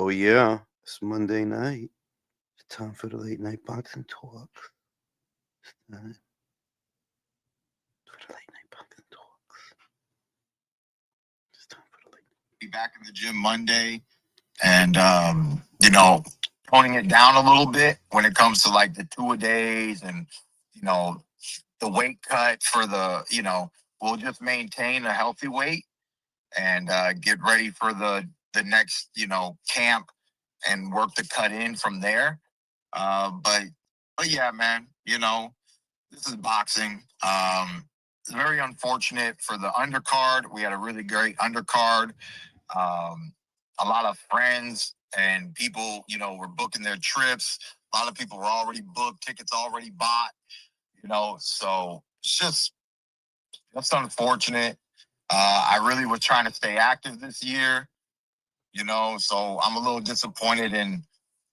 Oh yeah, it's Monday night. It's time for the late night boxing talk. Time for the late night boxing talks. It's time for the late. Be back in the gym Monday, and toning it down a little bit when it comes to like the two-a-days and you know the weight cut for we'll just maintain a healthy weight and get ready for the next camp and work the cut in from there. But yeah, man, this is boxing. It's very unfortunate for the undercard. We had a really great undercard. A lot of friends and people, were booking their trips. A lot of people were already booked, tickets already bought, so it's just that's unfortunate. I really was trying to stay active this year, so I'm a little disappointed in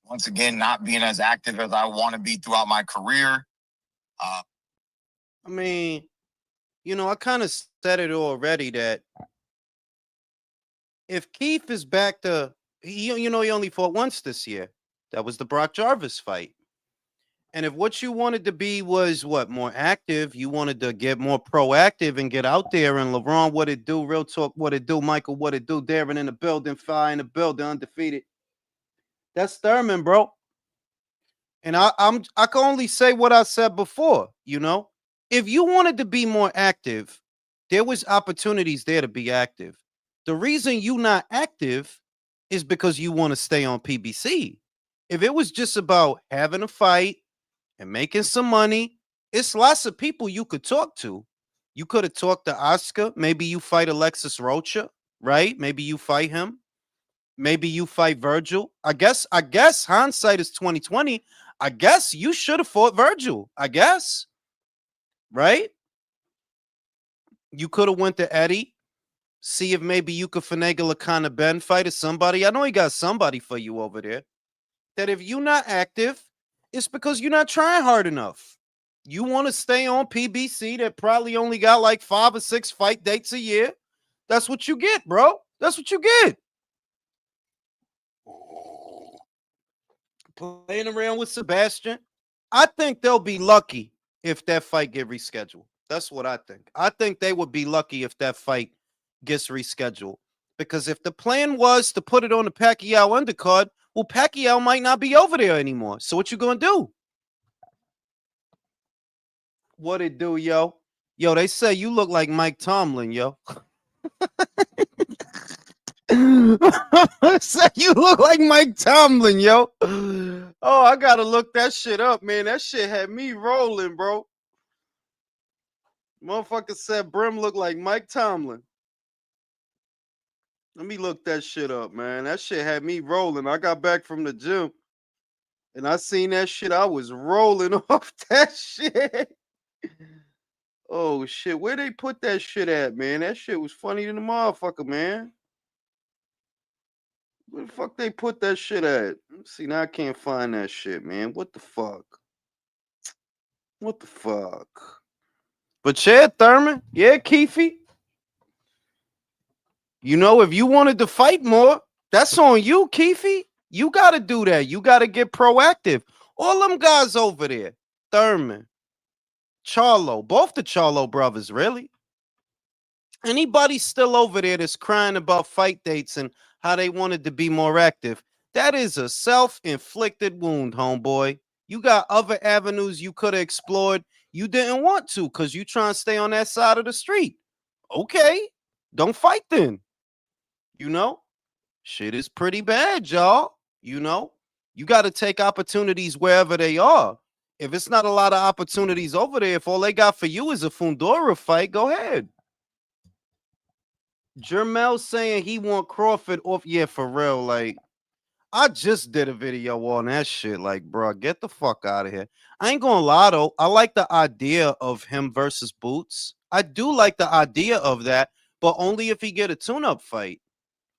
once again not being as active as I want to be throughout my career. I mean, I kind of said it already that if Keith is back to, he only fought once this year. That was the Brock Jarvis fight. And if what you wanted to be was more active, you wanted to get more proactive and get out there. And LeBron, what it do? Real talk, what it do? Michael, what it do? Darren in the building, Fire in the building, undefeated. That's Thurman, bro. And I can only say what I said before. If you wanted to be more active, there was opportunities there to be active. The reason you not active is because you want to stay on PBC. If it was just about having a fight and making some money, it's lots of people you could talk to. You could have talked to Oscar. Maybe you fight Alexis Rocha, right? Maybe you fight him. Maybe you fight Virgil. I guess hindsight is 2020. I guess you should have fought Virgil. I guess. Right? You could have went to Eddie. See if maybe you could finagle a kind of Ben fight or somebody. I know he got somebody for you over there. That if you're not active, it's because you're not trying hard enough. You want to stay on PBC that probably only got like 5 or 6 fight dates a year. That's what you get, bro. That's what you get. Playing around with Sebastian. I think they'll be lucky if that fight get rescheduled. That's what I think. I think they would be lucky if that fight gets rescheduled. Because if the plan was to put it on the Pacquiao undercard, well, Pacquiao might not be over there anymore. So what you gonna do? What it do, yo? Yo, they say you look like Mike Tomlin, yo. Say you look like Mike Tomlin, yo. Oh, I gotta look that shit up, man. That shit had me rolling, bro. Motherfucker said Brim looked like Mike Tomlin. Let me look that shit up, man. That shit had me rolling. I got back from the gym and I seen that shit. I was rolling off that shit. Oh shit, where they put that shit at, man? That shit was funny than the motherfucker, man. Where the fuck they put that shit at? See, now I can't find that shit, man. What the fuck? What the fuck? But yeah, Thurman, yeah, Keefy. If you wanted to fight more, that's on you, Keefy. You got to do that. You got to get proactive. All them guys over there, Thurman, Charlo, both the Charlo brothers, really. Anybody still over there that's crying about fight dates and how they wanted to be more active, that is a self-inflicted wound, homeboy. You got other avenues you could have explored. You didn't want to because you trying to stay on that side of the street. Okay, don't fight then. Shit is pretty bad, y'all. You got to take opportunities wherever they are. If it's not a lot of opportunities over there, if all they got for you is a Fundora fight, go ahead. Jermel saying he want Crawford off. Yeah, for real. Like, I just did a video on that shit. Like, bro, get the fuck out of here. I ain't gonna lie, though. I like the idea of him versus Boots. I do like the idea of that, but only if he get a tune-up fight.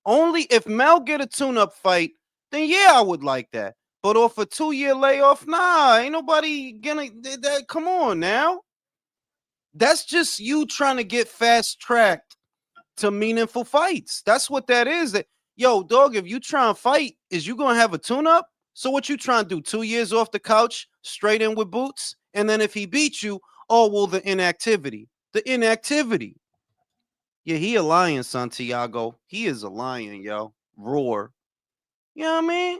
Only if Mel get a tune-up fight, then yeah, I would like that. But off a 2-year layoff, nah, ain't nobody gonna that. Come on now. That's just you trying to get fast-tracked to meaningful fights. That's what that is. Yo, dog, if you try and fight, is you gonna have a tune-up? So what you trying to do? 2 years off the couch, straight in with boots, and then if he beats you, oh well, the inactivity, the inactivity. Yeah, he a lion, Santiago. He is a lion, yo. Roar. You know what I mean?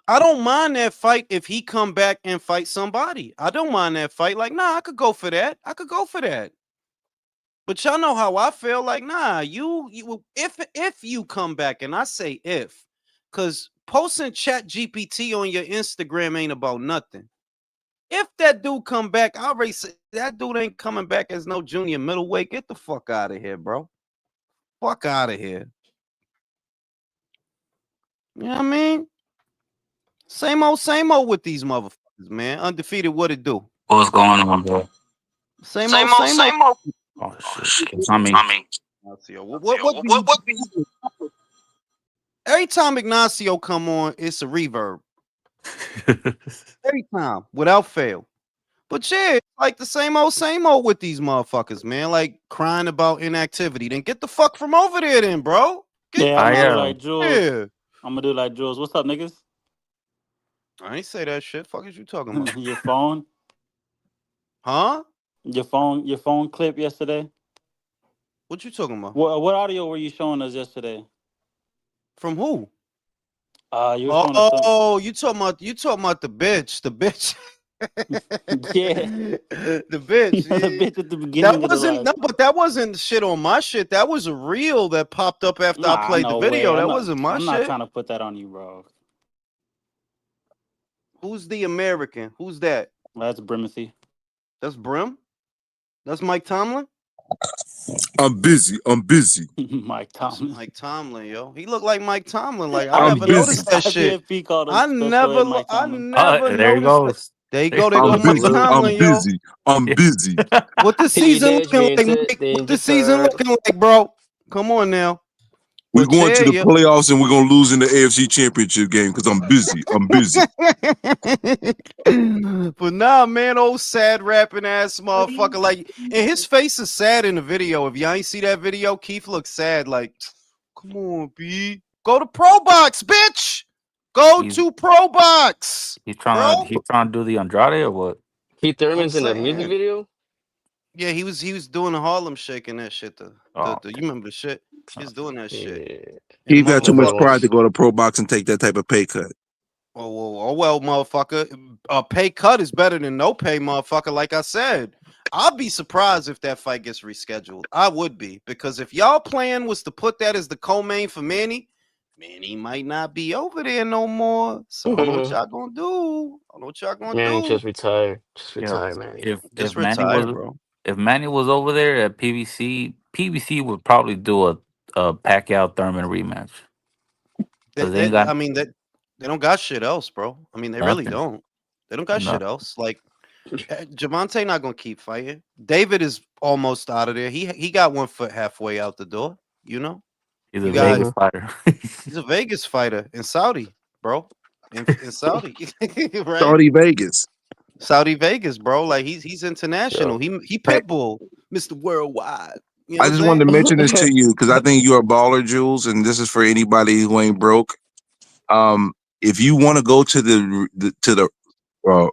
I don't mind that fight if he come back and fight somebody. I don't mind that fight. Like, nah, I could go for that. I could go for that. But y'all know how I feel. Like, nah, you if you come back, and I say if, because posting Chat GPT on your Instagram ain't about nothing. If that dude come back, I already said that dude ain't coming back as no junior middleweight. Get the fuck out of here, bro. Fuck out of here. You know what I mean? Same old with these motherfuckers, man. Undefeated, what it do? What's going on, bro? Same old, same old. Oh shit. Tommy. Ignacio. What every time Ignacio come on, it's a reverb. Every time, without fail. But yeah, it's like the same old with these motherfuckers, man. Like crying about inactivity. Then get the fuck from over there, then, bro. Get Yeah, the I'm I gonna do fuck like Jules. here. I'm gonna do like Jules. What's up, niggas? I ain't say that shit. Fuck is you talking about? Your phone, Huh? your phone clip yesterday. What you talking about? What audio were you showing us yesterday? From who? You were showing us some. Oh, you talking about the bitch. The bitch. Yeah, The bitch. the Yeah. bitch at the That beginning of the wasn't live. no, but that wasn't shit on my shit. That was a reel that popped up after I Nah, played the no way. video. That wasn't my I'm not shit. trying to put that on you, bro. Who's the American? Who's that? That's Brimacy. That's Brim? That's Mike Tomlin? I'm busy. Mike That's Tomlin. Mike Tomlin, yo. He looked like Mike Tomlin. Like I I'm never busy. noticed that shit. IPFP called him I special ed never Mike I Tomlin. never There he noticed that. goes. There you There go, there go I'm Mike busy. Tomlin, I'm yo. busy. I'm busy. What the season PJ looking like, Muted, Mike? What Danger the season Third. looking like, bro? Come on now. We're But going yeah, to the yo. playoffs and we're gonna lose in the AFC Championship game because I'm busy. I'm busy. But nah, man, old sad rapping ass motherfucker. Like, and his face is sad in the video. If y'all ain't see that video, Keith looks sad. Like, come on, B. Go to Pro Box, bitch. Go He's to Pro Box, bro. he's trying to do the Andrade or what? Keith I'm Thurman's in the music saying. video. Yeah, he was doing the Harlem Shake and that shit. Oh, You remember the shit? He's doing that shit. Yeah, And He's had too much nobody motherfuckers. pride wants. to go to pro box and take that type of pay cut. Oh, well, motherfucker. A pay cut is better than no pay, motherfucker. Like I said, I'd be surprised if that fight gets rescheduled. I would be, because if y'all plan was to put that as the co-main for Manny, Manny might not be over there no more. So I don't know what y'all gonna do. I don't know what y'all gonna Man, do. just retire. Just yeah. retire, man. If Just Manny retire, was bro. over there at PBC would probably do a Pacquiao Thurman rematch because they ain't got I mean, that they don't got shit else, bro. I mean, they really nothing. don't. They don't got shit Nothing. else. Like Javante not gonna keep fighting. David is almost out of there. He got 1 foot halfway out the door. You know, He's you a got Vegas fighter. he's a Vegas fighter in Saudi, bro. In Saudi, right? Saudi Vegas. Saudi Vegas, bro. Like he's Yeah. international. He Hey, Pitbull, Mr. Worldwide. You know I what I'm just wanted saying? to mention this to you because I think you're a baller, Jules, and this is for anybody who ain't broke. If you want to go to uh,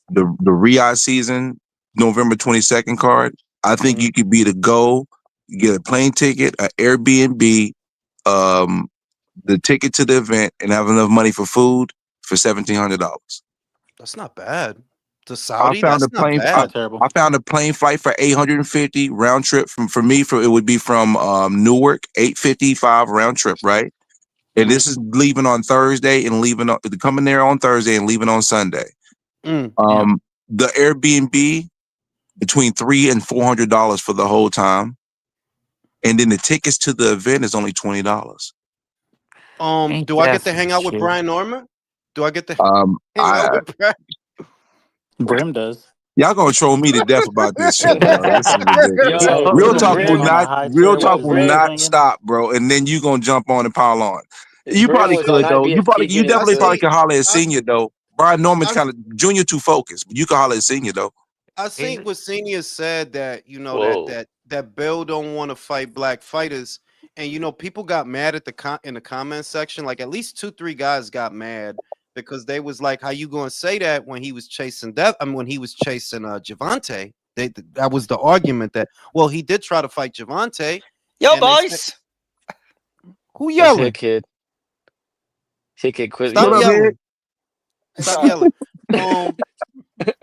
the Riyadh season, November 22nd card, I think Mhm. you could be the go. You get a plane ticket, an Airbnb, um, the ticket to the event, and have enough money for food for $1,700. That's not bad. To I Saudi, found a that's not plane. It's I, not bad. terrible. I found a plane flight for 850 round trip for me. It would be from Newark, 855 round trip, right? And Mm, this is leaving on Thursday and coming there on Thursday and leaving on Sunday. Yeah. The Airbnb between $300 and $400 for the whole time, and then the tickets to the event is only $20. Ain't Do I that get to some hang out with shit? Brian Norman? Do I get to hang out I with Brian? Brim does. Y'all gonna troll me to death about this shit, bro. This is ridiculous. Yo, He Real gonna talk be will sitting on Brim, a not. high Real chair with talk yo, his will legs Brim, not swinging. stop, bro. And then you gonna jump on and pile on. You Brim probably was on could though. IBFP getting You I into probably it. see. could holler at I senior though. Brian Norman's I kind of junior too focused, but you can holler at senior though. I seen He what Senior said, that Whoa. that Bill don't want to fight black fighters, And people got mad at in the comment section. Like at least 2-3 guys got mad because they was like, "How you gonna say that when he was chasing when he was chasing Javante?" That was the argument that he did try to fight Javante. Yo, And they said, boys. who That's yelling? it, kid. Hey, kid, quit Stop What up, yelling. man? yelling. Stop yelling.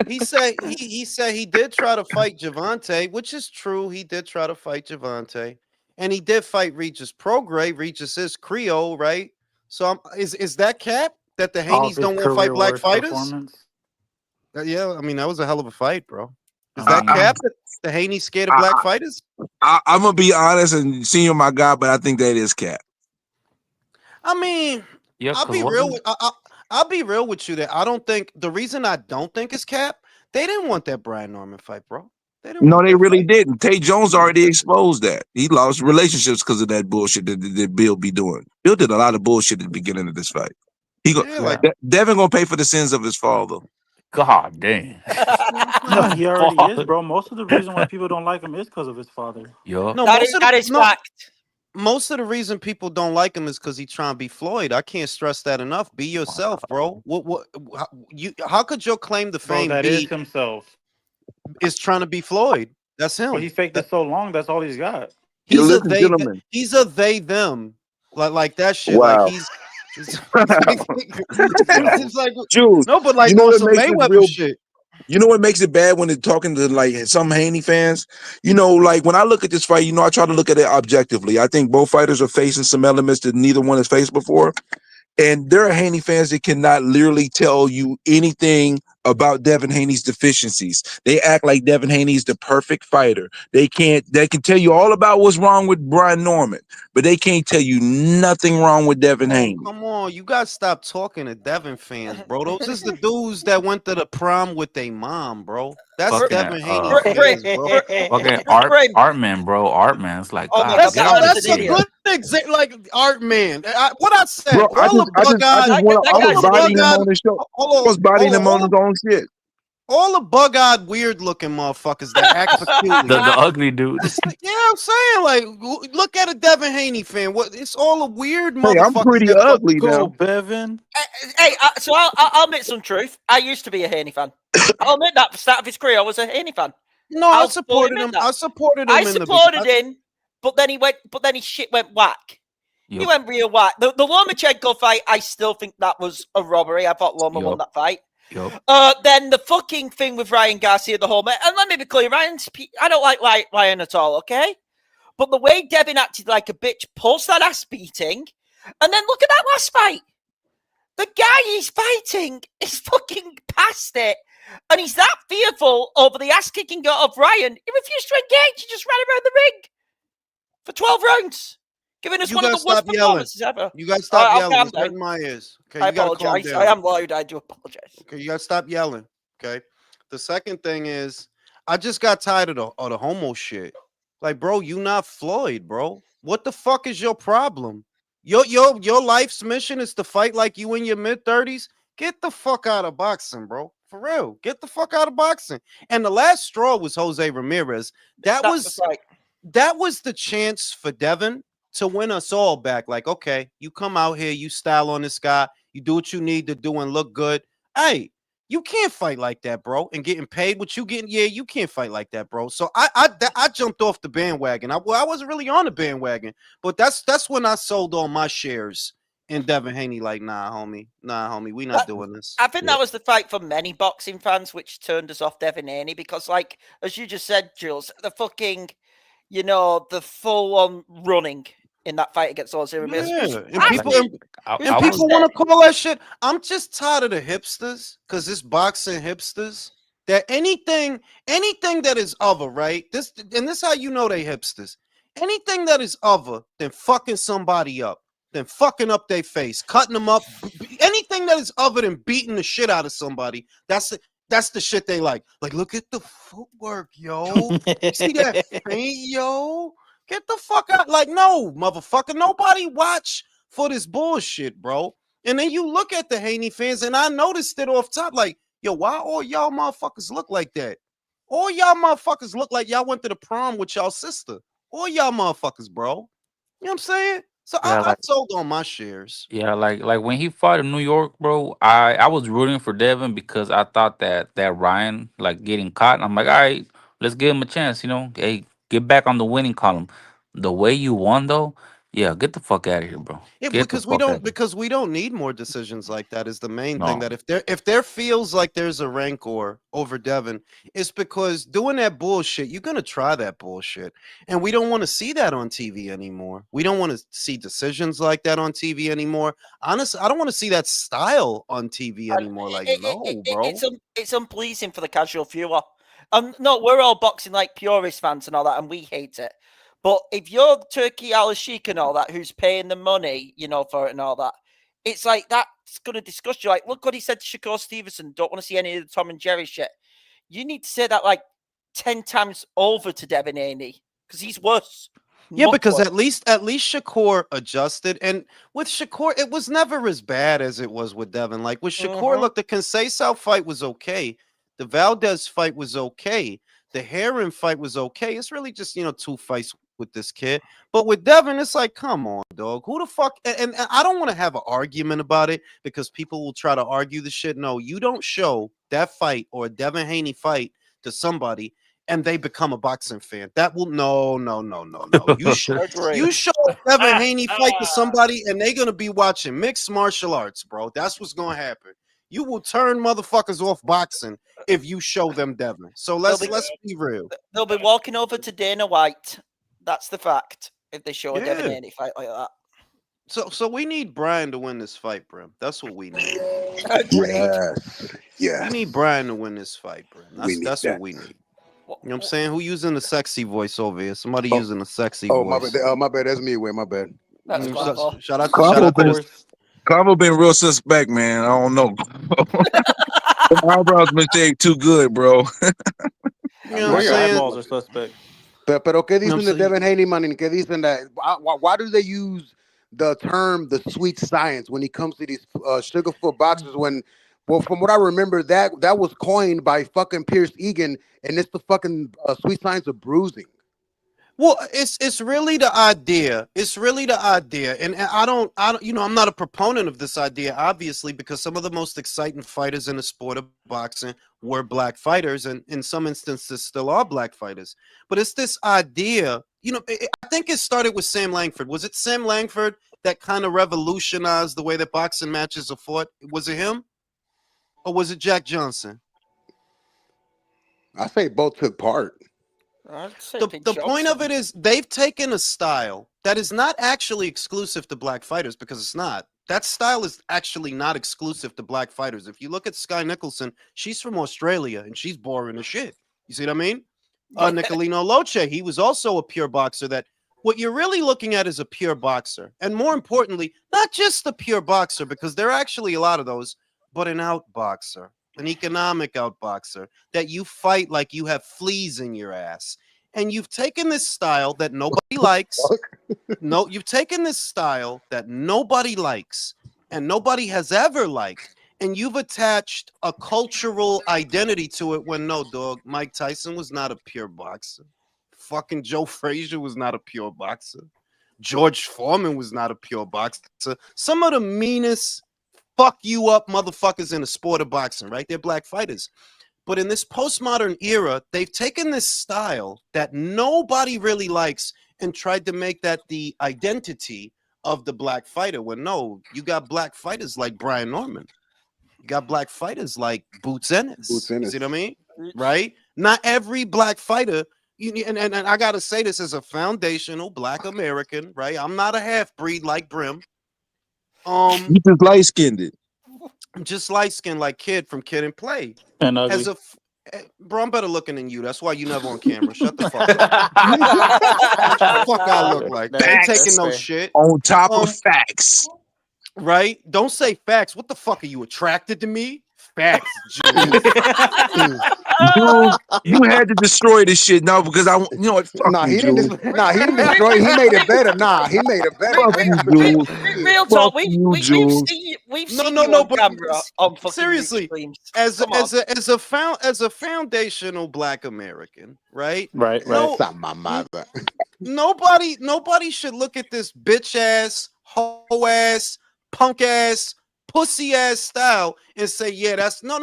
He said he said he did try to fight Javante, which is true. He did try to fight Javante, and he did fight Regis Prograis. Regis is Creole, right? So is that cap that the Off Haney's his don't want to fight career black worst fighters? performance. Yeah, I mean that was a hell of a fight, bro. Is I that mean, cap that the Haney's scared of I, black fighters? I'm gonna be honest, and Senior my guy, but I think that is cap. I mean, Yeah, I'll because be real with I'll be real with you that I don't think the reason I don't think it's cap. They didn't want that Brian Norman fight, bro. They didn't No, want they that really fight. didn't. Tay Jones already exposed that. He lost relationships because of that bullshit that Bill be doing. Bill did a lot of bullshit at the beginning of this fight. Yeah, like Devin gonna pay for the sins of his father. God damn. that's what I'm no, saying. he already is, Fuck. bro. Most of the reason why people don't like him is because of his father. Yup. No, that is fact. most of the reason people don't like him is because he's trying to be Floyd. I can't stress that enough. Be yourself, bro. How could your claim to Bro, fame that is be himself. is trying to be Floyd? That's him. But he faked it so long. That's all he's got. Yo, He's a listen, they. gentlemen. He's a they them. Like that shit. Like Wow. he's Yo, it's like Jules, no, but you like know on what some makes it Mayweather real? shit. You know what makes it bad when they're talking to like some Haney fans? Like when I look at this fight, I try to look at it objectively. I think both fighters are facing some elements that neither one has faced before. And there are Haney fans that cannot literally tell you anything about Devin Haney's deficiencies. They act like Devin Haney's the perfect fighter. They can tell you all about what's wrong with Brian Norman, but they can't tell you nothing wrong with Devin Oh, Haney. come on. You got to stop talking to Devin fans, bro. Those is the dudes that went to the prom with their mom, bro. That's Fucking Devin Haney Br- fans, bro. fucking Brim. Art man, bro. Art man's like, Oh my God God, that man is That's an a idiot. good example. Like art man. What I said. Bro, I All the bug-eyed. want that I guy's was an bodying idiot. him on his show. I Hold was on. bodying him on his own shit. All the bug-eyed, weird-looking motherfuckers that act peculiar. the ugly dude. Yeah, I'm saying, like, look at a Devin Haney fan. What? It's all the weird Hey, I'm motherfuckers pretty that ugly go, now. Bevan. Hey, so I'll admit some truth. I used to be a Haney fan. I'll admit that. For the start of his career, I was a Haney fan. No, I I'll fully supported admit him. that. I supported I him in the supported beginning. him, but then his shit went whack. He Yup. went real whack. The Lomachenko fight, I still think that was a robbery. I thought Loma won that fight. Yup. Then the fucking thing with Ryan Garcia, the whole and let me be clear, I don't like Ryan at all, okay? But the way Devin acted like a bitch post that ass beating, and then look at that last fight. The guy he's fighting is fucking past it. And he's that fearful over the ass kicking of Ryan. He refused to engage. He just ran around the ring for 12 rounds, giving us You one of gotta the worst stop yelling. performances ever. You gotta stop I'll yelling. calm It's down. hurting my ears. Okay, I you gotta calm apologize. down. I am loud. I do apologize. Okay, you gotta stop yelling. Okay. The second thing is, I just got tired of the homo shit. Like, bro, you not Floyd, bro. What the fuck is your problem? Your life's mission is to fight like you in your mid-30s. Get the fuck out of boxing, bro. For real. Get the fuck out of boxing. And the last straw was Jose Ramirez. That was the chance for Devin to win us all back. Like, okay, you come out here, you style on this guy, you do what you need to do and look good. Hey, you can't fight like that, bro. And getting paid what you getting, yeah, you can't fight like that, bro. So I jumped off the bandwagon. I wasn't really on the bandwagon, but that's when I sold all my shares in Devin Haney. Like, nah, homie, we not doing this. I think that was the fight for many boxing fans, which turned us off Devin Haney because, like, as you just said, Jules, the fucking, the full-on running in that fight against Jose Ramirez. Yeah, and people want to call that shit. I'm just tired of the hipsters, because this boxing hipsters. That anything that is other, right? This how you know they hipsters. Anything that is other than fucking somebody up, than fucking up their face, cutting them up, anything that is other than beating the shit out of somebody, that's the shit they like. Like, look at the footwork, yo. You see that feint, yo? Get the fuck out. Like, no, motherfucker. Nobody watch for this bullshit, bro. And then you look at the Haney fans, and I noticed it off top. Like, yo, why all y'all motherfuckers look like that? All y'all motherfuckers look like y'all went to the prom with y'all sister. All y'all motherfuckers, bro. You know what I'm saying? So Yeah, I like sold on my shares. yeah, like when he fought in New York, bro. I was rooting for Devin because I thought that Ryan like getting caught. I'm like, all right, let's give him a chance. You know, hey, get back on the winning column. The way you won though, yeah, get the fuck out of here, bro. Yeah, Get the fuck out of here. because we don't need more decisions like that is the main thing. No. That if there feels like there's a rancor over Devin, it's because doing that bullshit, you're gonna try that bullshit. And we don't want to see that on TV anymore. We don't want to see decisions like that on TV anymore. Honestly, I don't want to see that style on TV And anymore. Like, no, bro. it's unpleasing for the casual viewer. No, we're all boxing like purist fans and all that, and we hate it. But if you're Turkey Al Sheikh and all that, who's paying the money, for it and all that, it's like that's going to disgust you. Like, look what he said to Shakur Stevenson. Don't want to see any of the Tom and Jerry shit. You need to say that like 10 times over to Devin Haney because he's worse. Yeah, Much because worse. at least Shakur adjusted, and with Shakur, it was never as bad as it was with Devin. Like with Shakur, look, the Conceição fight was okay, the Valdez fight was okay, the Heron fight was okay. It's really just 2 fights with this kid. But with Devin, it's like, come on, dog, who the fuck? And I don't want to have an argument about it because people will try to argue the shit. No, you don't show that fight or a Devin Haney fight to somebody and they become a boxing fan. That will no. You show a Devin Haney fight to somebody, and they're gonna be watching mixed martial arts, bro. That's what's gonna happen. You will turn motherfuckers off boxing if you show them Devin. So let's be real. They'll be walking over to Dana White. That's the fact. If they show a Devin Yeah. Haney fight like that. So we need Brian to win this fight, Brim. That's what we need. Yes. We need Brian to win this fight, Brim. That's what we need. You know what I'm saying? Who using the sexy voice over here? Somebody using a sexy Oh, voice. my bad. That's me. Wait, my bad. That's Clavo. Shout out Clavo to Clavo been real suspect, man. I don't know. The eyebrows been shaped too good, bro. You know what Your I'm saying? eyeballs are suspect. Pero ¿qué You know dicen what I'm de saying? Devin Haney, man? ¿Qué dicen that? Why do they use the term the sweet science when it comes to these sugarfoot boxers? Well, from what I remember, that was coined by fucking Pierce Egan, and it's the fucking sweet science of bruising. Well, it's really the idea. It's really the idea, and I don't. I'm not a proponent of this idea, obviously, because some of the most exciting fighters in the sport of boxing were black fighters, and in some instances still are black fighters. But it's this idea. I think it started with Sam Langford. Was it Sam Langford that kind of revolutionized the way that boxing matches are fought? Was it him, or was it Jack Johnson? I say both took part. The point of it is they've taken a style that is not actually exclusive to black fighters, because it's not. That style is actually not exclusive to black fighters. If you look at Sky Nicholson, she's from Australia and she's boring as shit. You see what I mean? Nicolino Loche, he was also a pure boxer. That what you're really looking at is a pure boxer. And more importantly, not just a pure boxer, because there are actually a lot of those, but an outboxer. An economic outboxer that you fight like you have fleas in your ass. And you've taken this style that nobody likes. No, you've taken this style that nobody likes and nobody has ever liked, and you've attached a cultural identity to it when no, dog, Mike Tyson was not a pure boxer. Fucking Joe Frazier was not a pure boxer. George Foreman was not a pure boxer. Some of the meanest fuck you up motherfuckers in the sport of boxing, right? They're black fighters. But in this postmodern era, they've taken this style that nobody really likes and tried to make that the identity of the black fighter. When no, you got black fighters like Brian Norman. You got black fighters like Boots Ennis. You see what I mean? Right? Not every black fighter, and I got to say this as a foundational black American, right? I'm not a half-breed like Brim. You just light skinned. I'm just light skinned like Kid from Kid and Play. And ugly. Bro, I'm better looking than you. That's why you never on camera. Shut the fuck up. Fuck I look like. Ain't taking no shit. On top of facts. Right? Don't say facts. What the fuck are you attracted to me? Facts, Jules. Jules, you had to destroy this shit now because you know what? Fuck Nah, you, he didn't. Jules. Nah, he didn't destroy it. He made it better. Nah, he made it better. Fuck Man. you, But Jules. Real Fuck talk. We you, we we've Jules. seen we've No, seen no, you no, on but camera on fucking seriously, streams. as Come on. as a foundational Black American, right? Right, right. No, Esa n- mamada. nobody should look at this bitch ass, hoe ass, punk ass, pussy ass style and say, yeah, that's no.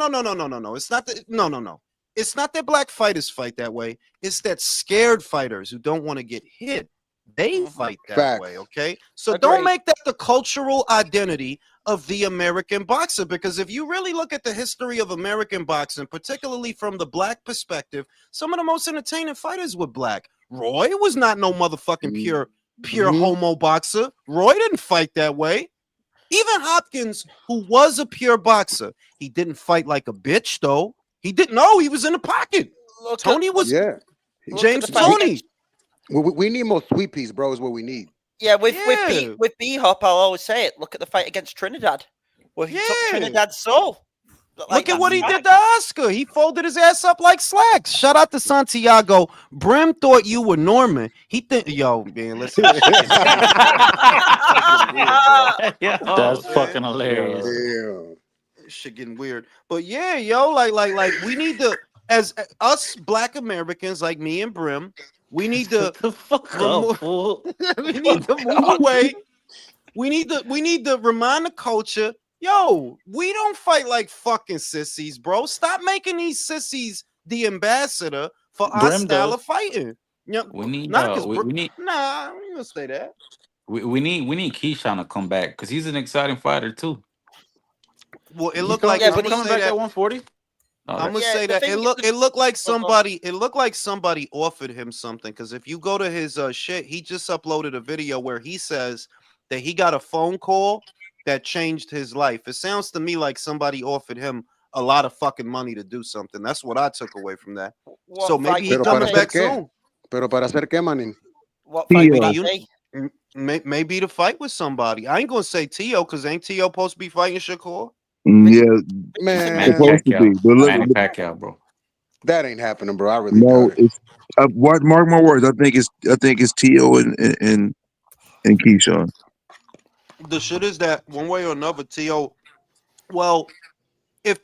It's not that no. It's not that black fighters fight that way. It's that scared fighters who don't want to get hit. They Mhm. fight that way, Facts. okay? So don't Agreed. make that the cultural identity of the American boxer, because if you really look at the history of American boxing, particularly from the black perspective, some of the most entertaining fighters were black. Roy was not no motherfucking pure Mhm. homo boxer. Roy didn't fight that way. Even Hopkins, who was a pure boxer, he didn't fight like a bitch though. He didn't know he was in the pocket. Look at Tony was Yeah. look at the James fight Tony. against We need more sweet peas, bro. Is what we need. yeah Yeah. with B Hop. I'll always say it. Look at the fight against Trinidad, where he took Yeah. Trinidad's soul. Like, Look at that's what he fine. did to Oscar. He folded his ass up like slacks. Shout out to Santiago. Brim thought you were Norman. He think yo, man, listen. This shit getting weird, bro. That's Man, fucking hilarious. Yeah. this shit getting weird. But yeah, yo, like we need to, as us black Americans like me and Brim, we need to The fuck remove up, fool. we need to move away. We need to remind the culture, yo, we don't fight like fucking sissies, bro. Stop making these sissies the ambassador for our Brim style does. of fighting. You We know, need not because we need nah, I ain't gonna say that. we need Keyshawn to come back because he's an exciting fighter too. Well, it He's looked coming, like Yeah, I'm but gonna coming say back at that. 140. Oh, I'm gonna Yeah, say the that thing it looked like oh, go on. somebody offered him something, because if you go to his shit, he just uploaded a video where he says that he got a phone call that changed his life. It sounds to me like somebody offered him a lot of fucking money to do something. That's what I took away from that. So What fight maybe he did Pero that para coming hacer back take? qué? soon. Pero para hacer qué, manín? What fight would Maybe that you be? maybe to fight with somebody. I ain't gonna say Tio, because ain't Tio supposed to be fighting Shakur? Yeah, Manny Man, supposed to be. Pacquiao, But look, Manny Pacquiao, bro. that ain't happening, bro. I really no, doubt it. it's mark my words. I think it's T.O. and Keyshawn. The shit is that one way or another, Tio. Well, if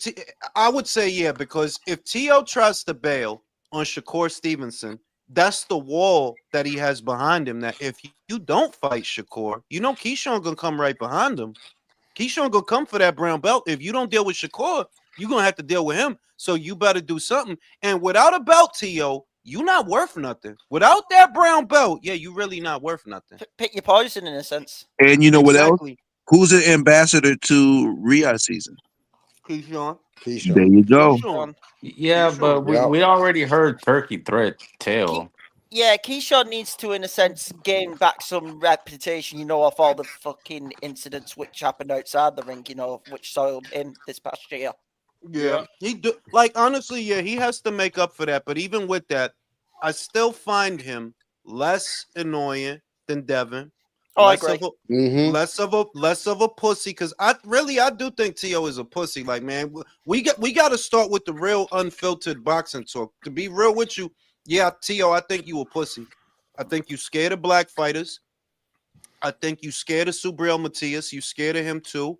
I would say yeah, because if T.O. tries to bail on Shakur Stevenson, that's the wall that he has behind him. That if you don't fight Shakur, you know Keyshawn gonna come right behind him. Keyshawn gonna come for that brown belt. If you don't deal with Shakur, you're gonna have to deal with him. So you better do something. And without a belt, T.O., you not worth nothing. Without that brown belt, yeah, you really not worth nothing. Pick your poison in a sense. And you know what else? Exactly, Who's an ambassador to Riyadh season? Keyshawn. There Keyshawn. you go. Keyshawn. Yeah, but Keyshawn. Yep. we already heard Turkey threat Ke- tail. yeah, Keyshawn needs to, in a sense, gain back some reputation, of all the fucking incidents which happened outside the ring, which soiled him this past year. Yeah, he do, like honestly, yeah, he has to make up for that. But even with that, I still find him less annoying than Devin. Oh, I Less agree. of a Mm-hmm. less of a pussy, because I do think Tio is a pussy. Like, man, we got to start with the real unfiltered boxing talk. To be real with you, yeah, Tio, I think you a pussy. I think you scared of black fighters. I think you scared of Subriel Matias. You scared of him too.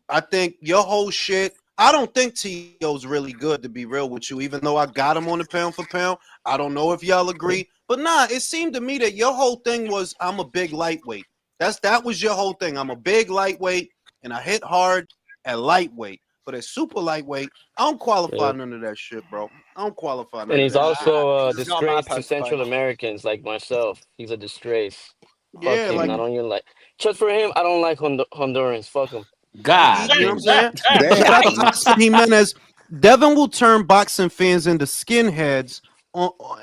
I think your whole shit. I don't think T.O.'s really good, to be real with you, even though I got him on the pound for pound. I don't know if y'all agree. But nah, it seemed to me that your whole thing was I'm a big lightweight. That was your whole thing. I'm a big lightweight and I hit hard at lightweight. But at super lightweight, I don't qualify Yeah. none of that shit, bro. I don't qualify And none of he's that shit. also a He's not my disgrace to pound for Central pound. Americans like myself. He's a disgrace. Fuck Yeah, him. like Not on your like. Just for him, I don't like Hondurans. Fuck him. God you know what I'm damn. saying? Shout out to Damn. Oscar Jimenez. Devin will turn boxing fans into skinheads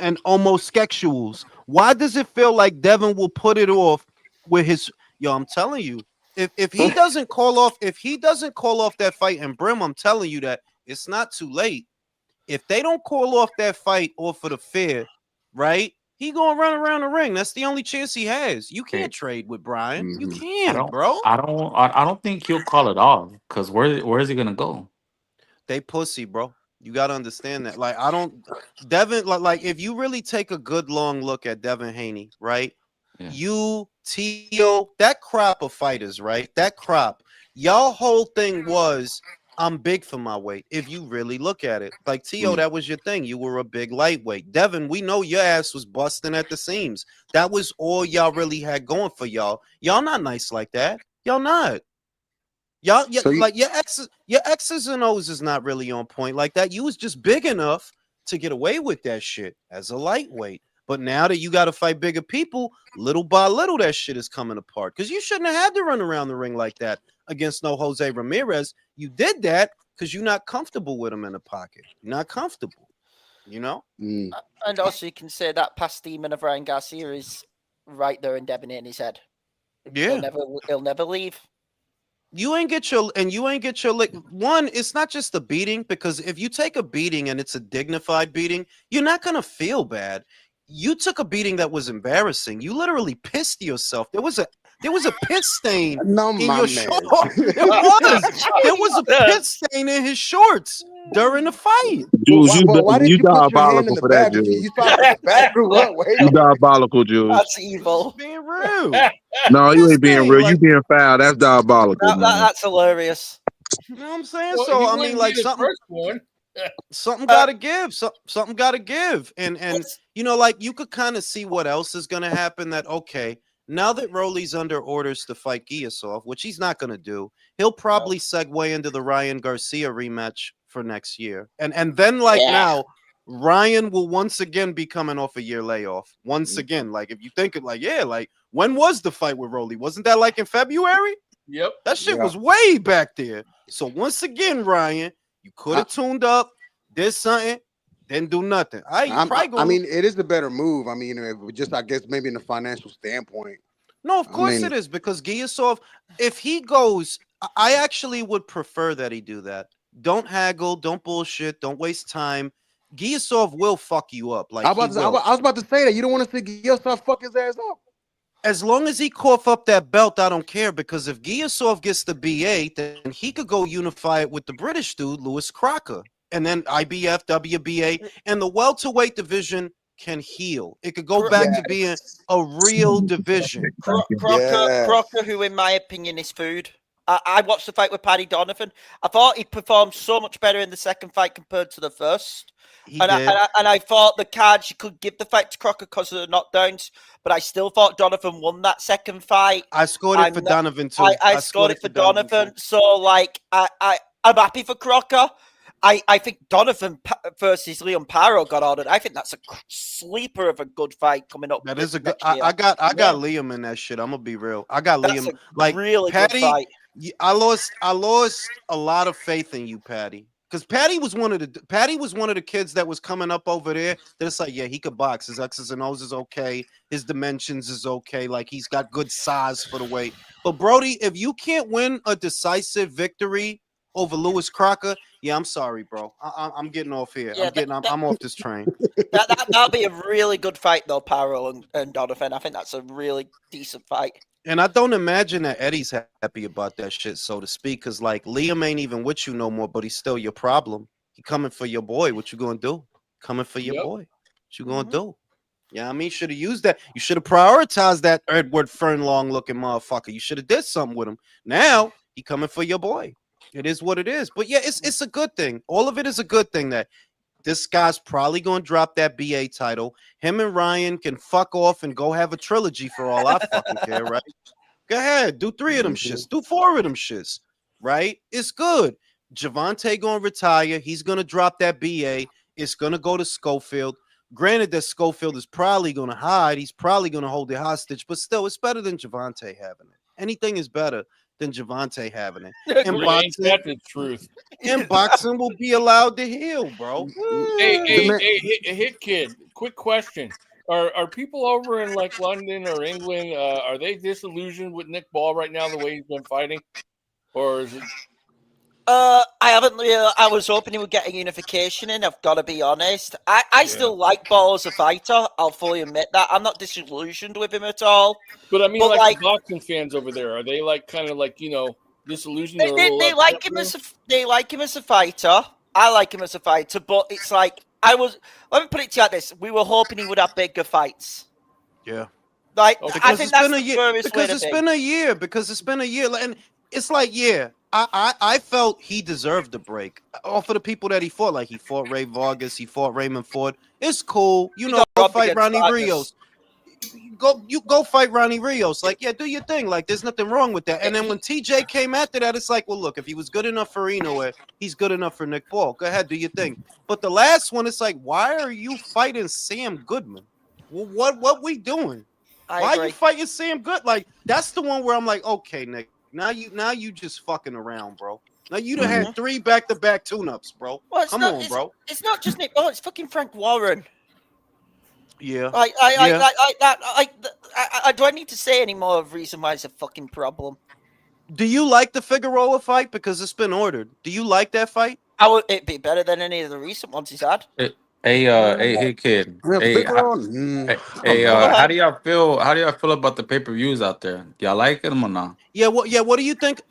and homosexuals. Why does it feel like Devin will put it off with his? Yo, I'm telling you, if he doesn't call off, that fight in Brim, I'm telling you that it's not too late. If they don't call off that fight off of the fair, right? He gonna run around the ring. That's the only chance he has. You Okay, can't trade with Brian. You Mm-hmm. I can't, don't bro. I don't I don't think he'll call it off because where is he gonna go? They pussy, bro. You gotta understand that. Like, I don't Devin, like if you really take a good long look at Devin Haney, right? Yeah. You, Tio, that crop of fighters, right? That crop, y'all whole thing was I'm big for my weight. If you really look at it, like Tio, that was your thing. You were a big lightweight. Devin, we know your ass was busting at the seams. That was all y'all really had going for y'all. Y'all not nice like that. Y'all not. Y'all, So you, like your X's and O's is not really on point like that. You was just big enough to get away with that shit as a lightweight. But now that you got to fight bigger people, little by little, that shit is coming apart. Because you shouldn't have had to run around the ring like that against no Jose Ramirez. You did that because you're not comfortable with him in the pocket. You're not comfortable, you know? mm. And also, you can say that past demon of Ryan Garcia is right there in Devin in his head. Yeah. He'll never leave. You ain't get your lick. One, it's not just the beating, because if you take a beating and it's a dignified beating, you're not gonna feel bad. You took a beating that was embarrassing. You literally pissed yourself. There was a piss stain No, in my your man. shorts. There was a piss stain in his shorts during the fight. Jules, But why did you you put your hand in diabolical the for that, back? Jules. You saw it from the back or what? Wait You a diabolical, Jules. That's Just evil. being real. No, you Piss ain't being stain, real. like, You being foul. That's diabolical, man. That's hilarious. you know what I'm saying? Well, So he I mean, wouldn't like, be the something first one. gotta give. Something gotta give. And you know, like, you could kind of see what else is gonna happen. That okay, now that Rolly's under orders to fight Giasov, which he's not gonna do, he'll probably segue into the Ryan Garcia rematch for next year. And then, like, now Ryan will once again be coming off a year layoff. Once again, like, if you think it, like, yeah, like, when was the fight with Rolly? Wasn't that like in February? Yep. That shit Yeah. was way back there. So once again, Ryan, you could have tuned up, did something, didn't do nothing. I mean, it is the better move. I mean, just I guess maybe in the financial standpoint. No, of I course mean- it is, because Giasov, if he goes, I actually would prefer that he do that. Don't haggle, don't bullshit, don't waste time. Giasov will fuck you up. Like, I was about to say that you don't want to see yourself fuck his ass up. as long as he cough up that belt, I don't care, because if Giasov gets the BA, then he could go unify it with the British dude, Lewis Crocker, and then IBF, WBA, and the welterweight division can heal. It could go back to being a real division. Crocker, who in my opinion is food. I watched the fight with Paddy Donovan. I thought he performed so much better in the second fight compared to the first. I thought the cards you could give the fight to Crocker because of the knockdowns, but I still thought Donovan won that second fight. I scored it for Donovan too. I scored it for Donovan. So, like, I'm happy for Crocker. I think Donovan versus Leon Paro got ordered. I think that's a sleeper of a good fight coming up. That is a good. I got Liam in that shit. I'm gonna be real. I got That's Liam. a Like, really Patty, good fight. I lost a lot of faith in you, Patty. Because Patty was one of the kids that was coming up over there. That's like, yeah, he could box. His X's and O's is okay. His dimensions is okay. Like, he's got good size for the weight. But Brody, if you can't win a decisive victory over Lewis Crocker, yeah, I'm sorry, bro. I'm getting off here. Yeah, I'm off this train. That'll be a really good fight though, Paro and Donovan. I think that's a really decent fight. And I don't imagine that Eddie's happy about that shit, so to speak, because, like, Liam ain't even with you no more, but he's still your problem. He coming for your boy. What you gonna do? Coming for your boy. What you gonna do? Yeah, I mean, should have used that. You should have prioritized that Edward Fernlong looking motherfucker. You should have did something with him. Now he coming for your boy. It is what it is. But yeah, it's a good thing. All of it is a good thing that this guy's probably going to drop that BA title. Him and Ryan can fuck off and go have a trilogy for all I fucking care, right? Go ahead. Do 3 of them shits. Do 4 of them shits, right? It's good. Javante going to retire. He's going to drop that BA. It's going to go to Schofield. Granted that Schofield is probably going to hide. He's probably going to hold it hostage. But still, it's better than Javante having it. Anything is better than Javante having it. And Ain't that the truth? And boxing will be allowed to heal, bro. Hey, Hit Kid, quick question. Are people over in, like, London or England, are they disillusioned with Nick Ball right now, the way he's been fighting? Or is it... I haven't. I was hoping he would get a unification in. I've got to be honest. I still like Ball as a fighter. I'll fully admit that. I'm not disillusioned with him at all. But I mean, like the boxing fans over there, are they like kind of like, you know, disillusioned? They like him as a fighter. I like him as a fighter, but it's like let me put it to you like this: we were hoping he would have bigger fights. Yeah. Like Okay. I Because think it's that's been a the year. furthest way Because to it's be. been a year. Because it's been a year, and it's like, yeah, I felt he deserved a break. All for the people that he fought. Like he fought Ray Vargas, he fought Raymond Ford. It's cool, He got Go robbed fight against Ronnie Vargas. Rios. You go fight Ronnie Rios. Like, yeah, do your thing. Like, there's nothing wrong with that. And then when TJ came after that, it's like, well, look, if he was good enough for Inoue, he's good enough for Nick Paul. Go ahead, do your thing. But the last one, it's like, why are you fighting Sam Goodman? Well, what we doing? I Why are agree. you fighting Sam Good? Like, that's the one where I'm like, okay, Nick, now you just fucking around, bro. Now you done had 3 back-to-back tune-ups, bro. Well, it's Come not, on, bro. It's not just Nick Paul; it's fucking Frank Warren. Yeah. Like, Yeah. do I need to say any more of reason why it's a fucking problem? Do you like the Figueroa fight? Because it's been ordered. Do you like that fight? How would it be better than any of the recent ones he's had? Hey, kid. I mean, Hey, Figueroa, I don't know. how do y'all feel? How do y'all feel about the pay-per-views out there? Y'all like them or not? Yeah. What do you think?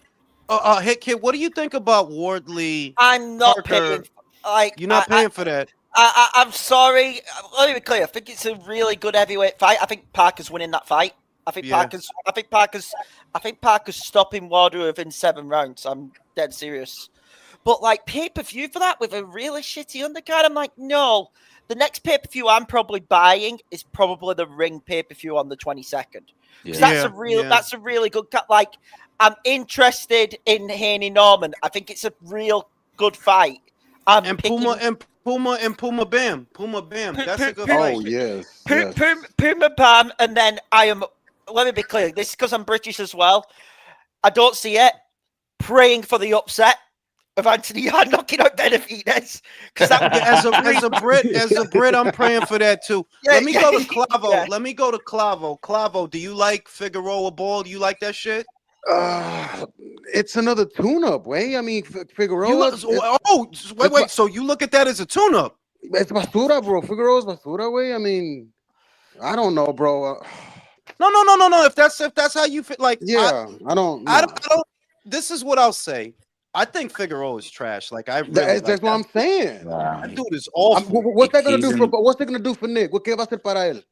Hey kid, what do you think about Wardley? I'm not Parker? paying. Like, You're not paying for that. I'm sorry. Let me be clear. I think it's a really good heavyweight fight. I think Parker's winning that fight. I think Yeah. Parker's stopping Wilder within 7 rounds. I'm dead serious. But like pay-per-view for that with a really shitty undercard, I'm like, no. The next pay-per-view I'm probably buying is probably the Ring pay-per-view on the 22nd. Because that's a really good cut. Like, I'm interested in Haney Norman. I think it's a real good fight. And Puma Bam. That's a good fight. Oh yes, Puma Bam, and then let me be clear, this is because I'm British as well. I don't see it. Praying for the upset of Anthony Yarde knocking out Benavidez. Because as a Brit, I'm praying for that too. Let me go to Clavo. Yeah. Let me go to Clavo. Clavo, do you like Figueroa ball? Do you like that shit? It's another tune-up, way. I mean, Figueroa. Wait. So you look at that as a tune-up? It's basura, bro. Figueroa's basura, way. I mean, I don't know, bro. No. If that's how you feel, like, yeah, I don't. This is what I'll say. I think Figueroa is trash. Like, I really. That's what I'm saying. That dude is awful. What's that gonna do for? What's that gonna do for Nick? ¿Qué va a hacer para él?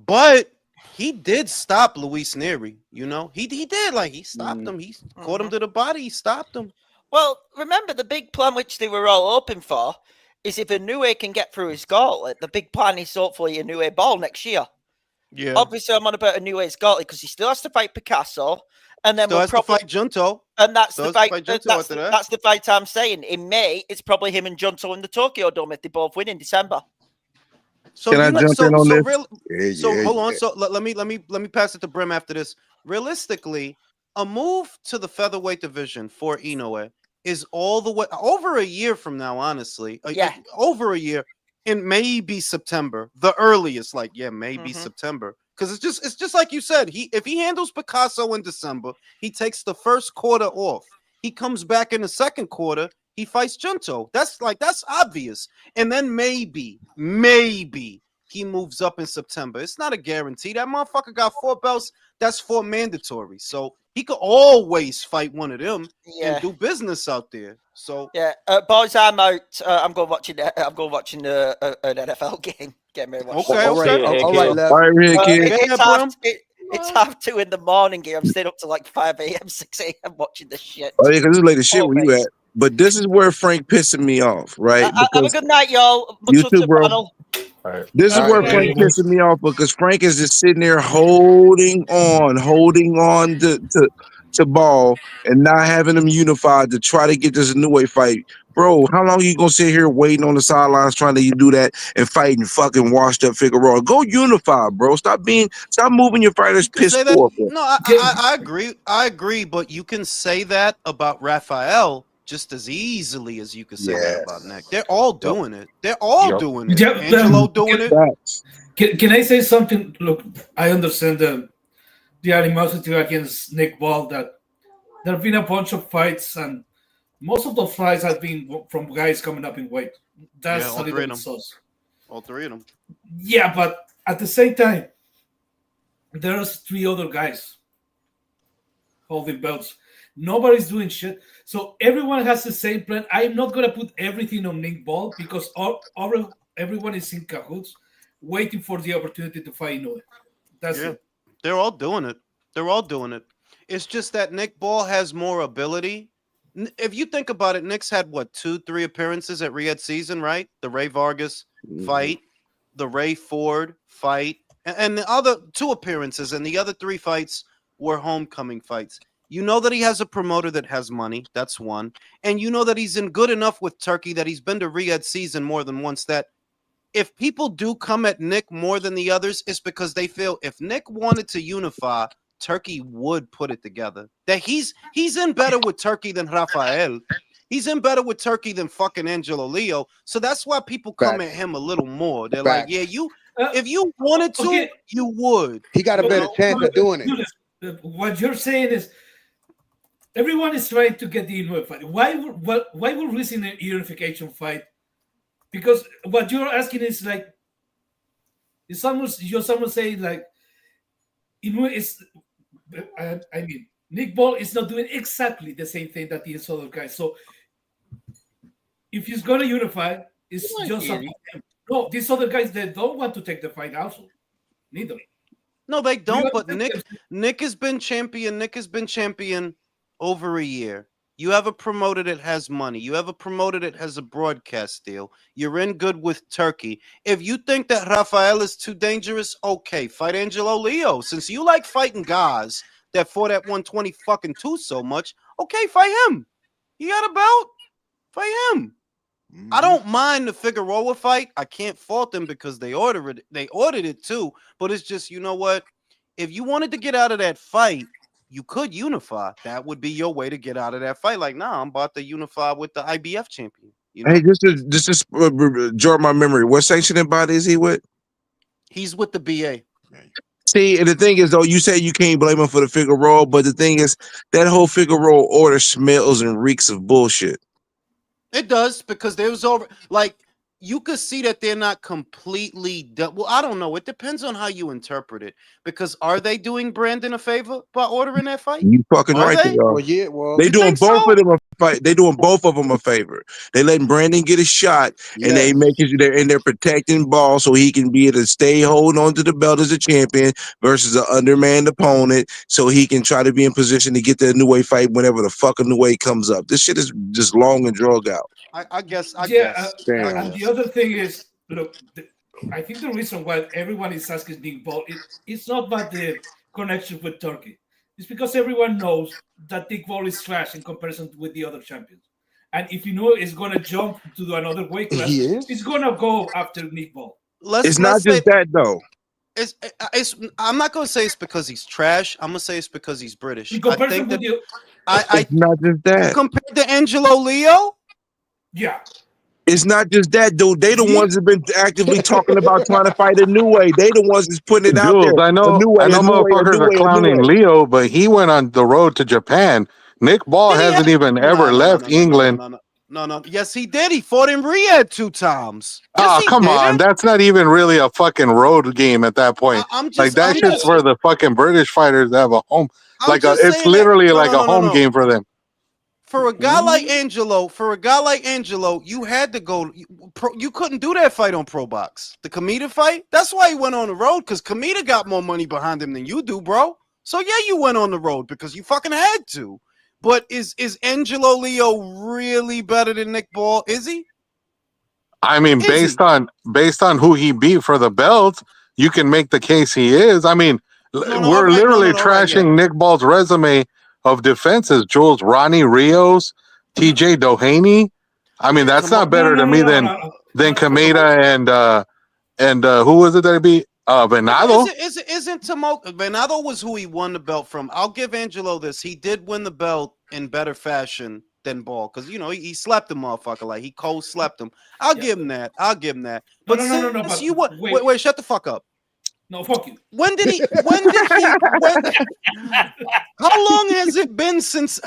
But he did stop Luis Neri. He did. Like, he stopped him. He caught him to the body. He stopped him. Well, remember the big plan which they were all hoping for is if Inoue can get through his gauntlet, the big plan is hopefully Inoue ball next year. Yeah. Obviously, I'm on about Inoue's gauntlet because he still has to fight Picasso, and then Still has to fight Junto. And that's the fight. That's the fight I'm saying. In May, it's probably him and Junto in the Tokyo Dome if they both win in December. So Can I jump in on this? Hold on. So let me pass it to Brim after this. Realistically, a move to the featherweight division for Inoue is all the way over a year from now. Honestly, over a year, in maybe September, the earliest. Like, maybe September. Because it's just like you said. If he handles Picasso in December, he takes the first quarter off. He comes back in the second quarter. He fights Junto. That's obvious. And then maybe he moves up in September. It's not a guarantee. That motherfucker got 4 belts. That's 4 mandatory. So he could always fight one of them and do business out there. So boys, I'm out. I'm going watching. an NFL game. Get me watching. All right, All right, kid. It's 2:30 in the morning here. I'm staying up to like 5 a.m., 6 a.m. watching this shit. Oh yeah, because this late as shit where you at. But this is where Frank pissing me off, right? Have a good night, y'all. You too, bro. This is where Frank pissing me off because Frank is just sitting there holding on to ball and not having them unified to try to get this Inoue fight. Bro, how long are you gonna sit here waiting on the sidelines trying to do that and fighting fucking washed up Figueroa? Go unify, bro. Stop moving your fighters pissed off. No, I agree. I agree, but you can say that about Rafael just as easily as you can say that about Nick. They're all doing it. They're all doing it. Angelo doing it. Can I say something? Look, I understand the animosity against Nick Ball. That there have been a bunch of fights, and most of those fights have been from guys coming up in weight. That's a little bit sauce. All 3 of them. Yeah, but at the same time, there's 3 other guys holding belts Nobody's doing shit. So everyone has the same plan. I'm not gonna put everything on Nick Ball because everyone is in cahoots, waiting for the opportunity to fight Inoue. That's Yeah, it. they're all doing it. They're all doing it. It's just that Nick Ball has more ability. If you think about it, Nick's had what 2-3 appearances at Riyadh season, right? The Ray Vargas fight, the Ray Ford fight, and the other 2 appearances, and the other 3 fights were homecoming fights. You know that he has a promoter that has money. That's one. And you know that he's in good enough with Turkey that he's been to Riyadh season more than once that if people do come at Nick more than the others, it's because they feel if Nick wanted to unify, Turkey would put it together. That he's in better with Turkey than Rafael. He's in better with Turkey than fucking Angelo Leo. So that's why people come at him a little more. They're like, yeah, if you wanted to, Okay. you would. He got a better chance of doing it. Julius, what you're saying is everyone is trying to get the Inoue fight. Why would we see a unification fight? Because what you're asking is like, it's almost you're someone saying like, Inoue is. I mean, Nick Ball is not doing exactly the same thing that these other guys. So if he's gonna unify, it's just about him. No, these other guys they don't want to take the fight also. Neither. No, they don't. But Nick has been champion. Nick has been champion over a year. You have a promoter that has money. You have a promoter that has a broadcast deal. You're in good with Turkey. If you think that Rafael is too dangerous, okay, fight Angelo Leo. Since you like fighting guys that fought at 120 fucking 2 so much, okay, fight him. He got a belt. Fight him. I don't mind the Figueroa fight. I can't fault them because they ordered it too. But it's just, you know what? If you wanted to get out of that fight, you could unify. That would be your way to get out of that fight. Like, nah, I'm about to unify with the IBF champion. You know? Hey, just jog my memory. What sanctioning body is he with? He's with the BA. See, and the thing is, though, you say you can't blame him for the Figueroa, but the thing is, that whole Figueroa order smells and reeks of bullshit. It does because there was over like you could see that they're not completely done. Well, I don't know. It depends on how you interpret it. Because are they doing Brandon a favor by ordering that fight? You fucking Are right, they? they are. Well, yeah, well, They You doing think both so? of them a fight. They doing both of them a favor. They letting Brandon get a shot, and they yes. making sure they're protecting Ball so he can be able to stay holding on to the belt as a champion versus an undermanned opponent, so he can try to be in position to get the new way fight whenever the fuck a new way comes up. This shit is just long and drug out. I guess. And the other thing is, look, I think the reason why everyone is asking Nick Ball, it's not about the connection with Turkey. It's because everyone knows that Nick Ball is trash in comparison with the other champions. And if you know it's going to jump to another weight class, it's going to go after Nick Ball. It's not just that, though. It's. I'm not going to say it's because he's trash. I'm going to say it's because he's British. In comparison with you, it's not just that. Compared to Angelo Leo? Yeah. It's not just that, dude. They the ones that been actively talking about trying to fight a new way. They the ones that's putting it out Jules, there. I know motherfuckers are clowning Leo, but he went on the road to Japan. Nick Ball hasn't even ever left England. No. Yes, he did. He fought in Riyadh 2 times. Yes, Come on. That's not even really a fucking road game at that point. That shit's for the fucking British fighters to have a home. It's literally like a home game for them. For a guy like Angelo, you had to go. You couldn't do that fight on Pro Box. The Kamita fight. That's why he went on the road, because Kamita got more money behind him than you do, bro. So yeah, you went on the road because you fucking had to. But is Angelo Leo really better than Nick Ball? Is he? I mean, based on who he beat for the belt, you can make the case he is. I mean, we're literally trashing Nick Ball's resume of defenses. Jules, Ronnie Rios, TJ Doheny. I mean, that's not better to me than Kameda and who was it that he beat? Venado. Isn't Tomoka? Venado was who he won the belt from. I'll give Angelo this. He did win the belt in better fashion than Ball, because he slapped the motherfucker, like he cold slapped him. I'll give him that. But wait, shut the fuck up. No, fuck you. When did he? How long has it been since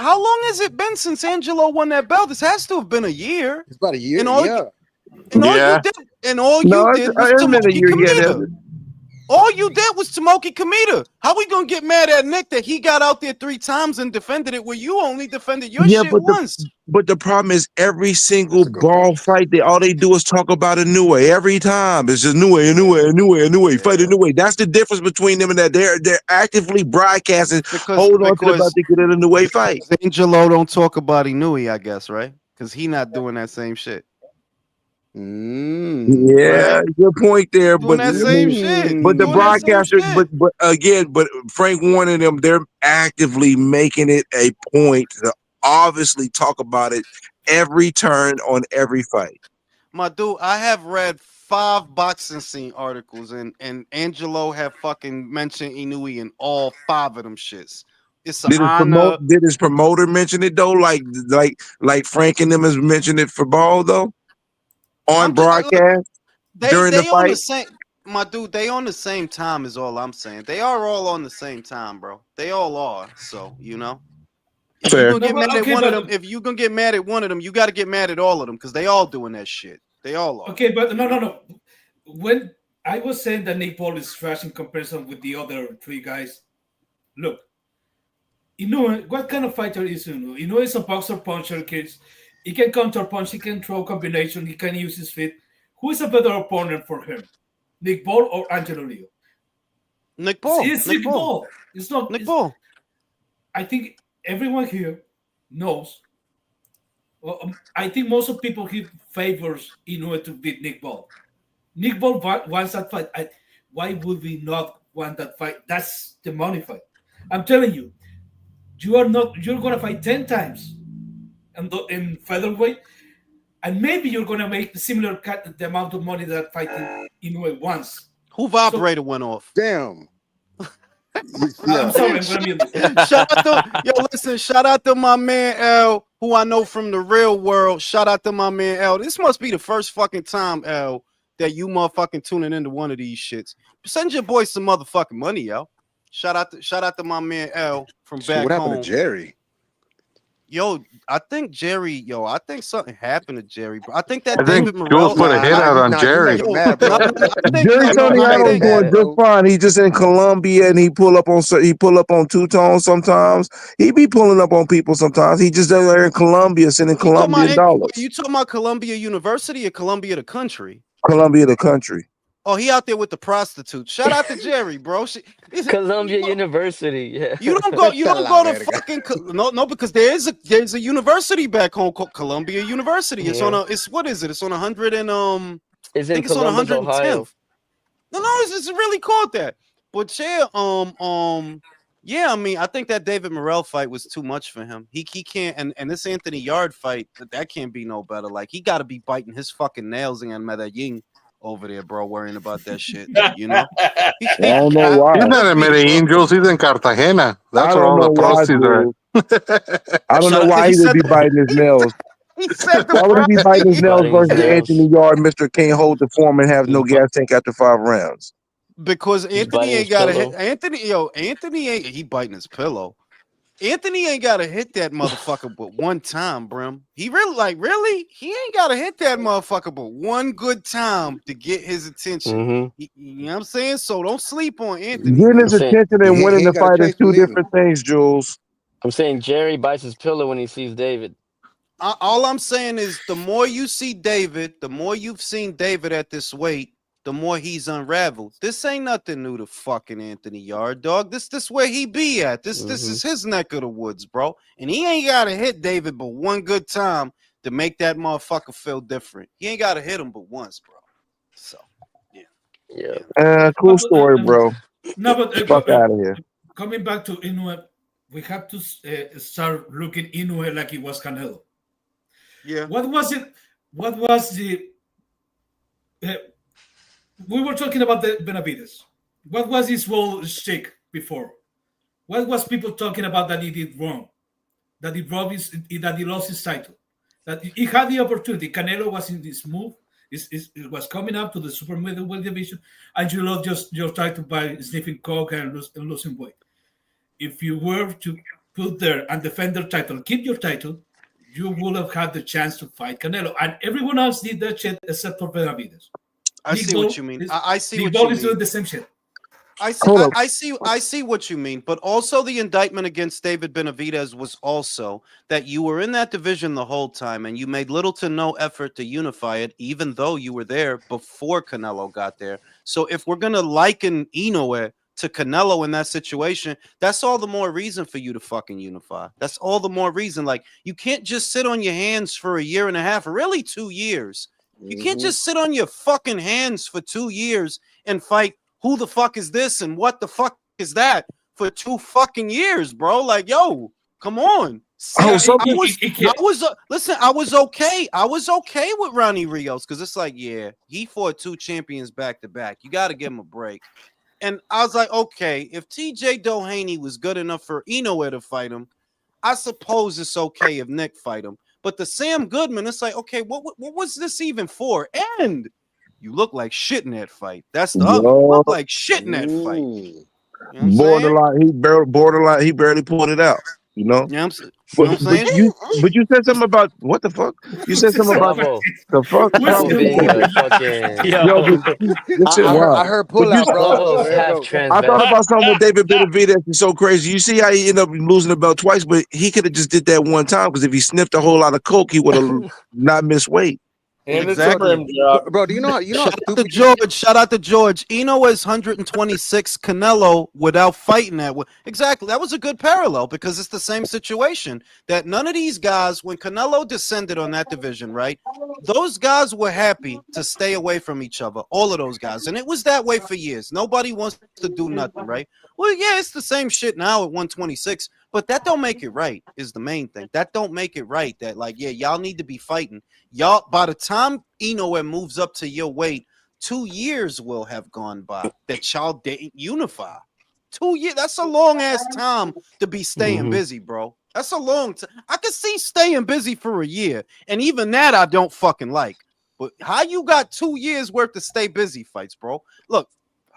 Angelo won that belt? This has to have been a year. It's about a year. And all you did was to monkey Kameda. All you did was Tomoki Kamita. How we gonna get mad at Nick that he got out there 3 times and defended it where you only defended your shit once? But the problem is every single That's a good ball point. fight, all they do is talk about Inoue every time. It's just Inoue, fight Inoue. That's the difference between them and that they're actively broadcasting. Hold on to the belt to get an Inoue fight. Angelo don't talk about Inoue, I guess, right? Because he not doing that same shit. Yeah, right? good point there. Doing But that same shit. But the Doing that same broadcasters, shit. but Frank Warner and them, they're actively making it a point to obviously talk about it every turn on every fight. My dude, I have read 5 boxing scene articles, and Angelo have fucking mentioned Inoue in all 5 of them shits. It's an honor. Did his promoter mention it though? Like Frank and them has mentioned it for Ball though on broadcast during the They fight. on the same, my dude. They on the same time is all I'm saying. They are all on the same time, bro. They all are. So you know, if Fair. you gonna get mad at one of them, if you gonna get mad at one of them, you got to get mad at all of them because they all doing that shit. They all are. Okay, but no. When I was saying that Nick Paul is trash in comparison with the other 3 guys, look, Inoue, what kind of fighter is Inoue? Inoue is a boxer puncher, kids. He can counter punch, he can throw combination, he can use his feet. Who is a better opponent for him? Nick Paul or Angelo Leo? Nick Paul. It's Nick Paul. It's not Nick Paul. I think everyone here knows. Well, I think most of people here favors Inoue to beat Nick Paul. Nick Paul wants that fight. Why would we not want that fight? That's the money fight. I'm telling you, you're gonna fight 10 times in featherweight, and maybe you're gonna make similar the amount of money that fighting Inoue once. Who vibrator went off? Damn. I'm sorry, I'm gonna mute this. Shout out to my man L, who I know from the real world. Shout out to my man L. This must be the first fucking time, L, that you motherfucking tuning into one of these shits. Send your boy some motherfucking money, yo. Shout out to my man L from back home. What happened to Jerry? I think something happened to Jerry, bro. I think Jules put a hit out on Jerry. Jerry Tony Adams doing just fine. He just in Colombia and he pull up on two-tone sometimes. He be pulling up on people sometimes. He just there in Colombia sending Colombian dollars. You talking about Columbia University or Columbia the country? Colombia the country. Oh, he out there with the prostitutes. Shout out to Jerry, bro. Columbia University. Yeah. You don't go to fucking no, because there's a university back home called Columbia University. It's on what is it? It's on 100 and It's I in think it's on Columbus, 110th. Ohio. No, it's really called that. But yeah, I mean, I think that David Morrell fight was too much for him. He can't, and this Anthony Yard fight, that can't be no better. Like, he got to be biting his fucking nails in Medellin over there, bro, worrying about that shit. You know? I don't know why. He's not in Medellin, Jules. He's in Cartagena. That's where all the proceeds are. I don't know why he would be biting his nails. Why would he be biting his nails versus Anthony Yard, Mr. Can't hold the form and have no gas tank after 5 rounds? Because Anthony ain't got to hit. Anthony ain't. He biting his pillow. Anthony ain't got to hit that motherfucker but one time, Brim. He really? He ain't got to hit that motherfucker but one good time to get his attention. You know what I'm saying? So don't sleep on Anthony. Getting his attention and winning the fight is 2 different things, Jules. I'm saying Jerry bites his pillow when he sees David. All I'm saying is the more you see David, the more you've seen David at this weight, the more he's unraveled. This ain't nothing new to fucking Anthony Yard, dog. This where he be at. This is his neck of the woods, bro. And he ain't got to hit David but one good time to make that motherfucker feel different. He ain't got to hit him but once, bro. So, yeah. Cool story, bro. No, but fuck out of here. Coming back to Inoue, we have to start looking Inoue like it was Canelo. Yeah. What was it? What was the? We were talking about the Benavides. What was his whole shtick before? What was people talking about that he did wrong? That he lost his title? That he had the opportunity. Canelo was in this move. It was coming up to the super middleweight division, and you lost just your title by sniffing coke and losing weight. If you were to put there and defend their title, keep your title, you would have had the chance to fight Canelo. And everyone else did that shit except for Benavides. I see what you mean. I see Nick what Ball you is mean. doing the same shit. Hold up. I see what you mean, but also the indictment against David Benavidez was also that you were in that division the whole time and you made little to no effort to unify it, even though you were there before Canelo got there. So if we're gonna liken Inoue to Canelo in that situation, that's all the more reason for you to fucking unify. That's all the more reason. Like, you can't just sit on your hands for a year and a half, or really 2 years. You can't just sit on your fucking hands for 2 years and fight who the fuck is this and what the fuck is that for 2 fucking years, bro. Like, yo, come on. See, Oh, some listen, I was okay. I was okay with Ronnie Rios because it's like, yeah, he fought 2 champions back to back. You got to give him a break. And I was like, okay, if TJ Doheny was good enough for Inoue to fight him, I suppose it's okay if Nick fight him. But the Sam Goodman, it's like, okay, what was this even for? And you look like shit in that fight. That's the other. You look like shit in that fight. You know what I'm borderline. Borderline. He barely pulled it out. You know. Yeah, you know what I'm saying? But you said something about what the fuck? You said something about Bravo. the fuck. Bravo being a fucking. This shit wild. I heard pull out, bro. Bravo's half I thought transvestite. about something with David Benavidez. It's so crazy. You see how he ended up losing the belt twice, but he could have just did that one time because if he sniffed a whole lot of coke, he would have not missed weight. And Exactly. it's a job. Bro, do you know how Shout out to stupid George. Shout out to George. Eno is 126. Canelo without fighting that. Exactly. That was a good parallel because it's the same situation that none of these guys, when Canelo descended on that division, right? Those guys were happy to stay away from each other. All of those guys. And it was that way for years. Nobody wants to do nothing, right? Well, yeah, it's the same shit now at 126, but that don't make it right is the main thing. That don't make it right that, like, yeah, y'all need to be fighting. Y'all, by the time Inoue moves up to your weight, 2 years will have gone by that y'all didn't unify. 2 years, that's a long ass time to be staying busy, bro. That's a long time. I can see staying busy for a year, and even that I don't fucking like. But how you got 2 years worth of stay busy fights, bro? Look,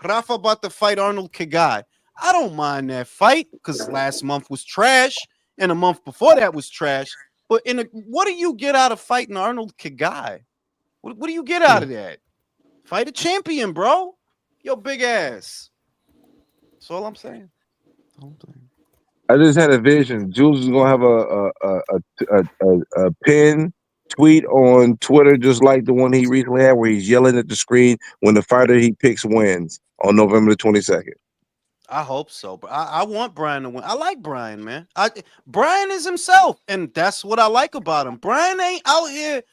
Rafa about to fight Arnold Kagai. I don't mind that fight because last month was trash, and a month before that was trash. But what do you get out of fighting Arnold Kagai? What do you get out of that? Fight a champion, bro. Yo, big ass. That's all I'm saying. I just had a vision. Jules is gonna have a pin tweet on Twitter, just like the one he recently had, where he's yelling at the screen when the fighter he picks wins on November the 22nd. I hope so, but I want Brian to win. I like Brian, man. Brian is himself, and that's what I like about him. Brian ain't out here.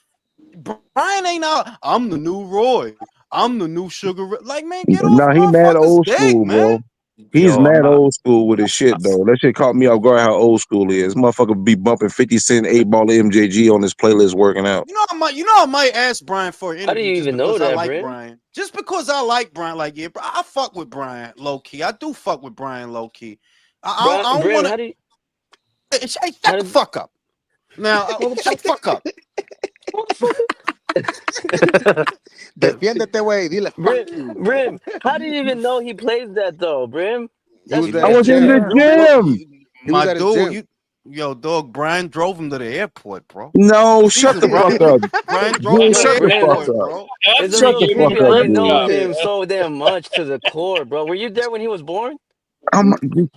Brian ain't out. I'm the new Roy. I'm the new Sugar. Like, man, get off He mad motherfuckers' old dick, school, man. bro. He's mad old school with his shit, though. That shit caught me off guard how old school he is. Motherfucker be bumping 50 Cent 8-ball MJG on his playlist working out. I might ask Brian for an interview. How do you even know that, I like Bryn? Brian. Just because I like Brian, like, yeah, I fuck with Brian low key. I do fuck with Brian low key. I don't Bryn, want how to. do you? Hey, shut the fuck up. Now, shut the fuck up. Defiéndete, güey. Dile, fuck you. Brim, how do you even know he plays that though, Brim? He was I was in the gym. My dude, yo, dog, Brian drove him to the airport, bro. No, shut the fuck up. Brian drove him to Shut the the fuck airport, up. bro. It's a Shut little the creepy fuck that up, you know dude. him so damn much to the core, bro. Were you there when he was born?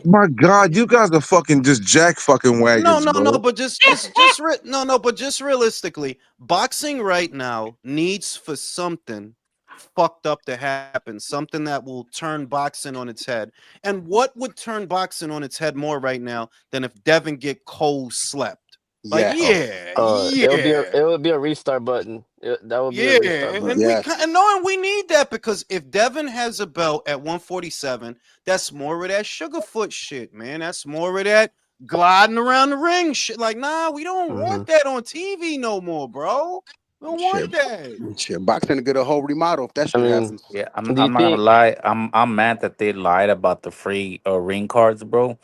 My God, you guys are fucking just jack fucking wagons, bro. But just realistically, boxing right now needs for something fucked up to happen, something that will turn boxing on its head. And what would turn boxing on its head more right now than if Devin get cold slept? Like, It would be a restart button. That would be a restart button. And we need that because if Devin has a belt at 147, that's more of that Sugarfoot shit, man. That's more of that gliding around the ring shit. Like, nah, we don't want that on TV no more, bro. We don't want that. Shit, boxing to get a whole remodel if that shit happens. Yeah, I'm not gonna lie. I'm mad that they lied about the free ring cards, bro.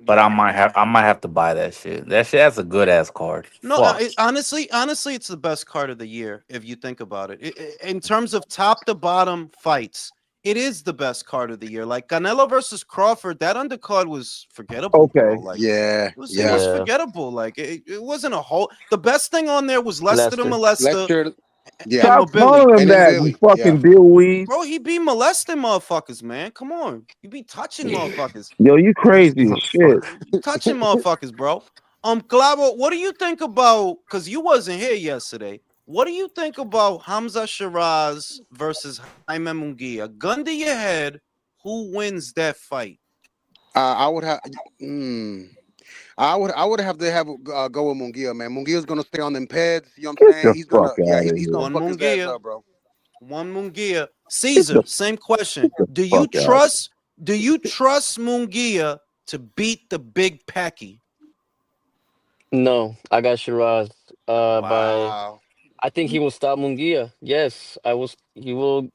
But I might have to buy that shit. That's a good ass card. No, Fuck. honestly, it's the best card of the year if you think about it. In terms of top to bottom fights, it is the best card of the year. Like Canelo versus Crawford, that undercard was forgettable. Okay, bro. Like, it was forgettable. Like it wasn't a whole. The best thing on there was Lester the Molester. Yeah. Stop Mobility. calling him And then that, you Billy. Yeah. fucking dillweed. Bro, he be molesting motherfuckers, man. Come on. You be touching motherfuckers. Yo, you crazy as shit. You touching motherfuckers, bro. Clavo, what do you think about, because you wasn't here yesterday, what do you think about Hamza Shiraz versus Jaime Munguia? Gun to your head, who wins that fight? I would have. I would have to have go with Munguia, man. Munguia's gonna stay on them pads. You know what I'm Get saying? the He's fuck gonna, out yeah, of he's here. gonna One fuck his ass Munguia. up, bro. One Munguia. Caesar, same question. Do you fuck out. trust Munguia to beat the big Packy? No, I got Shiraz. By Wow. I think he will stop Mungia. Yes, I will. He will.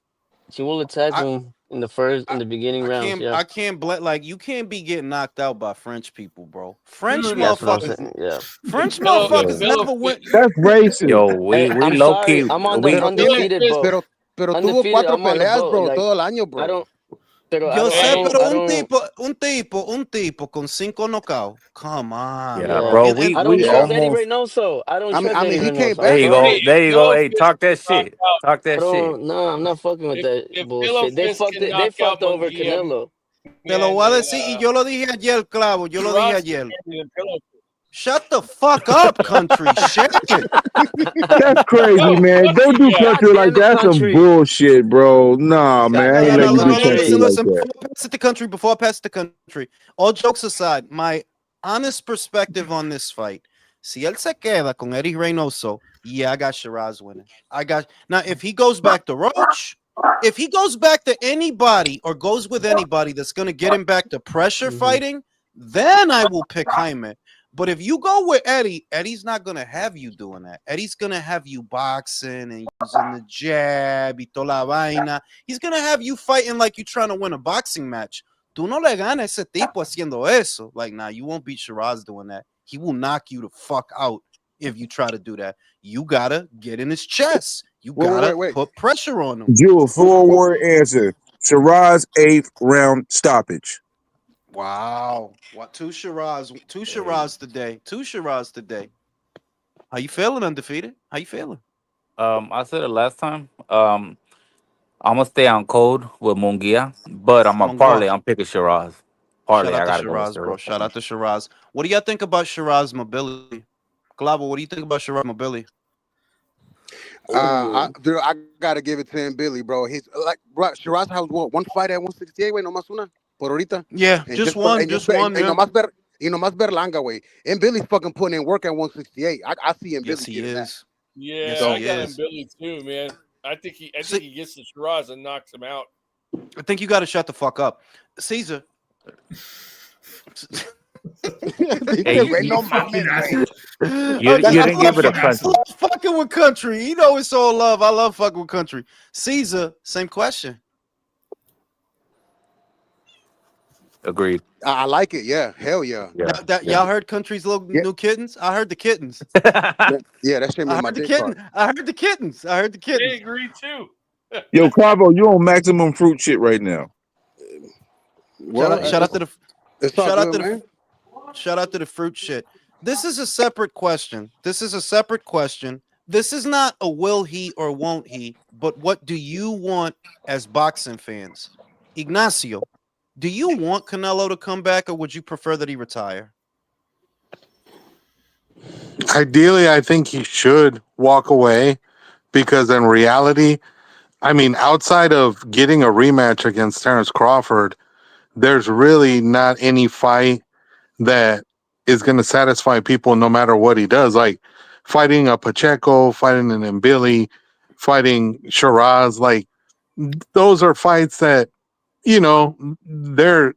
He will attack I, him in the beginning rounds. Yeah, I can't like you can't be getting knocked out by French people, bro. French Dude, that's what I'm motherfuckers, saying. Yeah. French Pillow, motherfuckers pillow, never win. That's racist. Yo, Hey, we I'm low sorry. key I'm on the we Pero tiene, undefeated boat. pero tuvo Undefeated. 4 I'm on the peleas, boat. bro, Like todo el año, I bro. don't. Pero Yo sé, Hey, pero I don't. un tipo con 5 knockouts. Come on, yeah, bro. Yeah. bro. And I don't We Yeah. trust Eddie almost Reynoso. I don't I trust mean, Eddie he came Reynoso at there back, you bro. go. all. hey, if There you go. Pillow Hey, Fist talk that can knock shit. out, Talk that Bro, shit. no, I'm not fucking with that if Pillow bullshit. They Fist fucked can it. They knock out fucked over Munguia, Canelo. te lo man, voy a decir, y yo lo dije ayer, Clavo. Yo lo dije Shiraz is ayer. better than Pillow Fist. Shut the fuck up, country. Shit. That's crazy, Yo, man. Don't country do guy. country God like damn it, that. That's some country. bullshit, bro. Nah, man. God I ain't damn let it, you do country country. like that. Before I pass it to country, all jokes aside, my honest perspective on this fight, si él se queda con Eddie Reynoso, yeah, I got Shiraz winning. Now, if he goes back to Roach, if he goes back to anybody or goes with anybody that's going to get him back to pressure fighting, then I will pick Jaime. But if you go with Eddie, Eddie's not going to have you doing that. Eddie's going to have you boxing and using the jab y toda la vaina. He's going to have you fighting like you're trying to win a boxing match. Tú no le ganas ese tipo haciendo eso. Like, nah, you won't beat Shiraz doing that. He will knock you the fuck out if you try to do that. You got to get in his chest. You got to put pressure on him. Jewel, 4-word answer. Shiraz 8th round stoppage. Wow. What two Shiraz today. Two Shiraz today. How you feeling, undefeated? How you feeling? I said it last time. I'm gonna stay on code with Mungia, but I'm a parlay. I'm picking Shiraz. Parlay. Shout I out to gotta go with Shiraz, bro. Shiraz. Shout out to Shiraz. What do y'all think about Shiraz mobility? Glavo, what do you think about Shiraz mobility? I gotta give it to him, Billy, bro. He's like, bro, Shiraz has what, one fight at 168, güey, nomás una, por ahorita. Yeah, And just one. and nomás Berlanga, way. And Billy's fucking putting in work at 168. I see him, Yes, Billy. he is. Yeah, Yes, I he got is. him Billy too, man. I think he gets the Shiraz and knocks him out. I think you got to shut the fuck up, Caesar. Hey, no mames, güey. you didn't give it a country. I love fucking with country. You know it's all love. I love fucking with country. Caesar, same question. Agreed. I like it. Yeah, hell yeah. Y'all heard country's little new kittens? I heard the kittens. Yeah, that shit made I my heard the dick kitten. hard. I heard the kittens. I heard the They kittens. agree too. Yo, Clavo, you on maximum fruit shit right now. Shout out to the It's all shout out good, to man. the shout out to the fruit shit. This is a separate question. This is not a will he or won't he, but what do you want as boxing fans? Ignacio, do you want Canelo to come back or would you prefer that he retire? Ideally, I think he should walk away because in reality, I mean, outside of getting a rematch against Terrence Crawford, there's really not any fight that is going to satisfy people no matter what he does. Like fighting a Pacheco, fighting an Mbili, fighting Shiraz, like those are fights that, you know, they're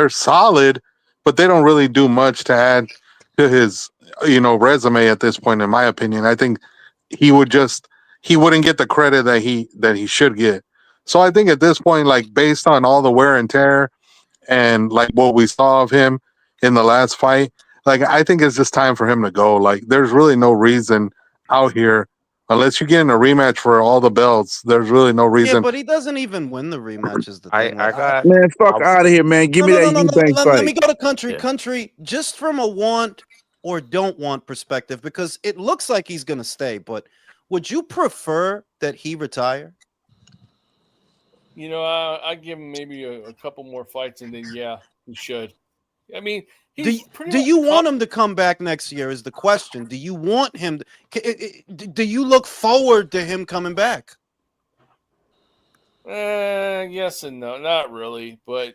solid, but they don't really do much to add to his, you know, resume at this point, in my opinion. I think he wouldn't get the credit that he should get. So I think at this point, like based on all the wear and tear and like what we saw of him in the last fight, like I think it's just time for him to go. Like there's really no reason out here unless you get in a rematch for all the belts. There's really no reason. Yeah, but he doesn't even win the rematch is the thing. Man, fuck out of here, man. Give me that Eubank fight. Let me go to country, just from a want or don't want perspective, because it looks like he's gonna stay. But would you prefer that he retire? You know, I give him maybe a couple more fights, and then yeah, he should. I mean, he's pretty Do much you want him to come back next year? Is the question. Do you want him? Do you look forward to him coming back? Yes and no, not really, but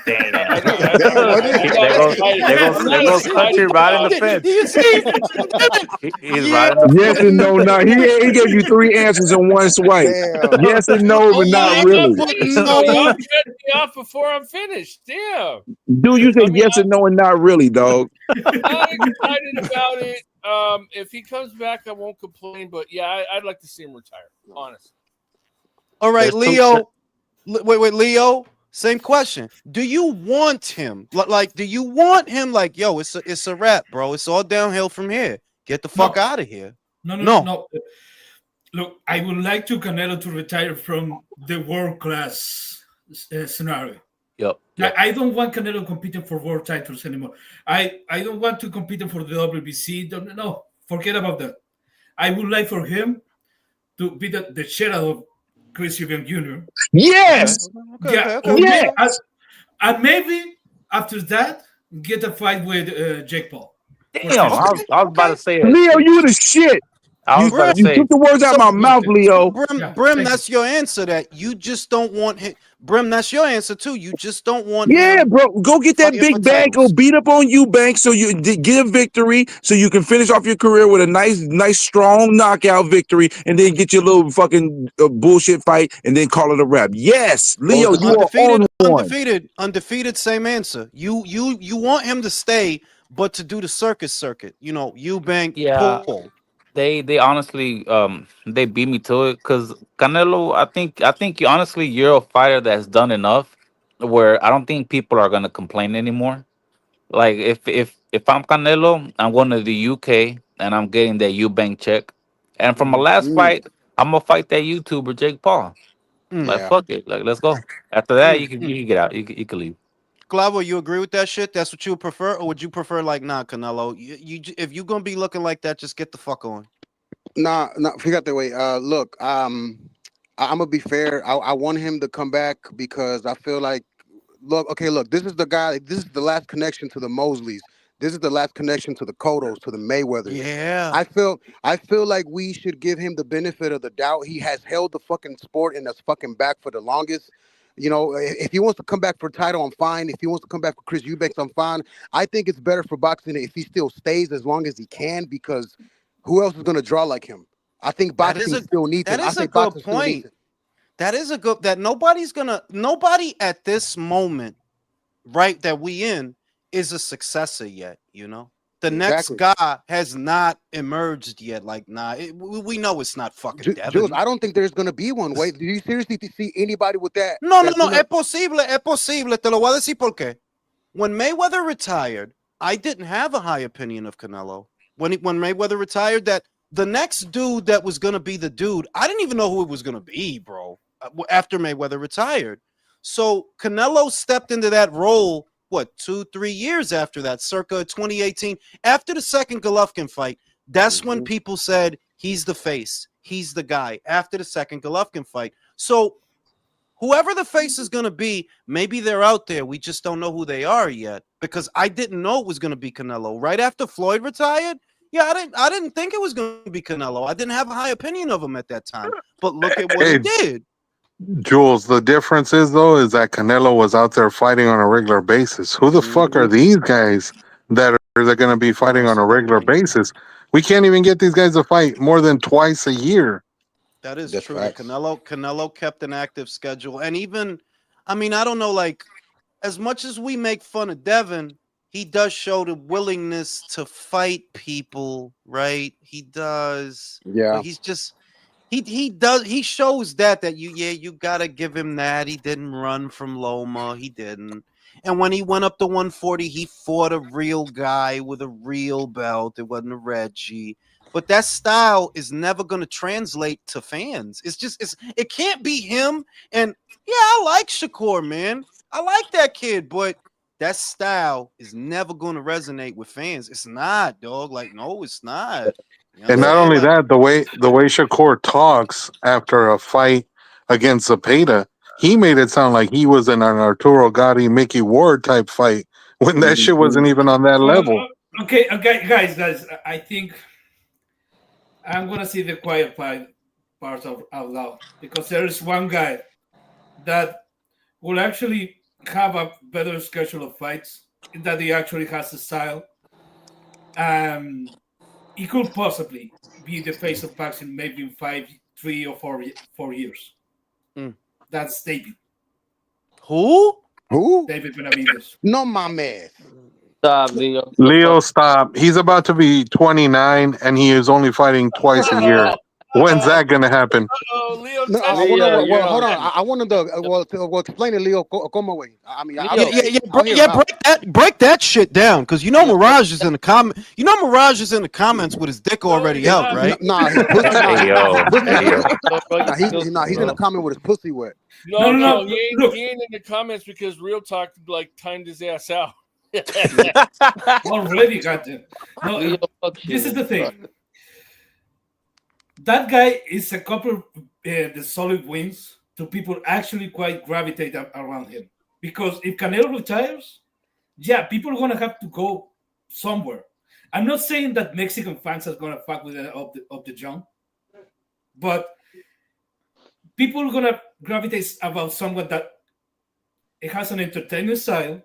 Damn. I'm There goes country right in the fence. You see, He's right in the Yes fence. and no. Not he gave you 3 answers in one swipe. Damn. Yes and no, but not really. No. Y'all cut me off before I'm finished. Damn. Dude, you said yes and no and not really, dog. I'm excited about it. If he comes back, I won't complain. But yeah, I'd like to see him retire. Honestly. All right, There's Leo. Wait, Leo. Same question. Do you want him? Like, do you want him? Like, yo, it's a wrap, bro. It's all downhill from here. Get the fuck out of here. No. Look, I would like to Canelo to retire from the world class scenario. Yep. I don't want Canelo competing for world titles anymore. I don't want to compete for the WBC. No, forget about that. I would like for him to be the shadow of Chris Eubank Jr. Yes. Okay. And maybe after that, get a fight with Jake Paul. Damn, I was about to say it. Leo, you the shit. I was about to You say. took the words out of my mouth, Leo. Brim, that's your answer. That you just don't want him. Brim, that's your answer too. You just don't want him. Yeah, bro. Go get that fighting big for bag. Go titles. beat up on Eubank so you get a victory, so you can finish off your career with a nice, strong knockout victory, and then get your little fucking bullshit fight, and then call it a wrap. Yes, Leo, you are on one. Undefeated. Same answer. You want him to stay, but to do the circuit. You know, Eubank, Yeah. Paul. They honestly they beat me to it because Canelo. I think you're a fighter that's done enough where I don't think people are gonna complain anymore. Like if I'm Canelo, I'm going to the UK and I'm getting that Eubank check. And from my last fight, I'm gonna fight that YouTuber Jake Paul. Like Yeah. fuck it, like let's go. After that, you can get out. You can leave. Clavo, you agree with that shit? That's what you would prefer, or would you prefer like, nah, Canelo? If you're gonna be looking like that, just get the fuck on. Nah, fíjate, way. Look, I'm gonna be fair. I want him to come back because I feel like, look, this is the guy. This is the last connection to the Mosleys. This is the last connection to the Cottos, to the Mayweathers. Yeah. I feel like we should give him the benefit of the doubt. He has held the fucking sport in his fucking back for the longest. You know, if he wants to come back for a title, I'm fine. If he wants to come back for Chris Eubanks, I'm fine. I think it's better for boxing if he still stays as long as he can, because who else is going to draw like him? I think boxing still needs him. That is a good point. That is a good, that nobody at this moment, right, that we in, is a successor yet, you know? The next guy has not emerged yet. Like, nah, we know it's not fucking Devin. Jules, I don't think there's going to be one. Wait, do you seriously see anybody with that? No, es posible. Te lo voy a decir por qué. When Mayweather retired, I didn't have a high opinion of Canelo. When Mayweather retired, that the next dude that was going to be the dude, I didn't even know who it was going to be, bro, after Mayweather retired. So Canelo stepped into that role, 2-3 years after that, circa 2018, after the second Golovkin fight. That's when people said he's the face, he's the guy, after the second Golovkin fight. So whoever the face is going to be, maybe they're out there. We just don't know who they are yet, because I didn't know it was going to be Canelo. Right after Floyd retired, I didn't think it was going to be Canelo. I didn't have a high opinion of him at that time. But look at what he did. Jules, the difference is that Canelo was out there fighting on a regular basis. Who the fuck are these guys that are going to be fighting on a regular basis? We can't even get these guys to fight more than twice a year. That is true. Canelo kept an active schedule. And even, I mean, I don't know, like, as much as we make fun of Devin, he does show the willingness to fight people, right? He does. Yeah. But he's just, he shows that you gotta give him that. He didn't run from Loma. He didn't. And when he went up to 140, he fought a real guy with a real belt. It wasn't a Reggie. But that style is never going to translate to fans. It can't be him. And yeah, I like Shakur, man. I like that kid, but that style is never going to resonate with fans. It's not, dog. Like, no, it's not. And not only that, the way Shakur talks after a fight against Zepeda, he made it sound like he was in an Arturo Gatti, Mickey Ward type fight when that shit wasn't even on that level. Okay, guys. I think I'm gonna see the quiet part of out loud because there is one guy that will actually have a better schedule of fights. That he actually has the style. He could possibly be the face of boxing maybe in 3 or 4 years. That's David. Who? David Benavides. No mames. Stop, Leo. Leo, stop. He's about to be 29 and he is only fighting twice a year. When's that going to happen? Leo, No, I want to. Hold on. I wanted to explain it, Leo. Come away. I mean, break that shit down, because you know Mirage is in the comment. You know Mirage is in the comments with his dick already out, right? Nah, his pussy. He's in the comment with his pussy wet. No. He ain't in the comments because Real Talk like timed his ass out. Already got them. No, this is the thing. That guy is a couple the solid wins to people actually quite gravitate around him. Because if Canelo retires, yeah, people are going to have to go somewhere. I'm not saying that Mexican fans are going to fuck with it of the jump, but people are going to gravitate about someone that it has an entertaining style,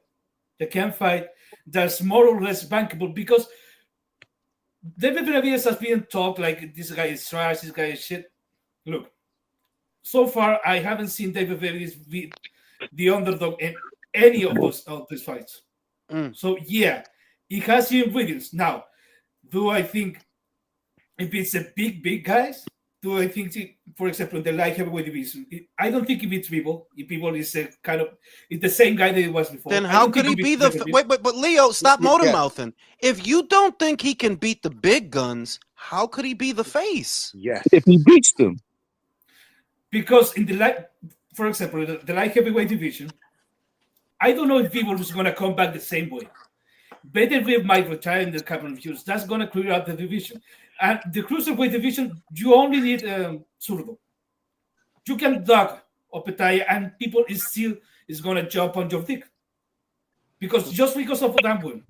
they can fight, that's more or less bankable, because David Benavides has been talked like this guy is trash, this guy is shit. Look, so far I haven't seen David Benavides be the underdog in any of these fights. So yeah, he has the ingredients. Now, do I think if it's a big guys? Do I think, for example, in the light heavyweight division, I don't think he beats people. If people is a kind of it's the same guy that he was before. Then how could he be the wait? But Leo, stop motor mouthing. If you don't think he can beat the big guns, how could he be the face? Yes, if he beats them. Because in the light, for example, the light heavyweight division, I don't know if people is going to come back the same way. Beterbiev might retire in the couple of years. That's going to clear out the division. And the cruiserweight division, you only need Zurdo. You can dog Opetaya, and people is going to jump on your dick just because of that win.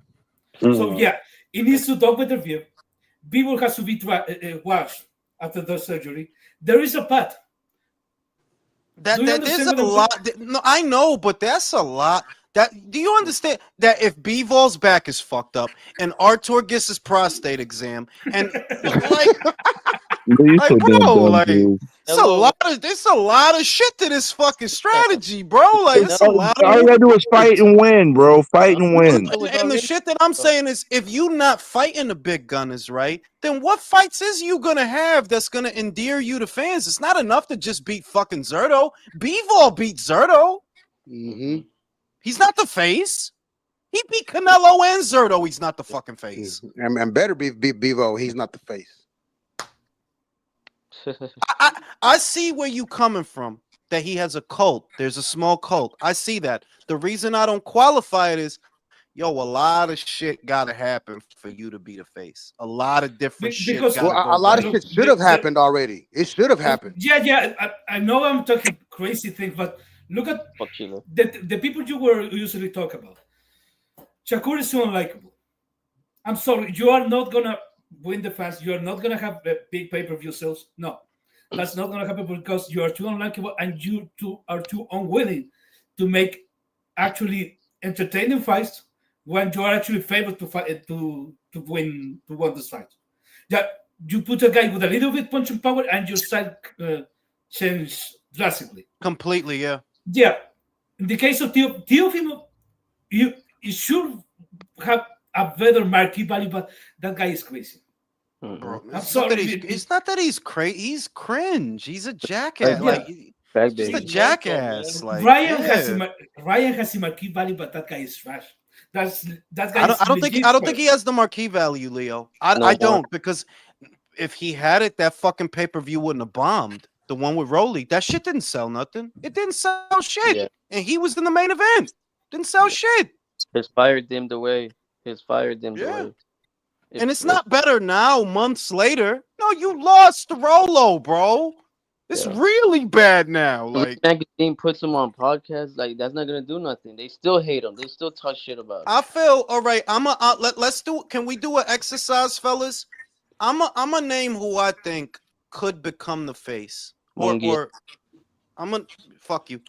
So yeah, it needs to dog Beterbiev. People has to be washed after the surgery. There is a path. That is a lot. No, I know, but that's a lot. Do you understand that if Bivol back is fucked up and Artur gets his prostate exam and there's a lot of shit to this fucking strategy, bro. Like it's a lot of all you gotta do is fight and win, bro. Fight and win. And the shit that I'm saying is, if you not fighting the big gunners, right, then what fights is you gonna have that's gonna endear you to fans? It's not enough to just beat fucking Zurdo. Bivol beat Zurdo. He's not the face. He beat Canelo and Zurdo. He's not the fucking face. And better be Bevo. He's not the face. I see where you coming from, that he has a cult. There's a small cult. I see that. The reason I don't qualify it is, a lot of shit got to happen for you to be the face. A lot of different shit. A lot of shit should have happened already. It should have happened. Yeah. I know I'm talking crazy things, but look at the people you were usually talk about. Shakur is so unlikable. I'm sorry, you are not gonna win the fans. You are not gonna have big pay-per-view sales. No, that's not gonna happen because you are too unlikable and you are too unwilling to make actually entertaining fights when you are actually favored to fight to win this fight. Yeah, you put a guy with a little bit punching power and your style change drastically. Completely, yeah. Yeah. In the case of Teofimo, you should have a better marquee value, but that guy is crazy. Bro, it's not that he's crazy. He's cringe. He's a jackass. Just a jackass. Ryan has a marquee value, but that guy is trash. That guy. I don't think he has the marquee value, Leo. I don't, because if he had it, that fucking pay-per-view wouldn't have bombed. The one with Rolly, that shit didn't sell nothing. It didn't sell shit, and he was in the main event. Didn't sell shit. His fire dimmed away. And it's not better now, months later. No, you lost to Rolo, bro. It's really bad now. Like magazine puts him on podcasts, like that's not gonna do nothing. They still hate him. They still talk shit about him. I feel all right. Let's do. Can we do an exercise, fellas? I'm a name who I think could become the face, or I'm gonna fuck you.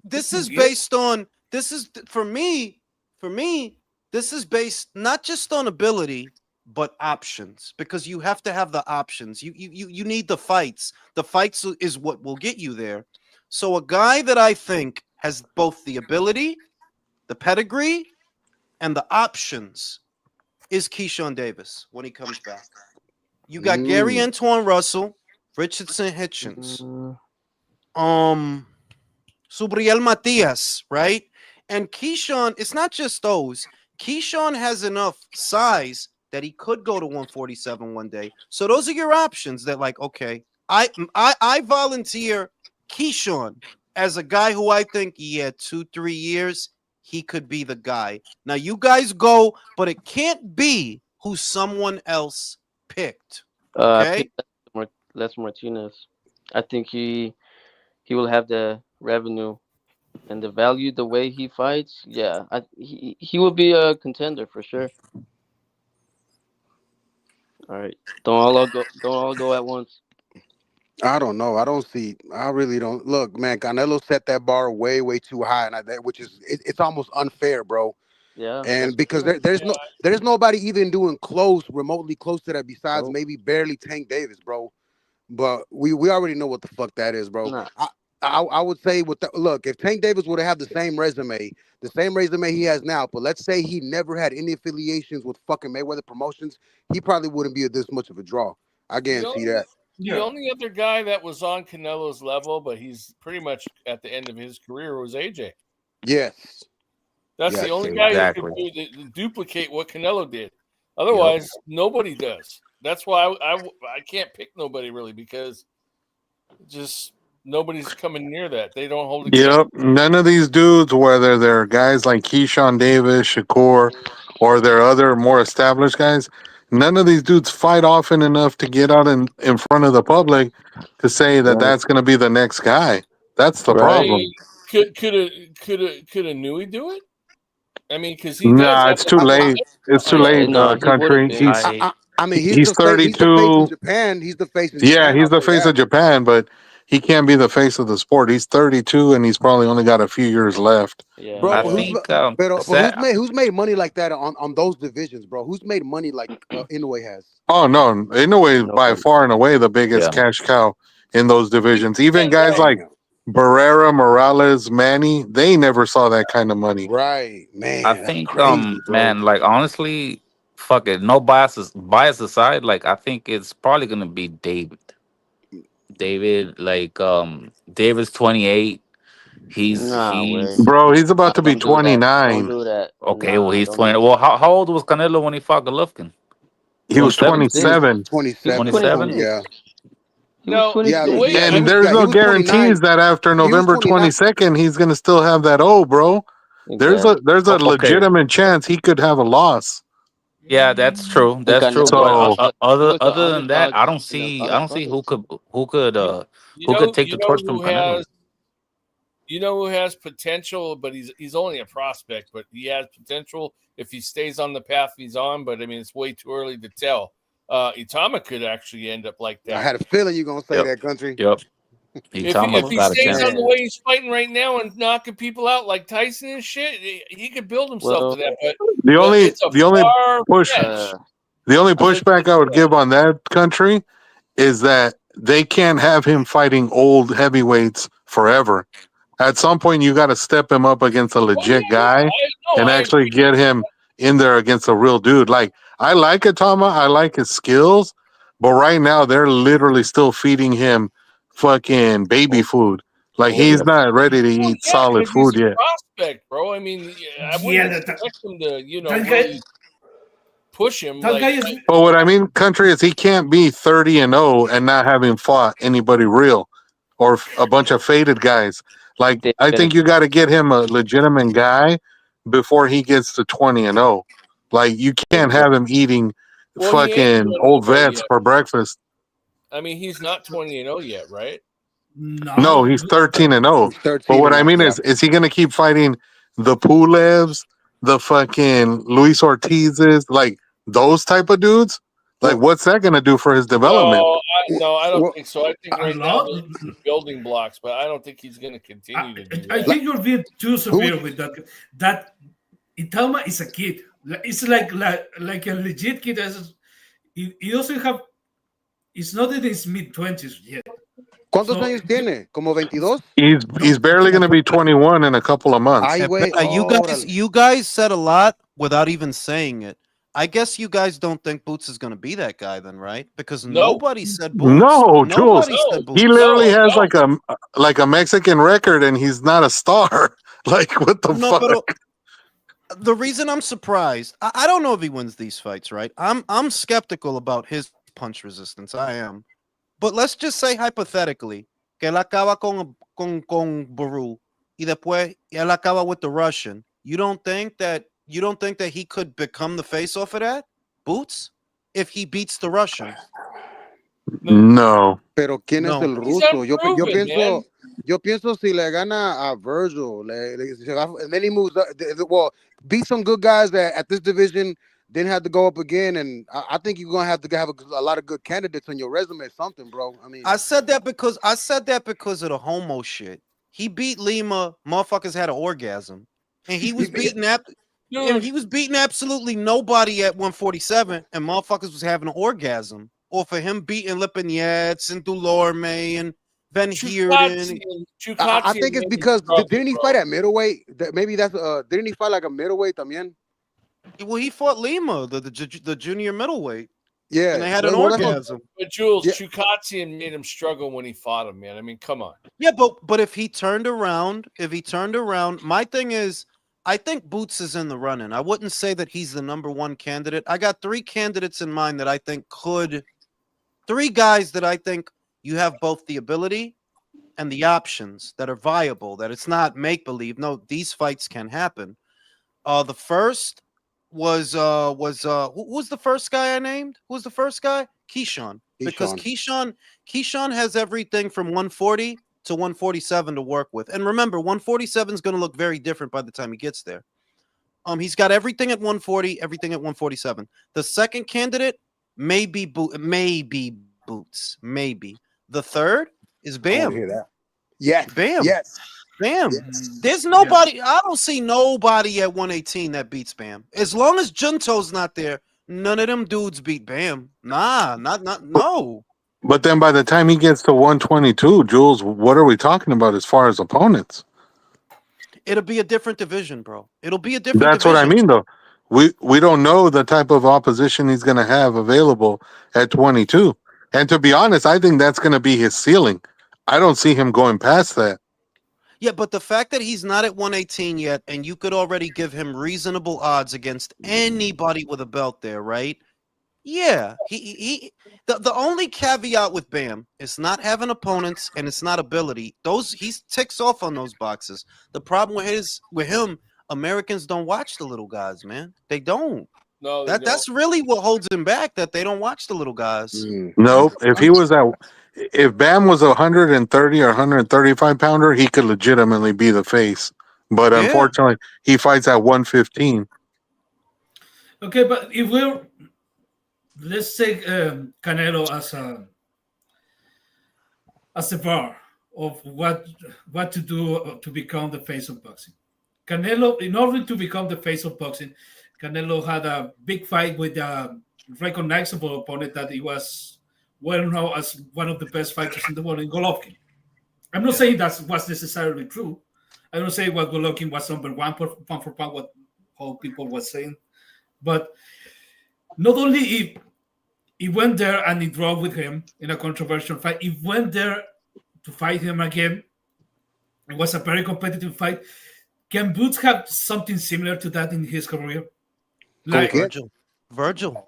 This is based on. This is for me. For me, this is based not just on ability, but options, because you have to have the options. You need the fights. The fights is what will get you there. So a guy that I think has both the ability, the pedigree, and the options is Keyshawn Davis when he comes back. You got Gary Antoine Russell, Richardson Hitchens, Subriel Matias, right? And Keyshawn, it's not just those. Keyshawn has enough size that he could go to 147 one day. So those are your options. That like, okay, I volunteer Keyshawn as a guy who I think 2-3 years he could be the guy. Now you guys go, but it can't be who someone else picked. Okay, I picked Les Martinez. I think he will have the revenue and the value the way he fights. Yeah, he will be a contender for sure. All right, don't all go at once. I don't know. I really don't. Look, man, Canelo set that bar way, way too high, and which is it's almost unfair, bro. Yeah, and because there's nobody even doing remotely close to that besides maybe barely Tank Davis, bro. But we already know what the fuck that is, bro. Nah. I would say look, if Tank Davis would have the same resume he has now, but let's say he never had any affiliations with fucking Mayweather Promotions, he probably wouldn't be this much of a draw. I guarantee that. The only other guy that was on Canelo's level, but he's pretty much at the end of his career, was AJ. Yes. That's the only guy who could duplicate what Canelo did. Otherwise, nobody does. That's why I can't pick nobody really, because just nobody's coming near that. They don't hold a Yep. None of these dudes, whether they're guys like Keyshawn Davis, Shakur, or they're other more established guys, none of these dudes fight often enough to get out in front of the public to say that that's going to be the next guy. That's the problem. Could a Nui do it? I mean, because he it's too late. It's too late. Country. He's 32. He's the face of Japan. He's the face of Japan. He's the face of Japan, but he can't be the face of the sport. He's 32, and he's probably only got a few years left. Yeah, bro. Who's made money like that on those divisions, bro? Who's made money like Inoue has? Oh no, Inoue is by far and away the biggest cash cow in those divisions. Even guys like Barrera, Morales, Manny, they never saw that kind of money. Right, man. I think, man, like honestly, fuck it. No bias aside, like I think it's probably gonna be David. Like David's 28. Bro, he's about to be 29. Don't do that. Okay, well he's 20. Well, how old was Canelo when he fought Golovkin? He was 27. 27. Yeah. No, and there's no guarantees that after November 22nd he's gonna still have that bro. There's a legitimate chance he could have a loss. Yeah, that's true. That's true. So, but other than that, I don't see who could take the torch from Canelo. You know who has potential, but he's only a prospect, but he has potential if he stays on the path he's on. But I mean, it's way too early to tell. Itama could actually end up like that. I had a feeling you're gonna say that, Country. Yep. If he stays on the way he's fighting right now and knocking people out like Tyson and shit, he could build himself to that. But the only pushback I would give on that, Country, is that they can't have him fighting old heavyweights forever. At some point, you got to step him up against a legit guy and actually get him in there against a real dude. Like, I like Itama, I like his skills, but right now they're literally still feeding him fucking baby food. Like, he's not ready to eat solid food yet. Prospect, bro. I mean, I wouldn't expect him to, really push him. But what I mean, Country, is he can't be 30-0 and not having fought anybody real or a bunch of faded guys. Like, I think you got to get him a legitimate guy before he gets to 20-0. Like you can't have him eating Well, he ain't fucking 20 old and 0 vets yet. for breakfast. I mean, he's not 20-0 yet, right? No, he's 13-0. He's 13 But what and I 0, mean yeah. is he going to keep fighting the Pulevs, the fucking Luis Ortizes, like those type of dudes? Like, what's that going to do for his development? No, I don't think so. I think A right now lot. those are building blocks, but I don't think he's going to continue to do that. I think you're being too severe with that. That Italma is a kid. It's like a legit kid. He doesn't have. It's not in his mid-20s yet. ¿Cuántos años tiene? ¿Como 22? He's barely going to be 21 in a couple of months. Ay, güey. You guys said a lot without even saying it. I guess you guys don't think Boots is going to be that guy then, right? Because nobody said Boots. No, Jules. Said Boots. He literally has like a Mexican record, and he's not a star. Like, what the fuck? But the reason I'm surprised, I don't know if he wins these fights, right? I'm skeptical about his punch resistance. I am. But let's just say hypothetically, que él acaba con Baru, y después él acaba with the Russian. You don't think that he could become the face off of that, Boots, if he beats the Russian? No. Pero quién es el ruso? Yo pienso si le gana a Virgil, and then he moves up. Well, beat some good guys that at this division then have to go up again, and I think you're gonna have to have a lot of good candidates on your resume. Something, bro. I mean, I said that because of the homo shit. He beat Lima. Motherfuckers had an orgasm, and he was beating he was beating absolutely nobody at 147, and motherfuckers was having an orgasm. Or for him beating Lipinets and Dulorme and Ben Heerden. I think it's because didn't he fight at middleweight? Maybe that's didn't he fight like a middleweight también? Well, he fought Lima, the junior middleweight. Yeah, and they had an orgasm. But Jules, Chukatsian made him struggle when he fought him, man. I mean, come on. Yeah, but if he turned around, my thing is, I think Boots is in the running. I wouldn't say that he's the number one candidate. I got 3 candidates in mind that I think could. 3 guys that I think you have both the ability and the options that are viable, that it's not make-believe. No, these fights can happen. The first was who was the first guy I named? Who was the first guy? Keyshawn. Because Keyshawn has everything from 140 to 147 to work with. And remember, 147 is going to look very different by the time he gets there. He's got everything at 140, everything at 147. The second candidate maybe Boots. Maybe. The third is Bam. Hear that. Yes. Bam. Yes. Bam. There's nobody. I don't see nobody at 118 that beats Bam. As long as Junto's not there, none of them dudes beat Bam. No. But then by the time he gets to 122, Jules, what are we talking about as far as opponents? It'll be a different division, bro. It'll be a different That's division. what I mean, though. We don't know the type of opposition he's going to have available at 22. And to be honest, I think that's going to be his ceiling. I don't see him going past that. Yeah, but the fact that he's not at 118 yet, and you could already give him reasonable odds against anybody with a belt there, right? Yeah, the only caveat with Bam is not having opponents and it's not ability. He ticks off on those boxes. The problem with him, Americans don't watch the little guys, man. They don't. No, that's really what holds him back. That they don't watch the little guys. Nope. If Bam was a 130 or 135 pounder, he could legitimately be the face. But unfortunately, he fights at 115. Okay, but let's take Canelo as a bar of what to do to become the face of boxing. Canelo, in order to become the face of boxing, Canelo had a big fight with a recognizable opponent that he was well known as one of the best fighters in the world in Golovkin. I'm not saying that was necessarily true. I don't say what Golovkin was number one for pound, what all people were saying. But not only he went there and he drew with him in a controversial fight, he went there to fight him again. It was a very competitive fight. Can Boots have something similar to that in his career? Like Virgil.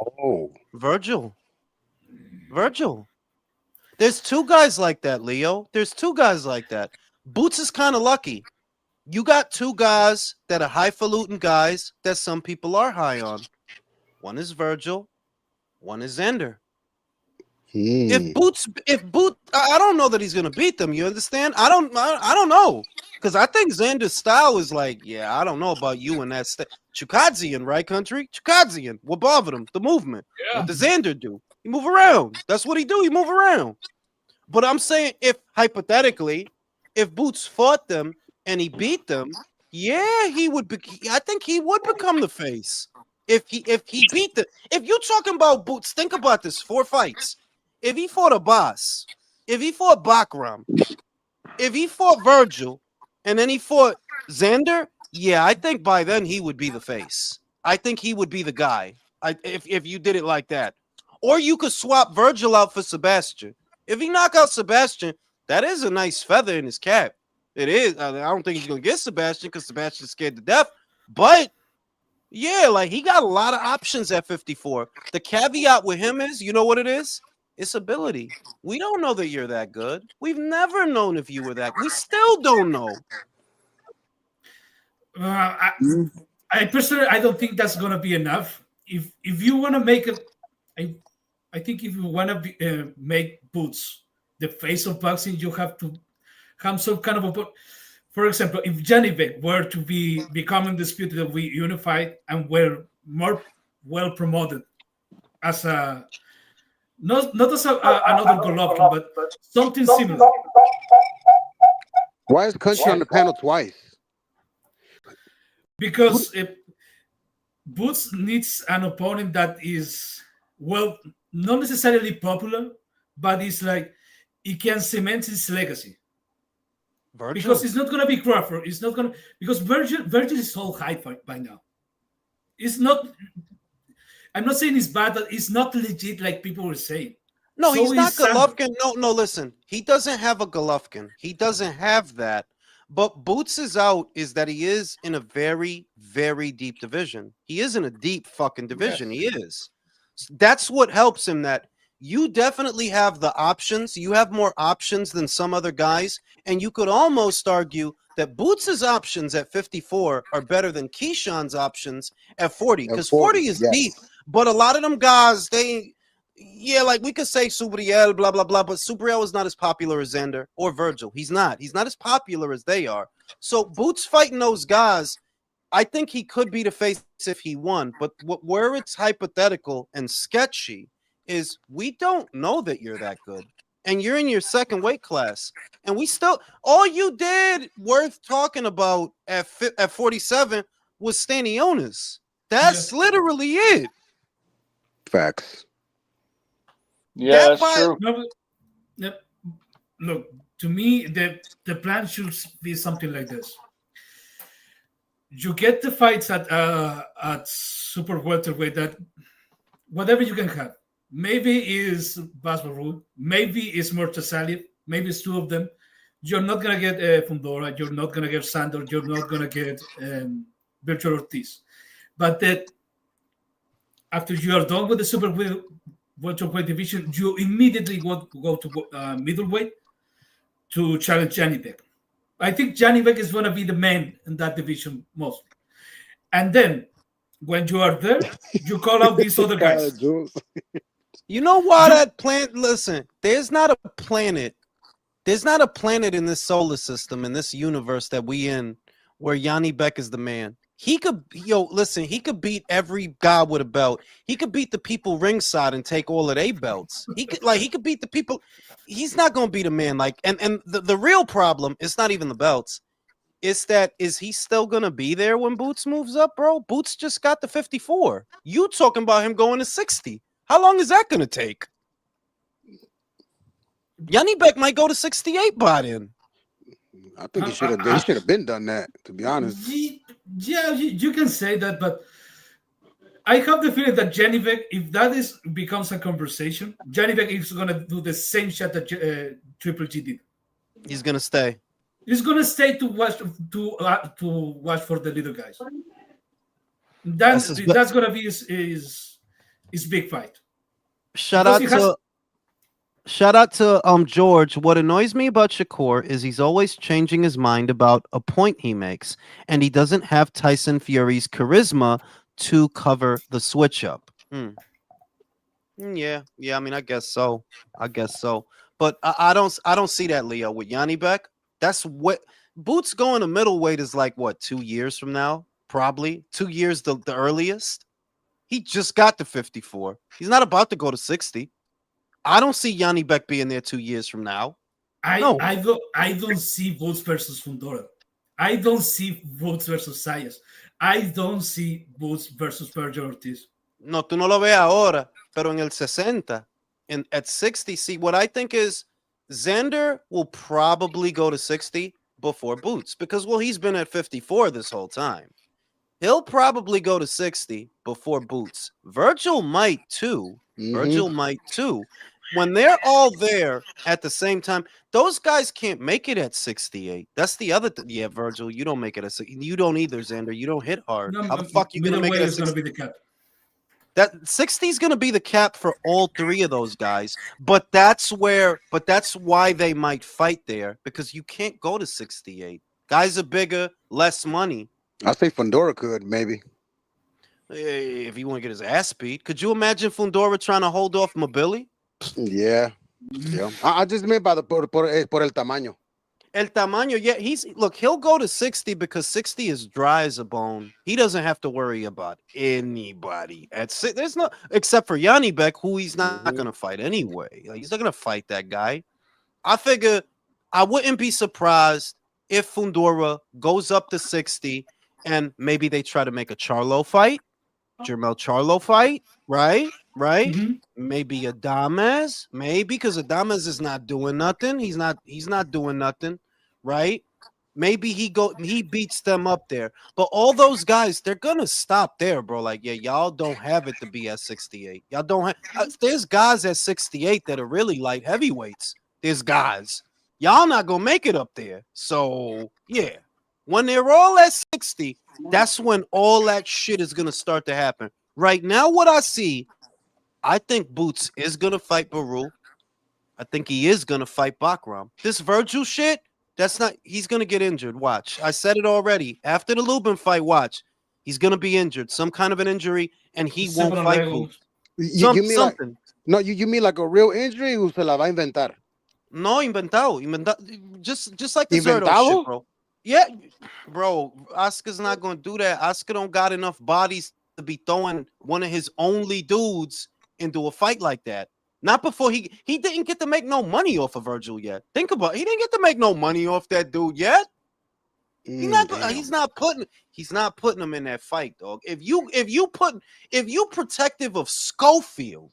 There's 2 guys like that, Leo. There's 2 guys like that. Boots is kind of lucky. You got 2 guys that are highfalutin guys that some people are high on. one is Virgil, one is Xander. Hmm. If Boots, I don't know that he's gonna beat them. You understand? I don't know, because I think Xander's style is like, yeah, I don't know about you and that Chukadzian, right, country? Chukadzian. What bothered him? The movement. Yeah. What does Xander do? He move around. That's what he do. He move around. But I'm saying, if hypothetically, if Boots fought them and he beat them, yeah, he would. I think he would become the face if he beat the. If you're talking about Boots, think about this: 4 fights. If he fought a boss, if he fought Bakram, if he fought Virgil, and then he fought Xander, yeah, I think by then he would be the face. I think he would be the guy. If you did it like that, or you could swap Virgil out for Sebastian. If he knock out Sebastian, that is a nice feather in his cap. It is. I don't think he's gonna get Sebastian because Sebastian's scared to death. But yeah, like he got a lot of options at 54. The caveat with him is, you know what it is? It's ability. We don't know that you're that good. We've never known if you were that. We still don't know. I personally, I don't think that's gonna be enough. If you want to make it, I think if you want to make Boots the face of boxing, you have to have some kind of a. For example, if Janibek were to be becoming disputed that we unified and were more well promoted as a not as another Golovkin, but something similar. Why is Country on the panel twice? Because Boots needs an opponent that is, well, not necessarily popular, but it's like it can cement his legacy. Virgil. Because it's not going to be Crawford. It's not going to, because Virgil is so high by now. It's not. I'm not saying it's bad, but it's not legit like people were saying. No, so he's not Golovkin. No, listen. He doesn't have a Golovkin. He doesn't have that. But Boots is out is that he is in a very, very deep division. He is in a deep fucking division. Yes. He is. That's what helps him, that you definitely have the options. You have more options than some other guys. And you could almost argue that Boots' options at 54 are better than Keyshawn's options at 40. Because 40 is deep. But a lot of them guys, like we could say Subriel, blah, blah, blah. But Subriel is not as popular as Xander or Virgil. He's not. He's not as popular as they are. So Boots fighting those guys, I think he could be the face if he won. But where it's hypothetical and sketchy is we don't know that you're that good. And you're in your second weight class. And we still, all you did worth talking about at 47 was Stanionis. That's literally it. Facts. Yeah, that's true. Look, to me, the plan should be something like this. You get the fights at super welterweight, that whatever you can have. Maybe is Basbarud, maybe is Murtasaliev, maybe it's two of them. You're not gonna get Fundora, you're not gonna get Sandor, you're not gonna get Virgil Ortiz. But that after you are done with the super welterweight division, you immediately go to middleweight to challenge Janibek. I think Janibek is going to be the man in that division mostly. And then when you are there, you call out these other guys. You know why that planet? Listen, there's not a planet in this solar system, in this universe that we in, where Yanni Beck is the man. He could, he could beat every guy with a belt. He could beat the people ringside and take all of their belts. He could beat the people. He's not gonna beat a man like. And the real problem is not even the belts. It's that, is he still gonna be there when Boots moves up, bro? Boots just got the 54. You talking about him going to 60? How long is that gonna take? Yanni Beck might go to 68 by then. I think he should have been done that, to be honest. Yeah, you can say that, but I have the feeling that Janibek, if that becomes a conversation, Janibek is going to do the same shot that Triple G did. He's going to stay. He's going to stay to watch for the little guys. That's going to be his big fight. Shout out to George. What annoys me about Shakur is he's always changing his mind about a point he makes, and he doesn't have Tyson Fury's charisma to cover the switch up. Yeah. I mean, I guess so. But I don't see that, Leo, with Yanni Beck. That's what Boots going to middleweight is like. What, 2 years from now? Probably 2 years, the earliest. He just got to 54. He's not about to go to 60. I don't see Yanni Beck being there 2 years from now. No. I don't see Boots versus Fundora. I don't see Boots versus Sayas. I don't see Boots versus Virgil Ortiz. No, tú no lo ves ahora, pero en el 60, at 60, see, what I think is Xander will probably go to 60 before Boots because, well, he's been at 54 this whole time. He'll probably go to 60 before Boots. Virgil might too. When they're all there at the same time, those guys can't make it at 68. That's the other thing. Yeah, Virgil, you don't make it at 60. You don't either, Xander. You don't hit hard. How the fuck you going to make it at 60? Is going to be the cap. That 60 is going to be the cap for all three of those guys. But that's why they might fight there, because you can't go to 68. Guys are bigger, less money. I say Fundora could, maybe. If he want to get his ass beat. Could you imagine Fundora trying to hold off Mobili? Yeah. I just meant by por el tamaño. El tamaño, yeah. He'll go to 60 because 60 is dry as a bone. He doesn't have to worry about anybody there's no, except for Yanni Beck, who he's not going to fight anyway. Like, he's not going to fight that guy. I figure I wouldn't be surprised if Fundora goes up to 60 and maybe they try to make a Charlo fight, Jermel Charlo fight, right? Maybe Adames, because Adames is not doing nothing. He's not doing nothing, right? Maybe he beats them up there. But all those guys, they're gonna stop there, bro. Like, yeah, y'all don't have it to be at 68. Y'all don't have. There's guys at 68 that are really light heavyweights. There's guys. Y'all not gonna make it up there. So yeah, when they're all at 60, that's when all that shit is gonna start to happen. Right now, what I see, I think Boots is gonna fight Baru. I think he is gonna fight Bakram. This Virgil shit, he's gonna get injured. Watch. I said it already. After the Lubin fight, watch. He's gonna be injured. Some kind of an injury, and he won't fight Boots. You mean something. You mean like a real injury o se la va a inventar? No, inventado. Just like the Zerto shit, bro. Yeah, bro. Oscar's not gonna do that. Oscar don't got enough bodies to be throwing one of his only dudes into a fight like that. Not before he didn't get to make no money off of Virgil yet. Think about it. He didn't get to make no money off that dude yet. He's not putting him in that fight, dog. If you protective of Schofield,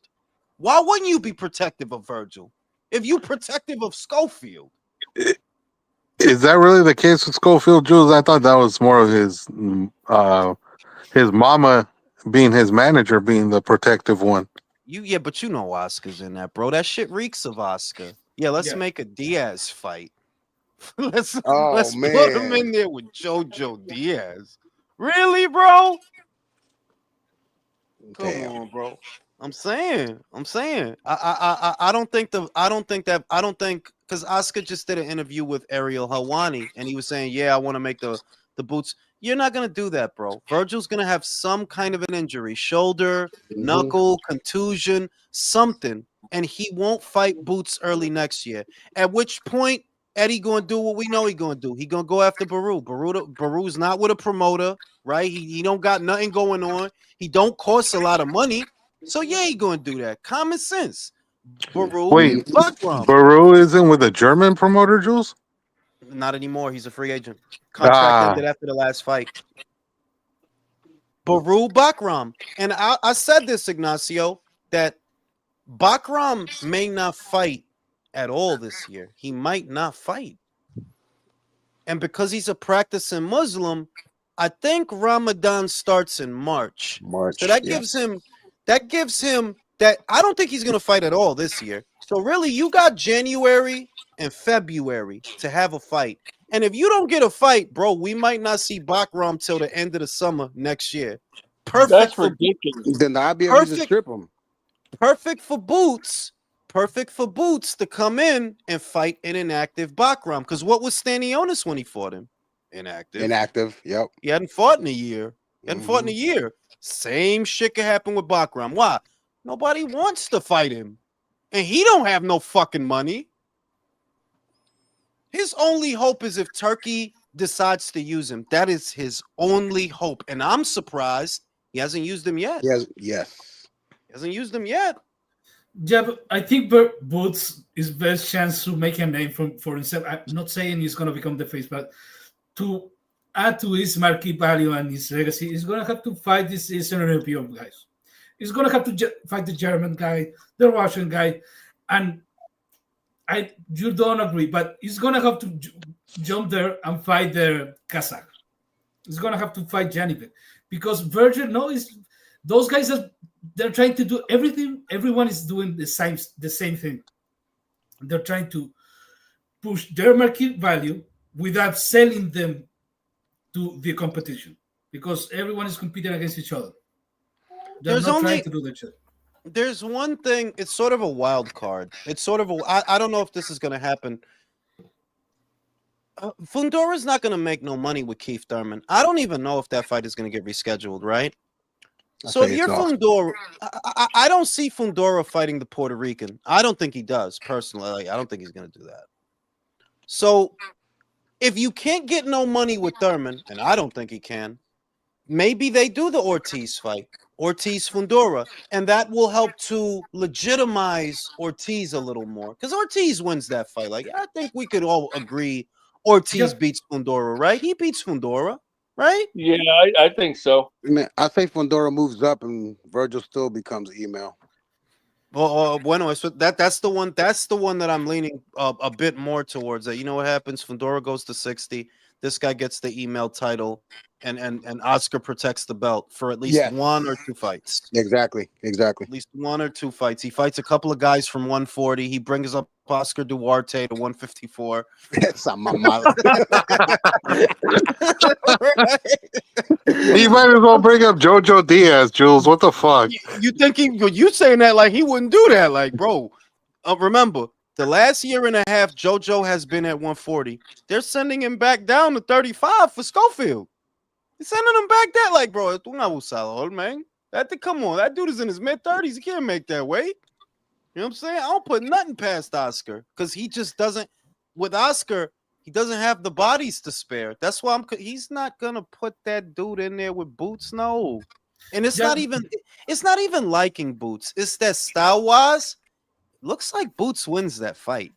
why wouldn't you be protective of Virgil? If you protective of Schofield. Is that really the case with Schofield, Jules? I thought that was more of his mama being his manager, being the protective one. But you know Oscar's in that, bro. That shit reeks of Oscar. Yeah, let's make a Diaz fight. let's put him in there with Jojo Diaz. Really, bro? Come on, bro. I'm saying. I don't think because Oscar just did an interview with Ariel Helwani and he was saying, yeah, I want to make the Boots. You're not going to do that, bro. Virgil's going to have some kind of an injury, shoulder, knuckle, contusion, something, and he won't fight Boots early next year. At which point, Eddie going to do what we know he going to do. He going to go after Baru. Baru's not with a promoter, right? He don't got nothing going on. He don't cost a lot of money. So, yeah, he going to do that. Common sense. Wait, Baru isn't with a German promoter, Jules? Not anymore. He's a free agent. Contract ended after the last fight. Baru Bakram. And I said this, Ignacio, that Bakram may not fight at all this year. He might not fight. And because he's a practicing Muslim, I think Ramadan starts in March. So that gives him that I don't think he's going to fight at all this year. So really, you got January and February to have a fight. And if you don't get a fight, bro, we might not see Bakram till the end of the summer next year. Perfect. That's ridiculous. Then I'll be able to strip him. Perfect for Boots to come in and fight an inactive Bakram. Because what was Stanionis when he fought him? Inactive. Yep. He hadn't fought in a year. Same shit could happen with Bakram. Why? Nobody wants to fight him. And he don't have no fucking money. His only hope is if Turkey decides to use him. That is his only hope. And I'm surprised he hasn't used him yet. Yes. He hasn't used him yet. Yeah, but I think Boots is best chance to make a name for himself. I'm not saying he's going to become the face, but to add to his market value and his legacy, he's going to have to fight this Eastern European guys. He's going to have to fight the German guy, the Russian guy, and you don't agree, but he's going to have to jump there and fight the Kazakh. He's going to have to fight Janibek because Virgil knows those guys they're trying to do everything. Everyone is doing the same thing. They're trying to push their market value without selling them to the competition because everyone is competing against each other. They're not trying to do that shit. There's one thing. It's sort of a wild card. It's sort of I don't know if this is going to happen. Fundora's not going to make no money with Keith Thurman. I don't even know if that fight is going to get rescheduled, right? So if you're Fundora, I don't see Fundora fighting the Puerto Rican. I don't think he does, personally. I don't think he's going to do that. So if you can't get no money with Thurman, and I don't think he can, maybe they do the Ortiz fight, Ortiz Fundora, and that will help to legitimize Ortiz a little more. Because Ortiz wins that fight. Like, I think we could all agree Ortiz beats Fundora, right? He beats Fundora. Right? Yeah, I think so. Man, I say Fundora moves up and Virgil still becomes email. Well, bueno, so that's the one. That's the one that I'm leaning a bit more towards. That you know what happens? Fundora goes to 60. This guy gets the email title, and Oscar protects the belt for at least 1 or 2 fights. Exactly. At least 1 or 2 fights. He fights a couple of guys from 140. He brings up Oscar Duarte to 154. That's on my mouth. He might as well bring up Jojo Diaz, Jules. What the fuck? You think you saying that like he wouldn't do that? Like, bro, remember the last year and a half, Jojo has been at 140. They're sending him back down to 35 for Schofield. They're sending him back that like, bro, it's un abusador, man. Come on, that dude is in his mid-30s. He can't make that weight. You know what I'm saying? I don't put nothing past Oscar because he just doesn't. With Oscar, he doesn't have the bodies to spare. That's why he's not gonna put that dude in there with Boots. No, and it's not even liking Boots. It's that style wise. Looks like Boots wins that fight.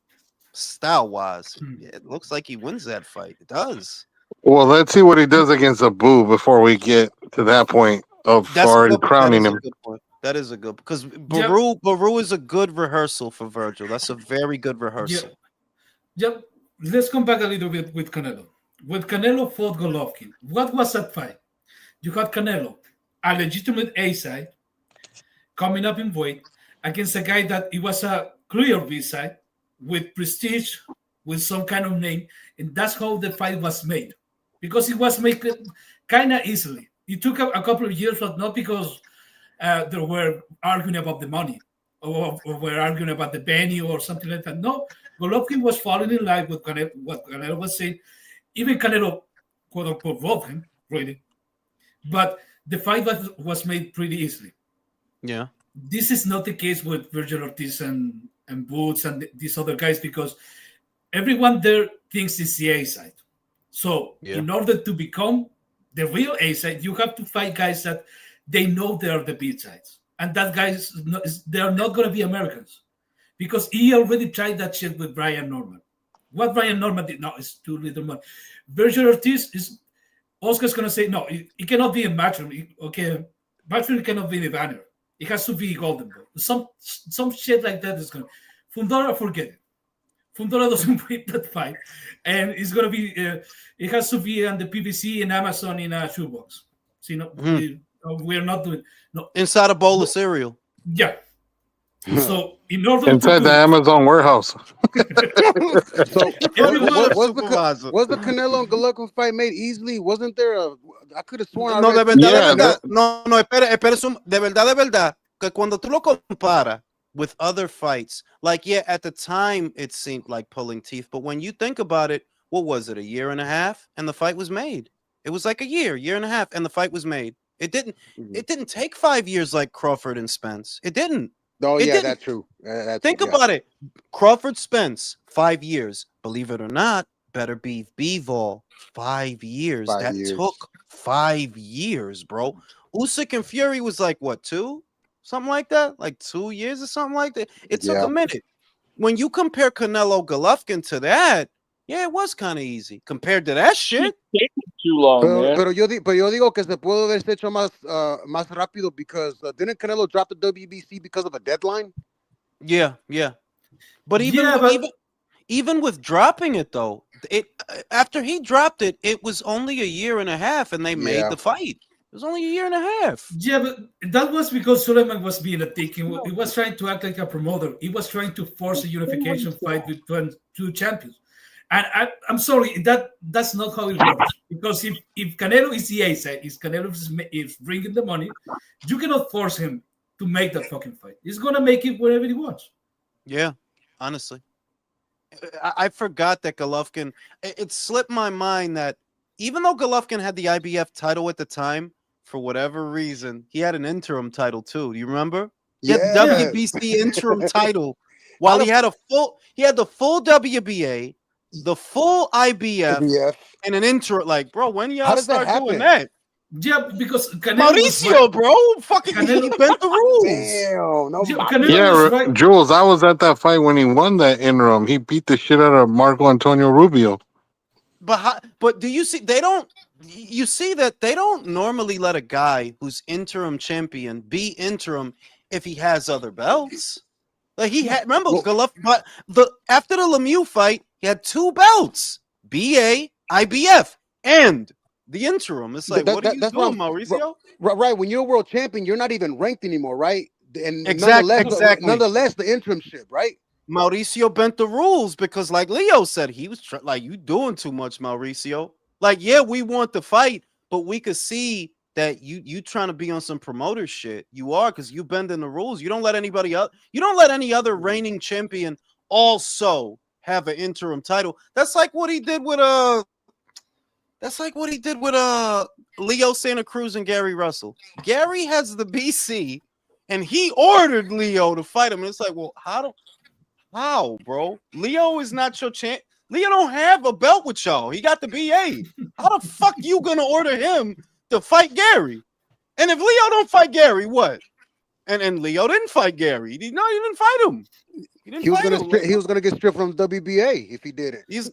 Style wise, it looks like he wins that fight. It does. Well, let's see what he does against Abu before we get to that point of already crowning him. That is a good because Baru is a good rehearsal for Virgil. That's a very good rehearsal. Yep. Let's come back a little bit with Canelo. When Canelo fought Golovkin, what was that fight? You had Canelo, a legitimate A side, coming up in weight against a guy that it was a clear B side with prestige, with some kind of name, and that's how the fight was made. Because it was made kind of easily. It took a couple of years, but not because they were arguing about the money or were arguing about the venue or something like that. No, Golovkin was falling in line with what Canelo was saying. Even Canelo, quote unquote, loved him, really. But the fight was made pretty easily. Yeah. This is not the case with Virgil Ortiz and Boots and these other guys because everyone there thinks it's the A side. So in order to become the real A side, you have to fight guys that they know they are the B sides. And that guys, they're not going to be Americans. Because he already tried that shit with Brian Norman. What Brian Norman did, no, it's too little money. Virgil Ortiz Oscar's going to say, no, it cannot be a matchroom. Okay, matchroom cannot be the banner. It has to be Golden Boy. Some shit like that is going to. Fundora, forget it. Fundora doesn't win that fight. And it's going to be, it has to be on the PVC and Amazon in a shoebox. So, we're not doing, no. Inside a bowl of cereal. Yeah. So, in order inside the Amazon warehouse. So, was the Canelo and Golovkin fight made easily? Wasn't there I could have sworn. No, de verdad. No, espera, de verdad, que cuando tú lo comparas with other fights, like, at the time it seemed like pulling teeth, but when you think about it, what was it, a year and a half? And the fight was made. It was like a year and a half, and the fight was made. It didn't take 5 years like Crawford and Spence. It didn't. Oh It yeah, didn't. that's true. Think about it. Crawford Spence, 5 years. Believe it or not, better be Bivol, 5 years. 5 That years. took 5 years, bro. Usyk and Fury was like what, 2? Something like that? Like 2 years or something like that. It took a minute. When you compare Canelo Golovkin to that, yeah, it was kind of easy compared to that shit. Too long, man. Pero yo digo que se pudo haber hecho más rápido because didn't Canelo drop the WBC because of a deadline? Yeah. But even with dropping it though, it after he dropped it, it was only a year and a half, and they made the fight. It was only a year and a half. Yeah, but that was because Suleiman was being a dick. He was trying to act like a promoter. He was trying to force a unification fight between two champions. And I'm sorry, that's not how it works. Because if Canelo is the ace, if Canelo is bringing the money, you cannot force him to make that fucking fight. He's going to make it wherever he wants. Yeah, honestly. I forgot that Golovkin, it slipped my mind that even though Golovkin had the IBF title at the time, for whatever reason, he had an interim title too. Do you remember? He had the WBC interim title while he had the full WBA, the full IBF, and an interim. Like, bro, when y'all start doing that? Yeah, because Canelo Mauricio, bro, fucking he bent the rules. Damn, no. Jules, I was at that fight when he won that interim. He beat the shit out of Marco Antonio Rubio. But do you see? You see that they don't normally let a guy who's interim champion be interim if he has other belts. Like he had, remember Golovkin, but after the Lemieux fight, he had 2 belts: BA, IBF, and the interim. It's like, what are you doing, Mauricio? Right. When you're a world champion, you're not even ranked anymore, right? And exactly. Nonetheless, the interimship, right? Mauricio bent the rules because, like Leo said, he was like, you doing too much, Mauricio. Like, yeah, we want the fight, but we could see that you trying to be on some promoter shit. You are, because you bending the rules. You don't let anybody else. You don't let any other reigning champion also have an interim title. That's like what he did with Leo Santa Cruz and Gary Russell. Gary has the BC, and he ordered Leo to fight him. And it's like, well, how, bro? Leo is not your champ. Leo don't have a belt with y'all. He got the BA. How the fuck you gonna order him to fight Gary? And if Leo don't fight Gary, what? And Leo didn't fight Gary. He didn't fight him. He was gonna get stripped from WBA if he did it. He's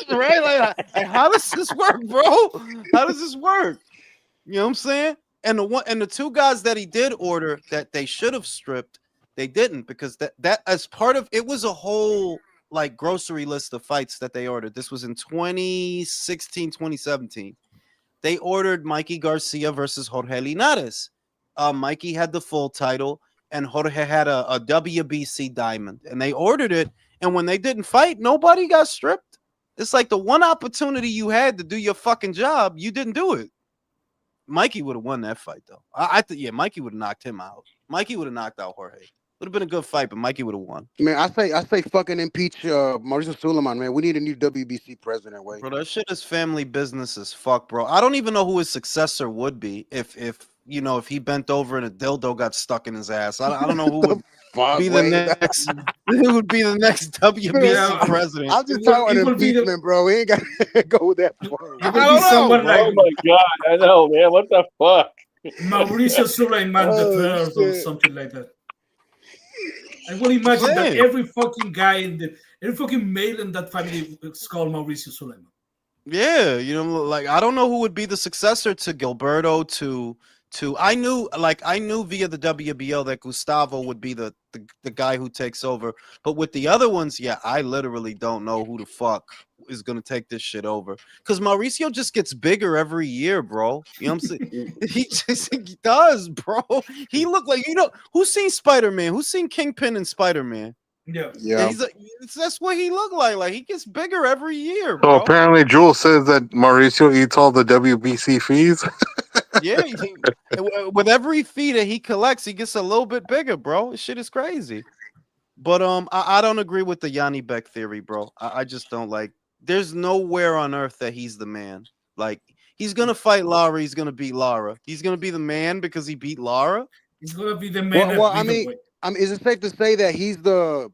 right. Like, how does this work, bro? How does this work? You know what I'm saying? And the 2 guys that he did order that they should have stripped, they didn't, because that as part of it was a whole like grocery list of fights that they ordered. This was in 2016, 2017. They ordered Mikey Garcia versus Jorge Linares. Mikey had the full title, and Jorge had a WBC diamond, and they ordered it. And when they didn't fight, nobody got stripped. It's like the one opportunity you had to do your fucking job, you didn't do it. Mikey would have won that fight, though. I think, yeah, Mikey would have knocked him out. Mikey would have knocked out Jorge. Would have been a good fight, but Mikey would have won. Man, I say fucking impeach Mauricio Suleiman, man. We need a new WBC president, way. Bro, that shit is family business as fuck, bro. I don't even know who his successor would be if he bent over and a dildo got stuck in his ass. I don't know who would be the next. Who would be the next WBC president? I'm just talking about impeachment, bro. We ain't got to go that far. I don't know, oh my god, I know, man. What the fuck? Mauricio Suleiman the third or something like that. I will imagine that every fucking guy every fucking male in that family is called Mauricio Suleiman. Yeah, like I don't know who would be the successor to Gilberto. I knew via the WBO that Gustavo would be the guy who takes over. But with the other ones, yeah, I literally don't know who the fuck is gonna take this shit over. Because Mauricio just gets bigger every year, bro. You know what I'm saying? he does, bro. He looked like, who's seen Spider-Man? Who's seen Kingpin and Spider-Man? Yeah. That's what he looked like. Like he gets bigger every year, bro. So apparently Jules says that Mauricio eats all the WBC fees. Yeah, with every fee that he collects, he gets a little bit bigger, bro. This shit is crazy. But I don't agree with the Yanni Beck theory, bro. I just don't like. There's nowhere on earth that he's the man. Like He's gonna fight Lara. He's gonna beat Lara. He's gonna be the man because he beat Lara. He's gonna be the man. Well, I mean, is it safe to say that he's the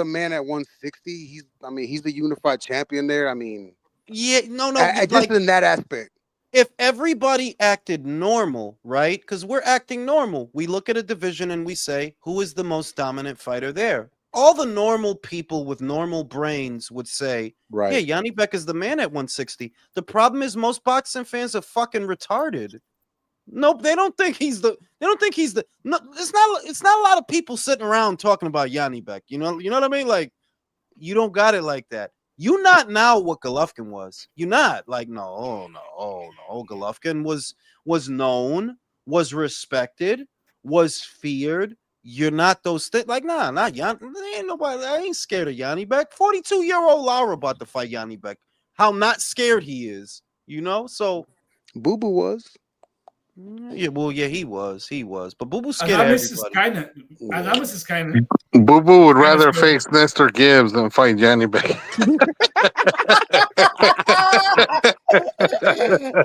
man at 160? He's the unified champion there. I mean, yeah, no, just like, in that aspect. If everybody acted normal, right? Because we're acting normal. We look at a division and we say, who is the most dominant fighter there? All the normal people with normal brains would say, right. Yeah, Yanni Beck is the man at 160. The problem is most boxing fans are fucking retarded. Nope, they don't think he's the. No, it's not a lot of people sitting around talking about Yanni Beck. You know what I mean? Like, you don't got it like that. You not now what Golovkin was. You not like no. Golovkin was known, was respected, was feared. You're not those things. Like not Yanni. Ain't nobody. I ain't scared of Yanni Beck. 42-year-old Lara about to fight Yanni Beck. How not scared he is. You know. So Boo Boo was. Yeah, well, yeah, he was, but Boo Boo scared everybody. Adames is kind of. Boo Boo would rather face Nestor Gibbs than fight Yanni Beck.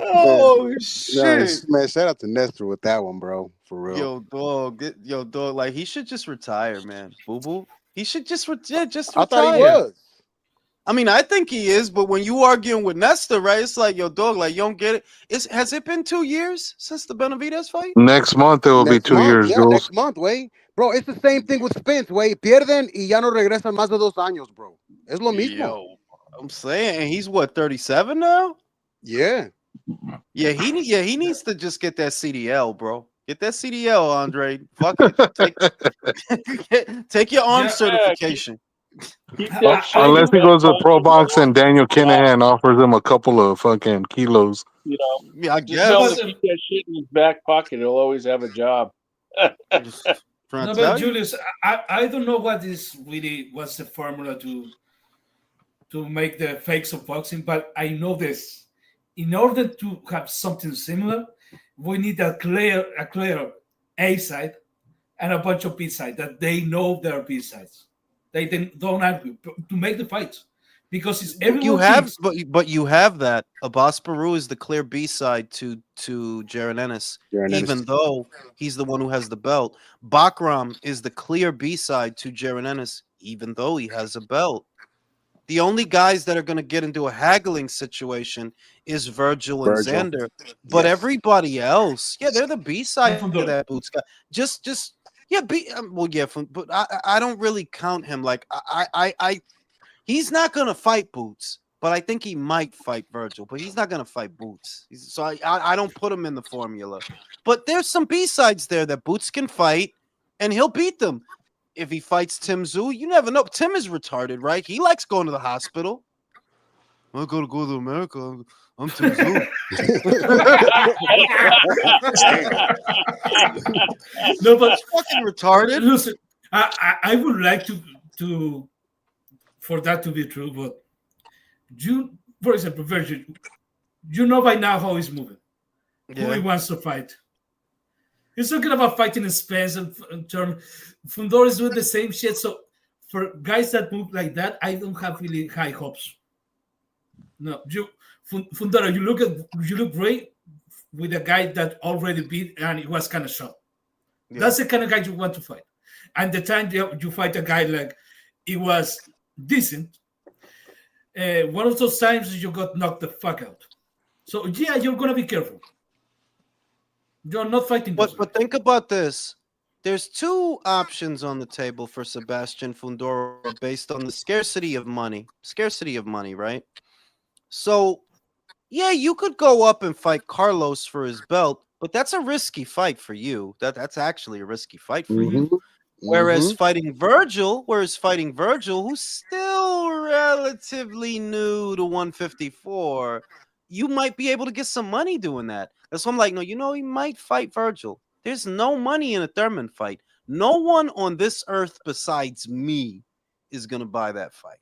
Oh shit, man! Shout out to Nestor with that one, bro. For real. Yo, dog. Like he should just retire, man. Boo Boo. He should just retire. I thought he was. I mean, I think he is, but when you arguing with Nestor, right? It's like, yo, dog, like you don't get it. Has it been 2 years since the Benavidez fight? Next month it will be 2 years, yeah, Jules. Next month, way, bro. It's the same thing with Spence, way. Pierden y ya no regresan más de 2 años, bro. Es lo mismo. Yo, I'm saying he's what 37 now. Yeah. Yeah, he needs to just get that CDL, bro. Get that CDL, Andre. Fuck it. Take your arm certification. Unless he goes to pro box and Daniel Kinahan offers him a couple of fucking kilos. You know, yeah, I just tell him guess. to keep that shit in his back pocket. He'll always have a job. No, but Julius, I don't know what's the formula to make the fakes of boxing, but I know this. In order to have something similar, we need a clear A side and a bunch of B side that they know their B sides. They don't argue to make the fights because it's everyone. You have, but you have that. Abbas Baru is the clear B side to Jaron Ennis, even though he's the one who has the belt. Bakram is the clear B side to Jaron Ennis, even though he has a belt. The only guys that are going to get into a haggling situation is Virgil and Xander, but everybody else, yeah, they're the B side to that Boots guy. Just. Yeah, but I don't really count him. Like he's not gonna fight Boots, but I think he might fight Virgil. But he's not gonna fight Boots, so I don't put him in the formula. But there's some B sides there that Boots can fight, and he'll beat them. If he fights Tim Tszyu, you never know. Tim is retarded, right? He likes going to the hospital. I gotta go to America. I'm Tim Tszyu. No, but fucking retarded. Listen, I would like to for that to be true, but for example, Virgil, you know by now how he's moving, who he wants to fight. He's talking about fighting in Spence and Fundora is doing the same shit. So for guys that move like that, I don't have really high hopes. No, Fundora, you look great with a guy that already beat and it was kind of shot. Yeah. That's the kind of guy you want to fight. And the time you fight a guy like it was decent, one of those times you got knocked the fuck out. So yeah, you're gonna be careful. You're not fighting. But think about this. There's 2 options on the table for Sebastian Fundora based on the scarcity of money. Scarcity of money, right? So, yeah, you could go up and fight Carlos for his belt, but that's a risky fight for you. That's actually a risky fight for you. Whereas fighting Virgil, who's still relatively new to 154, you might be able to get some money doing that. That's why I'm like, no, he might fight Virgil. There's no money in a Thurman fight. No one on this earth besides me is going to buy that fight.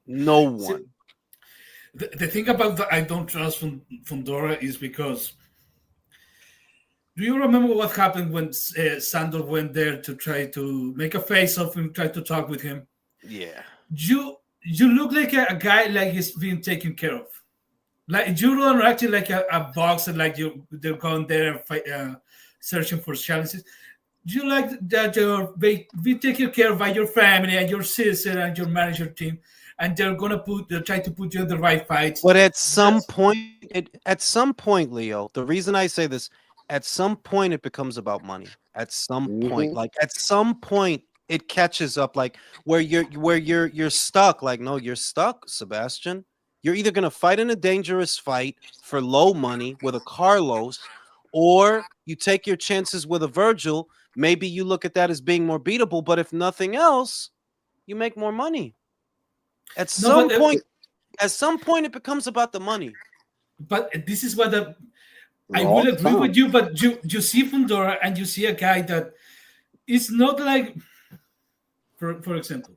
No one. The thing about the I don't trust Fundora is because do you remember what happened when Sandor went there to try to make a face-off and try to talk with him? Yeah. You look like a guy like he's being taken care of. Like you don't actually like a boxer, like they're going there and fight, searching for challenges. You like that we take care by your family and your sister and your manager team, and they're trying to put you in the right fights. But at some point, Leo, the reason I say this, at some point it becomes about money. At some point, like at some point it catches up, like where you're stuck. Like, no, you're stuck, Sebastian. You're either gonna fight in a dangerous fight for low money with a Carlos, or you take your chances with a Virgil. Maybe you look at that as being more beatable, but if nothing else, you make more money. At some point, it becomes about the money. But this is what I will agree with you. But you see Fundora and you see a guy that is not like, for example,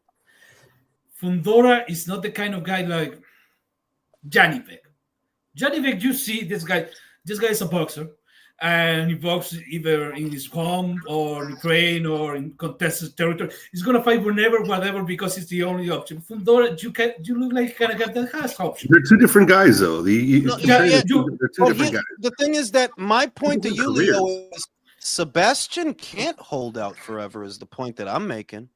Fundora is not the kind of guy like Janibek. Janibek, you see this guy. This guy is a boxer, and he boxes either in his home or Ukraine or in contested territory. He's gonna fight whenever, whatever, because it's the only option. Fundora, you look like kind of guy that has options. They're two different guys, though. They're two different guys. The thing is that my point to you, Leo, is Sebastian can't hold out forever. Is the point that I'm making?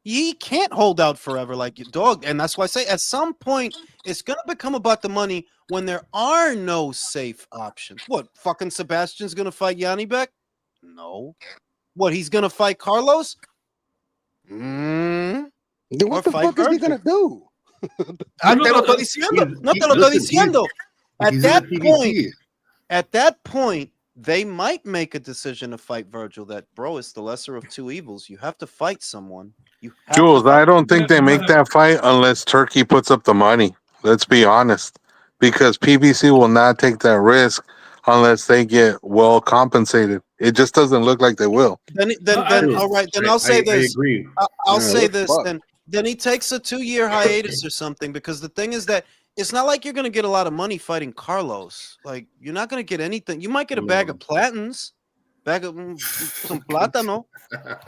He can't hold out forever like your dog, and that's why I say at some point it's gonna become about the money when there are no safe options. What, fucking Sebastian's gonna fight Janibek? No. What, he's gonna fight Carlos? Then what the fuck is he gonna do? No te lo estoy diciendo. No te lo estoy diciendo. At that point, they might make a decision to fight Virgil. That, bro, it's the lesser of two evils. You have to fight someone. Jules, I don't think they make that fight unless Turkey puts up the money. Let's be honest. Because PBC will not take that risk unless they get well compensated. It just doesn't look like they will. Then all right. Then I'll say this. I agree. I'll say this. Then he takes a 2-year hiatus or something, because the thing is that it's not like you're going to get a lot of money fighting Carlos. Like, you're not going to get anything. You might get a bag of platans, bag of some plátano.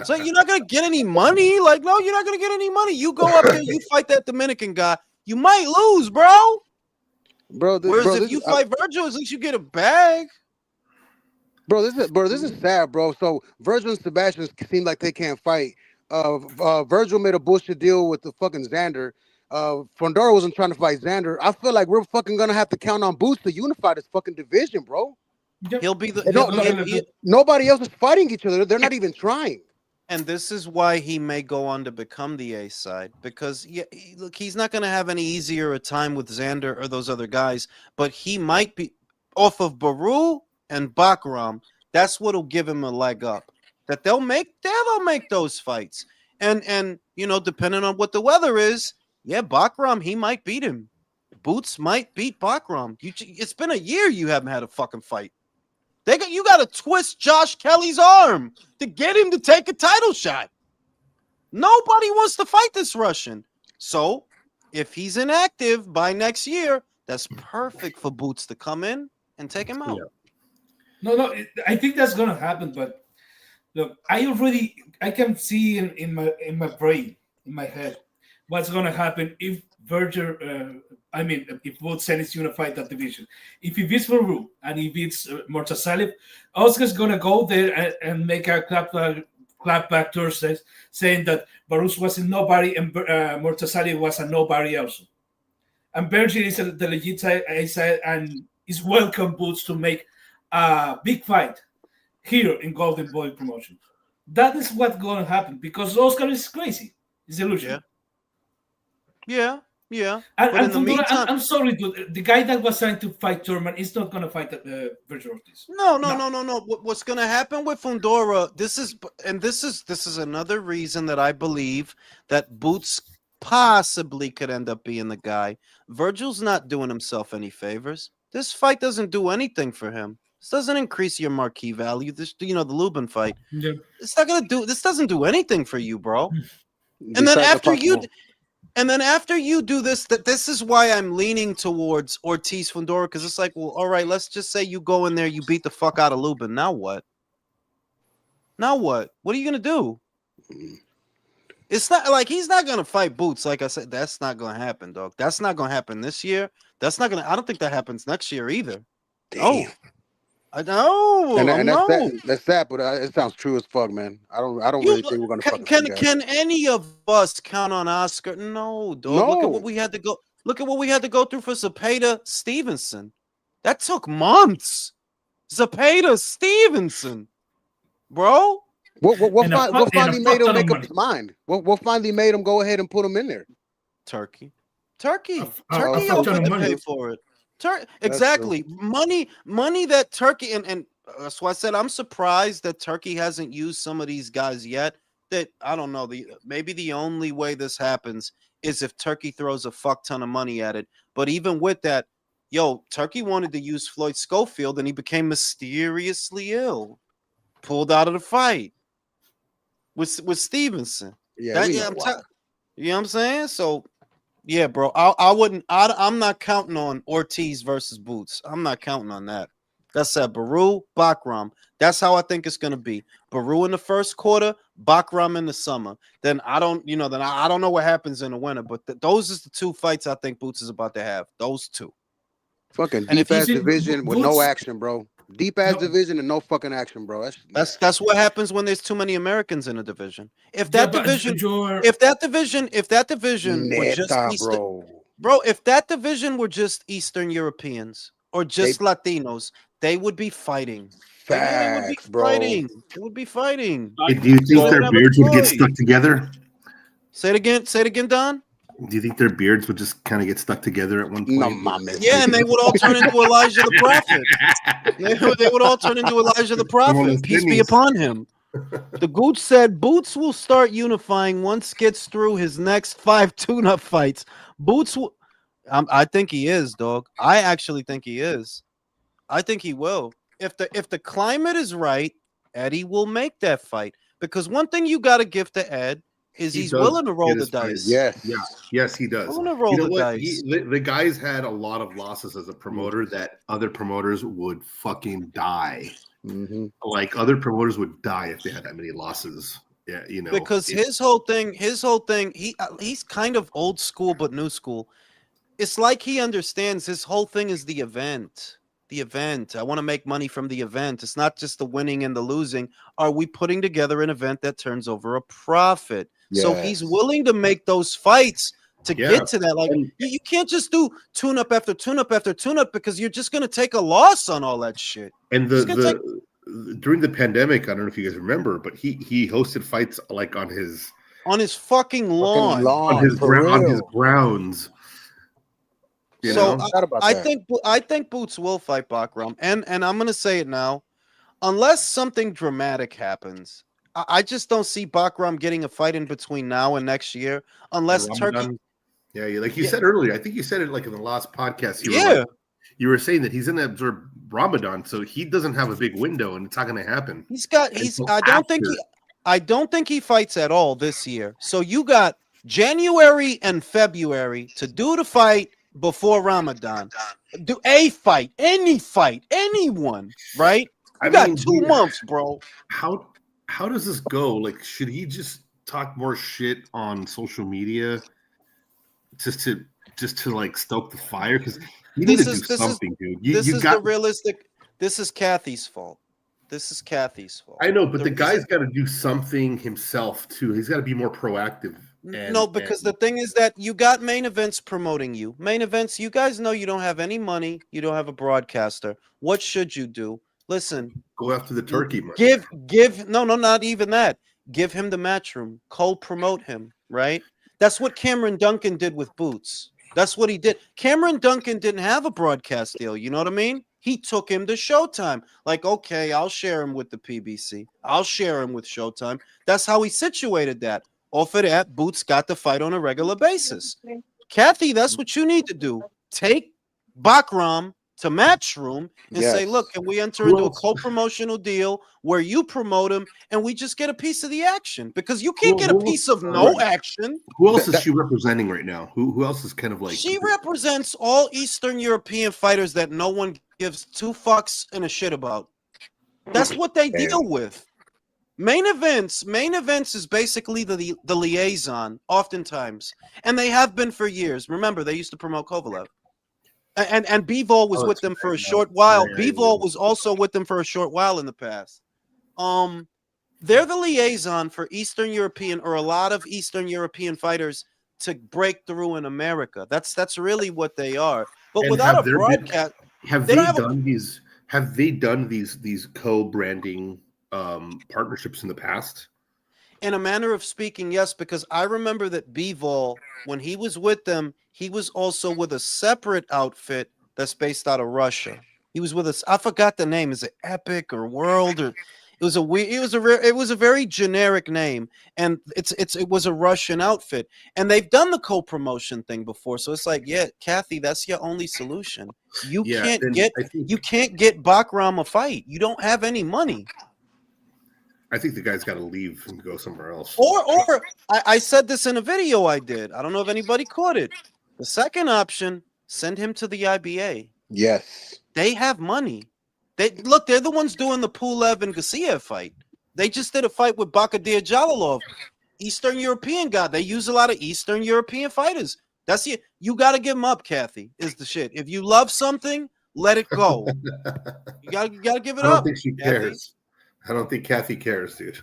So you're not going to get any money. Like, no, you're not going to get any money. You go up there, you fight that Dominican guy, you might lose, bro. Whereas if you fight Virgil, at least you get a bag. This is sad, bro. So Virgil and Sebastian seem like they can't fight. Virgil made a bullshit deal with the fucking Xander. Fundora wasn't trying to fight Xander. I feel like we're fucking gonna have to count on Boots to unify this fucking division, bro. He'll be the nobody else is fighting each other. They're not even trying. And this is why he may go on to become the A side, because look, he's not going to have any easier a time with Xander or those other guys, but he might be off of Baru and Bakram. That's what'll give him a leg up. That they'll make those fights, and you know, depending on what the weather is, yeah, Bakram, he might beat him. Boots might beat Bakram. It's been a year you haven't had a fucking fight. You got to twist Josh Kelly's arm to get him to take a title shot. Nobody wants to fight this Russian. So if he's inactive by next year, that's perfect for Boots to come in and take him out. No, I think that's gonna happen. But look, I can see in my brain, in my head, what's gonna happen if Virgil, if both Zenits unify that division. If he beats Baru and he beats Mortasalib, Oscar's going to go there and make a clapback Thursday saying that Barus was a nobody and Mortasalib was a nobody also. And Virgil is the legit side and is welcome Boots to make a big fight here in Golden Boy promotion. That is what's going to happen because Oscar is crazy. It's illusion. Yeah. And in the meantime, I'm sorry, dude. The guy that was trying to fight Thurman is not going to fight Virgil Ortiz. No. What's going to happen with Fundora? This is another reason that I believe that Boots possibly could end up being the guy. Virgil's not doing himself any favors. This fight doesn't do anything for him. This doesn't increase your marquee value. The Lubin fight. Yeah. It's not gonna do. This doesn't do anything for you, bro. And then after you do this, this is why I'm leaning towards Ortiz Fundora, because it's like, well, all right, let's just say you go in there, you beat the fuck out of Lubin. Now what? What are you gonna do? It's not like he's not gonna fight Boots. Like I said, that's not gonna happen, dog. That's not gonna happen this year. That's not gonna. I don't think that happens next year either. Damn. Oh, I know. And that's No. that. That's that. But it sounds true as fuck, man. I don't You really think we're gonna fucking see that. can any of us count on Oscar? No, dog. No. Look at what we had to go. Look at what we had to go through for Zepeda Stevenson. That took months. Zepeda Stevenson, bro. What finally made him make up his mind? What finally made him go ahead and put him in there? Turkey offered to pay for it. Exactly. Money that Turkey and that's why I said I'm surprised that Turkey hasn't used some of these guys yet. That I don't know. Maybe the only way this happens is if Turkey throws a fuck ton of money at it. But even with that, Turkey wanted to use Floyd Schofield and he became mysteriously ill, pulled out of the fight with Stevenson. Yeah, you know what I'm saying? So yeah, bro. I'm not counting on Ortiz versus Boots. I'm not counting on that. That's that Baru, Bakram. That's how I think it's gonna be. Baru in the first quarter, Bakram in the summer. Then I don't know what happens in the winter, but those is the two fights I think Boots is about to have. Those two. Fucking deep ass division with no action, bro. Deep ass division and no fucking action, bro. That's what happens when there's too many Americans in a division. If that division were just if that division were just Eastern Europeans or just Latinos, they would be fighting. Facts, bro. They would be fighting. Do you think their beards would get stuck together? Say it again, Don. Do you think their beards would just kind of get stuck together at one point? No, mama. Yeah, and they would all turn into Elijah the prophet. They would all turn into Elijah the prophet. Peace be upon him. The Gooch said Boots will start unifying once gets through his next 5 tune-up fights. Boots will. I think he is, dog. I actually think he is. I think he will. If the climate is right, Eddie will make that fight. Because one thing you got to give to Ed is he's willing to roll the dice. Yes, he does. Willing to roll the dice. The guy's had a lot of losses as a promoter that other promoters would fucking die. Mm-hmm. Like other promoters would die if they had that many losses. Yeah, because his whole thing, he's kind of old school but new school. It's like he understands his whole thing is the event. The event. I want to make money from the event. It's not just the winning and the losing. Are we putting together an event that turns over a profit? Yes. So he's willing to make those fights to get to that. Like you can't just do tune up after tune up after tune up because you're just going to take a loss on all that shit. And during the pandemic, I don't know if you guys remember, but he hosted fights like on his fucking lawn. On his grounds. So I think Boots will fight Bakram, and I'm gonna say it now, unless something dramatic happens, I just don't see Bakram getting a fight in between now and next year, unless Turkey. Yeah, like you said earlier, I think you said it like in the last podcast. You were saying that he's going to absorb Ramadan, so he doesn't have a big window, and it's not going to happen. I don't think he fights at all this year. So you got January and February to do the fight before Ramadan. Do a fight, any fight, anyone, right? You got 2 months, bro. How does this go? Like, should he just talk more shit on social media just to like stoke the fire? Because you need to do something, dude. This is Kathy's fault. This is Kathy's fault. I know, but the guy's got to do something himself too. He's got to be more proactive. Because the thing is that you got main events promoting you. Main events, you guys know you don't have any money. You don't have a broadcaster. What should you do? Listen. Go after the turkey. Not even that. Give him the match room. Co-promote him, right? That's what Cameron Duncan did with Boots. That's what he did. Cameron Duncan didn't have a broadcast deal. You know what I mean? He took him to Showtime. Like, okay, I'll share him with the PBC. I'll share him with Showtime. That's how he situated that. Off of that, Boots got the fight on a regular basis. Kathy, that's what you need to do. Take Bakram to Matchroom and say, look, can we enter into a co-promotional deal where you promote him and we just get a piece of the action? Because you can't get a piece of no action. Who else is she representing right now? Who else is kind of like... She represents all Eastern European fighters that no one gives 2 fucks and a shit about. That's what they deal with. Main events is basically the liaison, oftentimes, and they have been for years. Remember, they used to promote Kovalev, and Bivol was with them for a short while. Bivol was also with them for a short while in the past. They're the liaison for Eastern European or a lot of Eastern European fighters to break through in America. That's really what they are. But And without a broadcast, have they they don't have done these? Have they done these co-branding partnerships in the past? in a manner of speaking, yes, because I remember that Bivol, when he was with them, he was also with a separate outfit that's based out of Russia. He was with us. I forgot the name. Is it Epic or World or? It was a weird. It was a very generic name, and it was a Russian outfit, and they've done the co-promotion thing before. So it's like, yeah, Kathy, that's your only solution. You can't get Bakram a fight. You don't have any money. I think the guy's got to leave and go somewhere else. Or I said this in a video I did. I don't know if anybody caught it. The second option, send him to the IBA. Yes. They have money. They're the ones doing the Pulev and Gassiev fight. They just did a fight with Bakadir Jalilov, Eastern European guy. They use a lot of Eastern European fighters. That's it. You got to give them up, Kathy, is the shit. If you love something, let it go. you gotta give it up. I don't think she cares. I don't think Kathy cares, dude.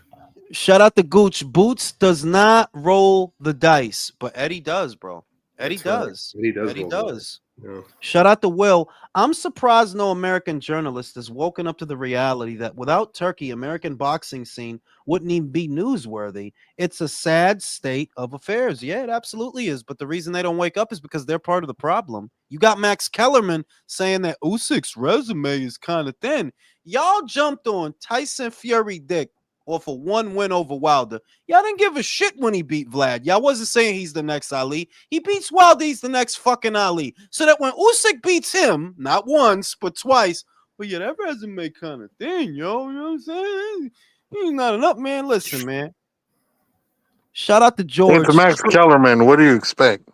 Shout out to Gooch. Boots does not roll the dice, but Eddie does, bro. Eddie does. Eddie does. Yeah. Shout out to Will. I'm surprised no American journalist has woken up to the reality that without Turkey, American boxing scene wouldn't even be newsworthy. It's a sad state of affairs. Yeah, it absolutely is. But the reason they don't wake up is because they're part of the problem. You got Max Kellerman saying that Usyk's resume is kind of thin. Y'all jumped on Tyson Fury dick off of one win over Wilder. Y'all didn't give a shit when he beat Vlad. Y'all wasn't saying he's the next Ali. He beats Wilder, he's the next fucking Ali. So that when Usyk beats him, not once, but twice, well, yeah, that resume kind of thin, yo. You know what I'm saying? He's not enough, man. Listen, man. Shout out to George. It's Max Kellerman. What do you expect?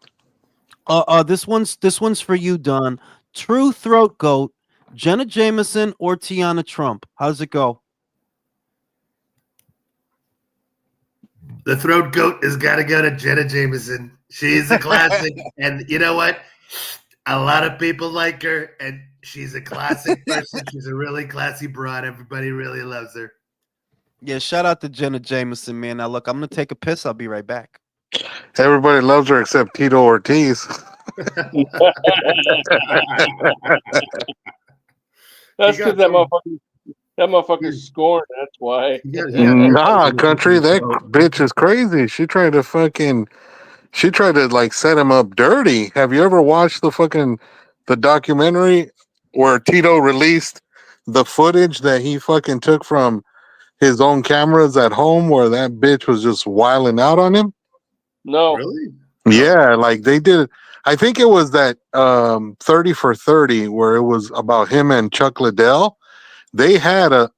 This one's for you, Don. True throat goat, Jenna Jameson or Tiana Trump? How's it go? The throat goat has got to go to Jenna Jameson. She's a classic. And you know what? A lot of people like her, and she's a classic person. She's a really classy broad. Everybody really loves her. Yeah, shout out to Jenna Jameson, man. Now, look, I'm going to take a piss. I'll be right back. Everybody loves her except Tito Ortiz. That's because that motherfucker's scoring. That's why. Nah, country, that bitch is crazy. She tried to like set him up dirty. Have you ever watched the documentary where Tito released the footage that he fucking took from his own cameras at home where that bitch was just wilding out on him? No. Really? Yeah, like they did. I think it was that 30 for 30 where it was about him and Chuck Liddell. They had a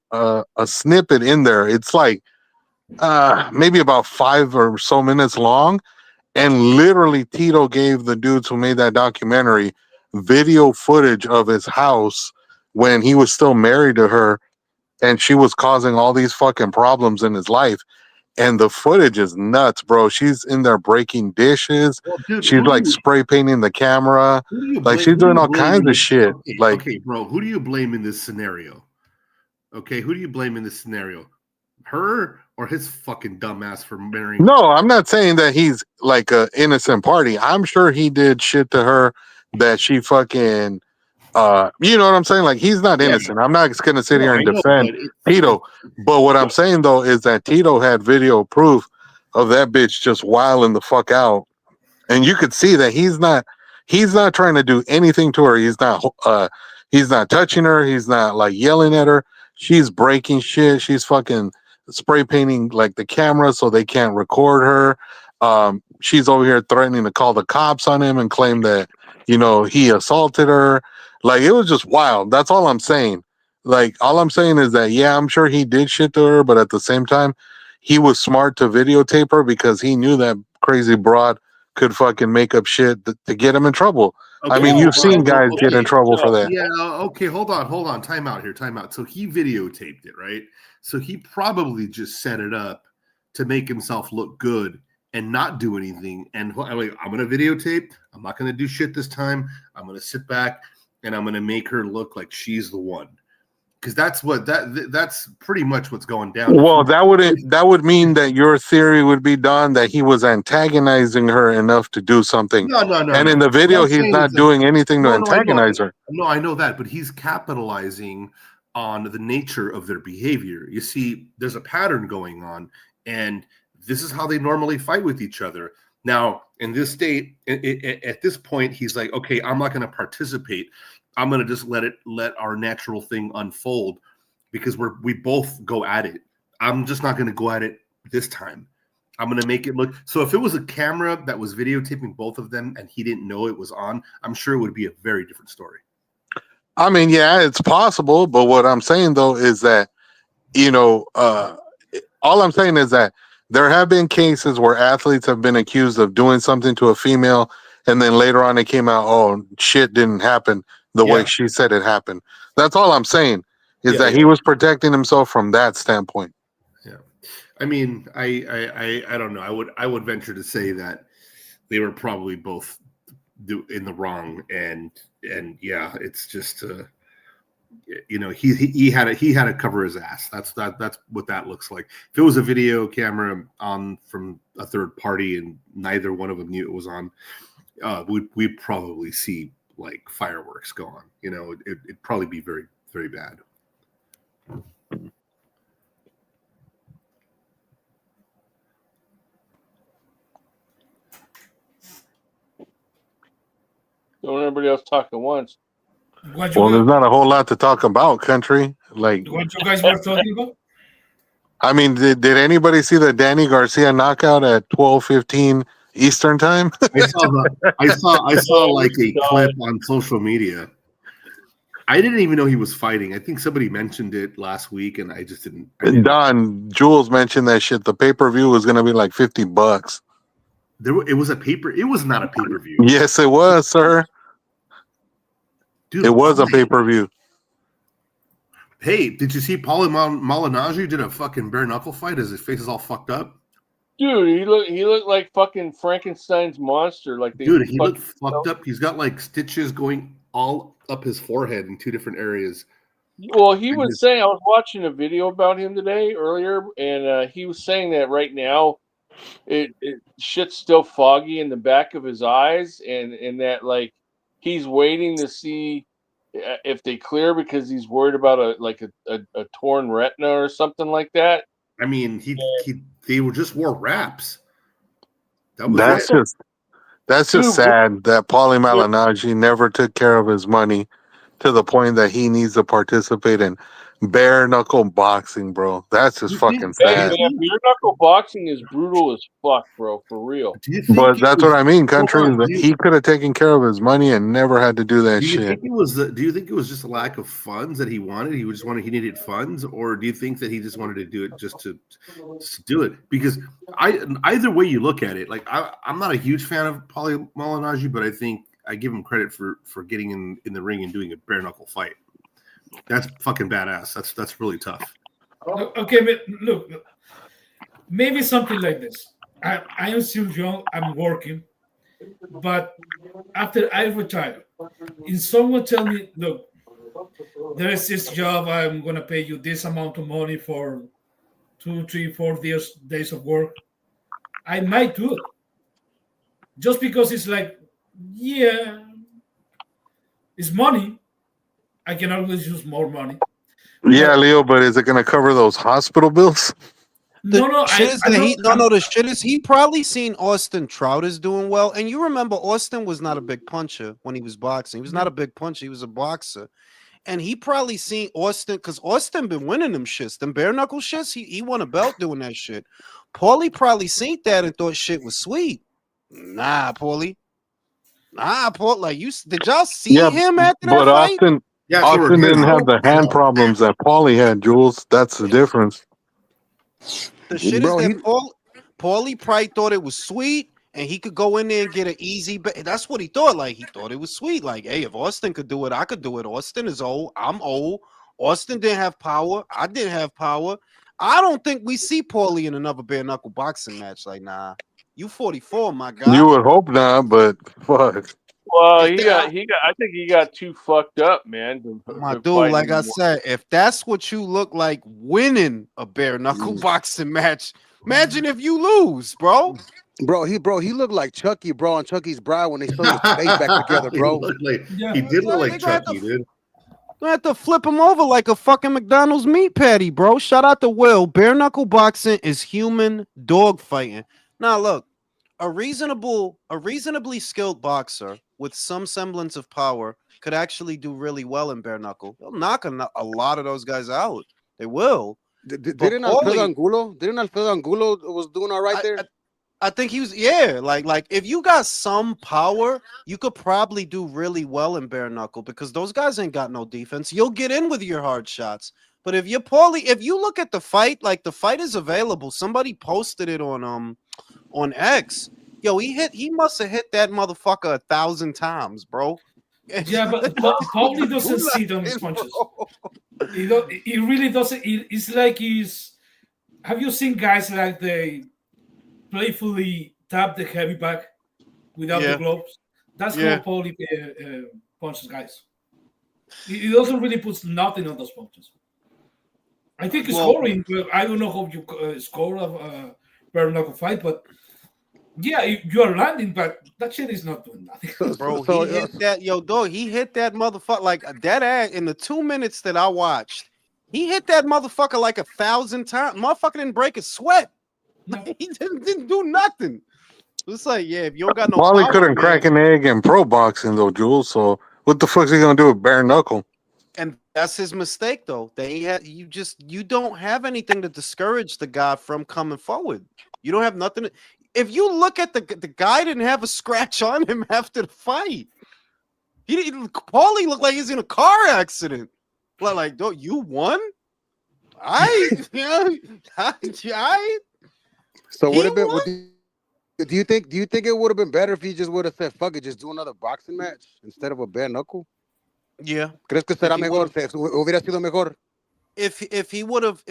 snippet in there. It's like maybe about 5 or so minutes long. And literally Tito gave the dudes who made that documentary video footage of his house when he was still married to her and she was causing all these fucking problems in his life. And the footage is nuts, bro. She's in there breaking dishes. Well, dude, she's like spray painting the camera. Like she's doing all kinds of shit. Okay, bro, who do you blame in this scenario? Okay, who do you blame in this scenario? Her or his fucking dumbass for marrying? No, I'm not saying that he's like an innocent party. I'm sure he did shit to her that she fucking you know what I'm saying? Like he's not innocent. I'm not gonna sit here and defend Tito. But what I'm saying though is that Tito had video proof of that bitch just wilding the fuck out. And you could see that he's not trying to do anything to her. He's not touching her, he's not like yelling at her. She's breaking shit. She's fucking spray painting like the camera so they can't record her. She's over here threatening to call the cops on him and claim that, you know, he assaulted her. Like it was just wild. That's all I'm saying. Like all I'm saying is that yeah, I'm sure he did shit to her, but at the same time, he was smart to videotape her because he knew that crazy broad could fucking make up shit to get him in trouble. I mean, you've seen guys get in trouble for that. Yeah. Okay. Hold on. Time out here. So he videotaped it, right? So he probably just set it up to make himself look good and not do anything. And I'm like, I'm going to videotape. I'm not going to do shit this time. I'm going to sit back and I'm going to make her look like she's the one. Because that's pretty much what's going down. Well, that would mean that your theory would be done that he was antagonizing her enough to do something. No. And in the video, he's not doing anything to antagonize her. No, I know that, but he's capitalizing on the nature of their behavior. You see, there's a pattern going on, and this is how they normally fight with each other. Now, in this state, at this point, he's like, okay, I'm not going to participate. I'm going to just let our natural thing unfold because we both go at it. I'm just not going to go at it this time. I'm going to make it look. So if it was a camera that was videotaping both of them and he didn't know it was on, I'm sure it would be a very different story. I mean, yeah, it's possible. But what I'm saying, though, is that, all I'm saying is that there have been cases where athletes have been accused of doing something to a female, and then later on it came out, oh, shit didn't happen the way she said it happened. That's all I'm saying, is that he was protecting himself from that standpoint. Yeah. I mean, I don't know. I would venture to say that they were probably both in the wrong, and yeah, it's just he had to cover his ass. That's what that looks like. If it was a video camera on from a third party and neither one of them knew it was on, we'd probably see like fireworks go on. It'd probably be very, very bad. Don't everybody else talk at once. Well, there's not a whole lot to talk about, country. Like what you guys were talking about? I mean, did anybody see the Danny Garcia knockout at 12:15 Eastern time? I saw like a clip on social media. I didn't even know he was fighting. I think somebody mentioned it last week, and I just didn't. Don Jules mentioned that shit. The pay-per-view was going to be like $50. It was a paper. It was not a pay-per-view. Yes, it was, sir. Dude, it was a pay-per-view. Hey, did you see Paulie Malignaggi did a fucking bare knuckle fight as his face is all fucked up? Dude, he looked like fucking Frankenstein's monster. Like he looked fucked up. He's got like stitches going all up his forehead in two different areas. Well, he was saying, I was watching a video about him today earlier, and he was saying that right now it shit's still foggy in the back of his eyes, and that like he's waiting to see if they clear because he's worried about a torn retina or something like that. I mean, they were just wore wraps. That's just sad that Paulie Malignaggi never took care of his money to the point that he needs to participate in bare knuckle boxing, bro. That's just fucking sad. Bare knuckle boxing is brutal as fuck, bro, for real. But that's what I mean, country. He could have taken care of his money and never had to do that shit. Do you think it was just a lack of funds that he wanted? He needed funds, or do you think that he just wanted to do it just to do it? Because either way you look at it, like I'm not a huge fan of Paulie Malignaggi, but I think I give him credit for getting in the ring and doing a bare knuckle fight. That's fucking badass. That's really tough. Okay, but look, maybe something like this. I am still young. I'm working, but after I retire, if someone tell me, look, there is this job. I'm gonna pay you this amount of money for 2, 3, 4 days of work. I might do it, just because it's like, yeah, it's money. I can always use more money. Yeah, Leo, but is it going to cover those hospital bills? The shit is he probably seen Austin Trout is doing well, and you remember Austin was not a big puncher when he was boxing. He was not a big puncher. He was a boxer, and he probably seen Austin because Austin been winning them shits, them bare knuckle shits. He won a belt doing that shit. Paulie probably seen that and thought shit was sweet. Nah, Paulie. Like did y'all see him after that fight? Austin didn't have the hand problems that Paulie had, Jules. That's the difference. The shit is that Paulie probably thought it was sweet, and he could go in there and get an easy. That's what he thought. Like he thought it was sweet. Like, hey, if Austin could do it, I could do it. Austin is old. I'm old. Austin didn't have power. I didn't have power. I don't think we see Paulie in another bare knuckle boxing match. Like, nah, you 44, my guy. You would hope not, but fuck. Well, he got. I think he got too fucked up, man. My dude, like I said, if that's what you look like winning a bare knuckle boxing match, imagine if you lose, bro. Bro, he looked like Chucky, bro, on Chucky's brow when they sewed his face back together, bro. He did look like Chucky, dude. I have to flip him over like a fucking McDonald's meat patty, bro. Shout out to Will. Bare knuckle boxing is human dog fighting. Now, look, a reasonably skilled boxer with some semblance of power could actually do really well in bare knuckle. They'll knock a lot of those guys out. They will. Didn't Alfredo Angulo was doing all right there? I think he was, yeah. Like if you got some power, you could probably do really well in bare knuckle because those guys ain't got no defense. You'll get in with your hard shots. But if you're poorly, if you look at the fight, like the fight is available. Somebody posted it on X. Yo, he must have hit that motherfucker 1,000 times, bro. Yeah, but Paulie doesn't see those punches. He really doesn't. It's like he's. Have you seen guys like they playfully tap the heavy back without the gloves? That's how Paulie punches guys. He doesn't really put nothing on those punches. I think he's scoring. I don't know how you score a bare knuckle fight, but yeah, you are landing, but that shit is not doing nothing. Bro, he hit that, dog. He hit that motherfucker like that ass in the 2 minutes that I watched. He hit that motherfucker like 1,000 times. Motherfucker didn't break a sweat. No. He didn't do nothing. It's like, yeah, if you don't got no Molly power, couldn't crack an egg in pro boxing though, Jules. So what the fuck's he gonna do with bare knuckle? And that's his mistake, though. You don't have anything to discourage the guy from coming forward. You don't have nothing. If you look at the guy didn't have a scratch on him after the fight. Paulie looked like he's in a car accident. Like, you won? So do you think it would have been better if he just would have said, fuck it, just do another boxing match instead of a bare knuckle? Yeah. ¿Crees que será mejor? Hubiera sido mejor? If he would have,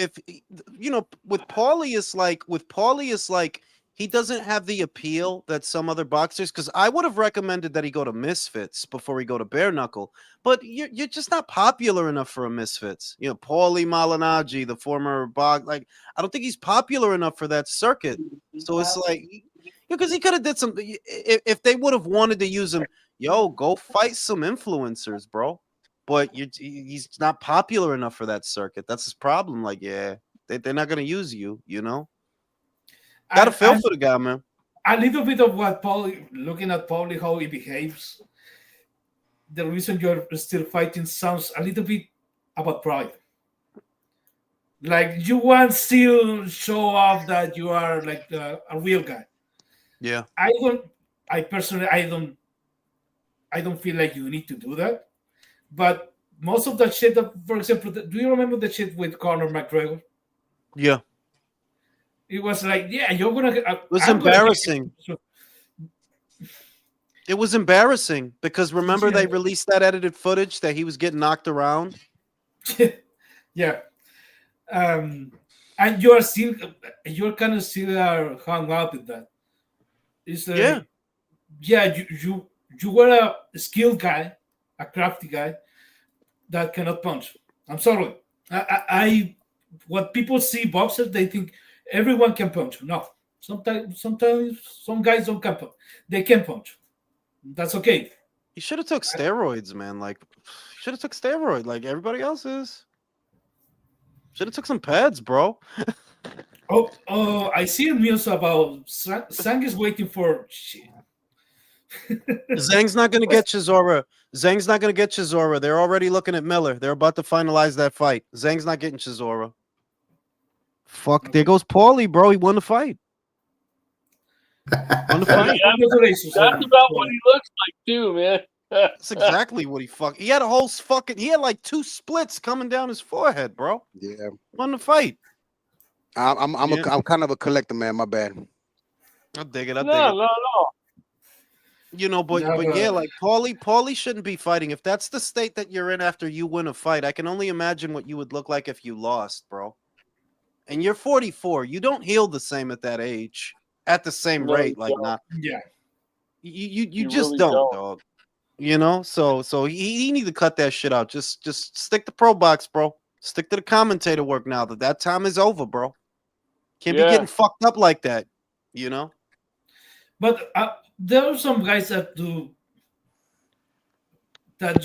with Paulie it's like he doesn't have the appeal that some other boxers, because I would have recommended that he go to Misfits before he go to bare knuckle, but you're just not popular enough for a Misfits. Paulie Malignaggi, the former box, like I don't think he's popular enough for that circuit. So it's like, because he could have did something if they would have wanted to use him. Go fight some influencers, bro. But he's not popular enough for that circuit. That's his problem. Like, they're not gonna use you. Gotta feel for the guy, man. A little bit of what Paulie, looking at Paulie, how he behaves. The reason you're still fighting sounds a little bit about pride. Like you want still show off that you are like a real guy. Yeah. I don't feel like you need to do that. But most of that shit, for example, do you remember the shit with Conor McGregor? Yeah. It was like, you're gonna. It was embarrassing. It was embarrassing because remember they released that edited footage that he was getting knocked around. Yeah, and you're kind of still hung out with that. It's you were a skilled guy, a crafty guy that cannot punch. I'm sorry. I what people see boxers, they think everyone can punch. No, sometimes some guys don't can punch. They can punch. That's okay. He should have took steroids, man. Like, should have took steroid like everybody else is. Should have took some pads, bro. I see news about Sang is waiting for shit. Zhang's not going to get Chisora. Zhang's not going to get Chisora. They're already looking at Miller. They're about to finalize that fight. Zhang's not getting Chisora. Fuck, there goes Paulie, bro. He won the fight. That's about what he looks like, too, man. That's exactly what he had a whole he had like 2 splits coming down his forehead, bro. Yeah. Won the fight. I'm kind of a collector, man. My bad. I dig it. I dig No, it. no, no. You know, but yeah, like Paulie shouldn't be fighting. If that's the state that you're in after you win a fight, I can only imagine what you would look like if you lost, bro. And you're 44. You don't heal the same at that age, at the same No, rate. you Like, don't. not Yeah. you You just really don't, don't. dog. You know, so he need to cut that shit out. Just stick to pro box, bro. Stick to the commentator work now. That time is over, bro. Can't be Yeah. getting fucked up like that. You know. But there are some guys that do that.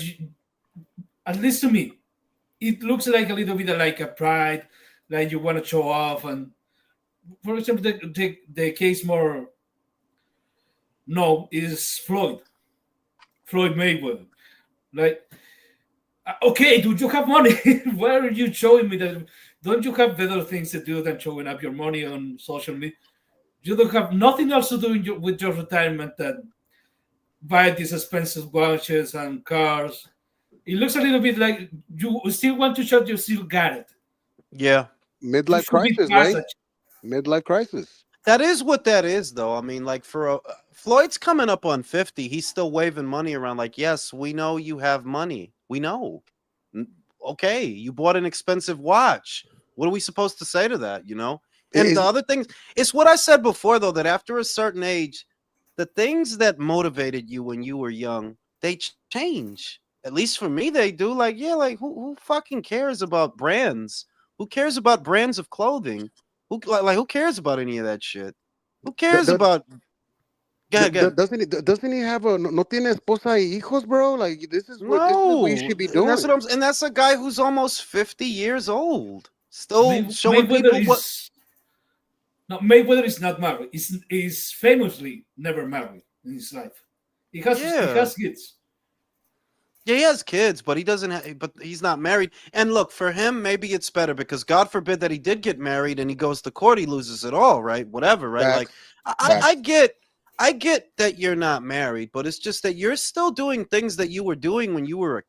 At least to me, it looks like a little bit like a pride, like you want to show off. And for example, the case more is Floyd Mayweather. Like, okay, do you have money? Why are you showing me that? Don't you have better things to do than showing up your money on social media? You don't have nothing else to do with your retirement than buy these expensive watches and cars. It looks a little bit like you still want to show you still got it. Yeah. Midlife crisis, right? Midlife crisis. That is what that is, though. I mean, like for Floyd's coming up on 50, he's still waving money around. Like, yes, we know you have money. We know. Okay, you bought an expensive watch. What are we supposed to say to that? You know. And the other things, it's what I said before, though, that after a certain age, the things that motivated you when you were young, they change. At least for me, they do. Like, yeah, like who fucking cares about brands? Who cares about brands of clothing? Who cares about any of that shit? Who cares about? Doesn't he have a no tiene esposa y hijos, bro? Like this is what you should be doing. And that's what and that's a guy who's almost 50 years old, still showing Mayweather people what. No, Mayweather is not married. He's famously never married in his life. He has kids. Yeah, he has kids, but he doesn't. But he's not married. And look, for him, maybe it's better because God forbid that he did get married and he goes to court, he loses it all, right? Whatever, right? I get that you're not married, but it's just that you're still doing things that you were doing when you were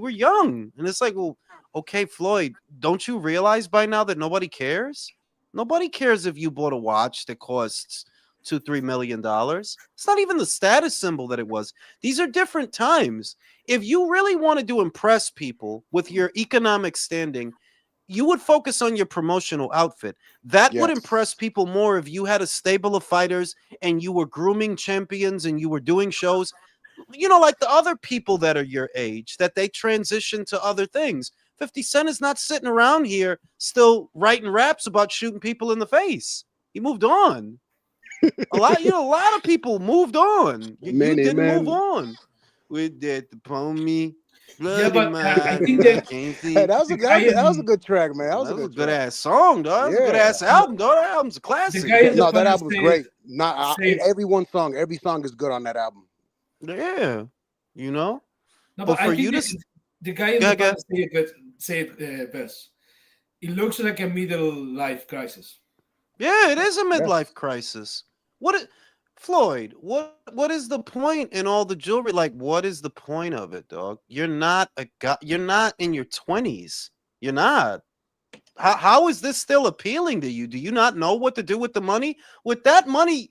young, and it's like, well, okay, Floyd, don't you realize by now that nobody cares? Nobody cares if you bought a watch that costs $2-3 million. It's not even the status symbol that it was. These are different times. If you really wanted to impress people with your economic standing, you would focus on your promotional outfit. That would impress people more if you had a stable of fighters and you were grooming champions and you were doing shows. You know, like the other people that are your age, that they transition to other things. 50 Cent is not sitting around here still writing raps about shooting people in the face. He moved on. A lot of people moved on. You didn't move on. With that upon me. Yeah, but I think that that was a good track, man. That was a good ass song, dog. That was a good ass album, dog. That album's a classic. No, that album's great. Not every song is good on that album. Yeah, you know. No, but for you to the guy in the past say it best. It looks like a middle life crisis. Yeah, it is a midlife crisis. Floyd, what is the point in all the jewelry? Like, what is the point of it, dog? You're not a guy. You're not in your 20s. You're not. How is this still appealing to you? Do you not know what to do with the money? With that money,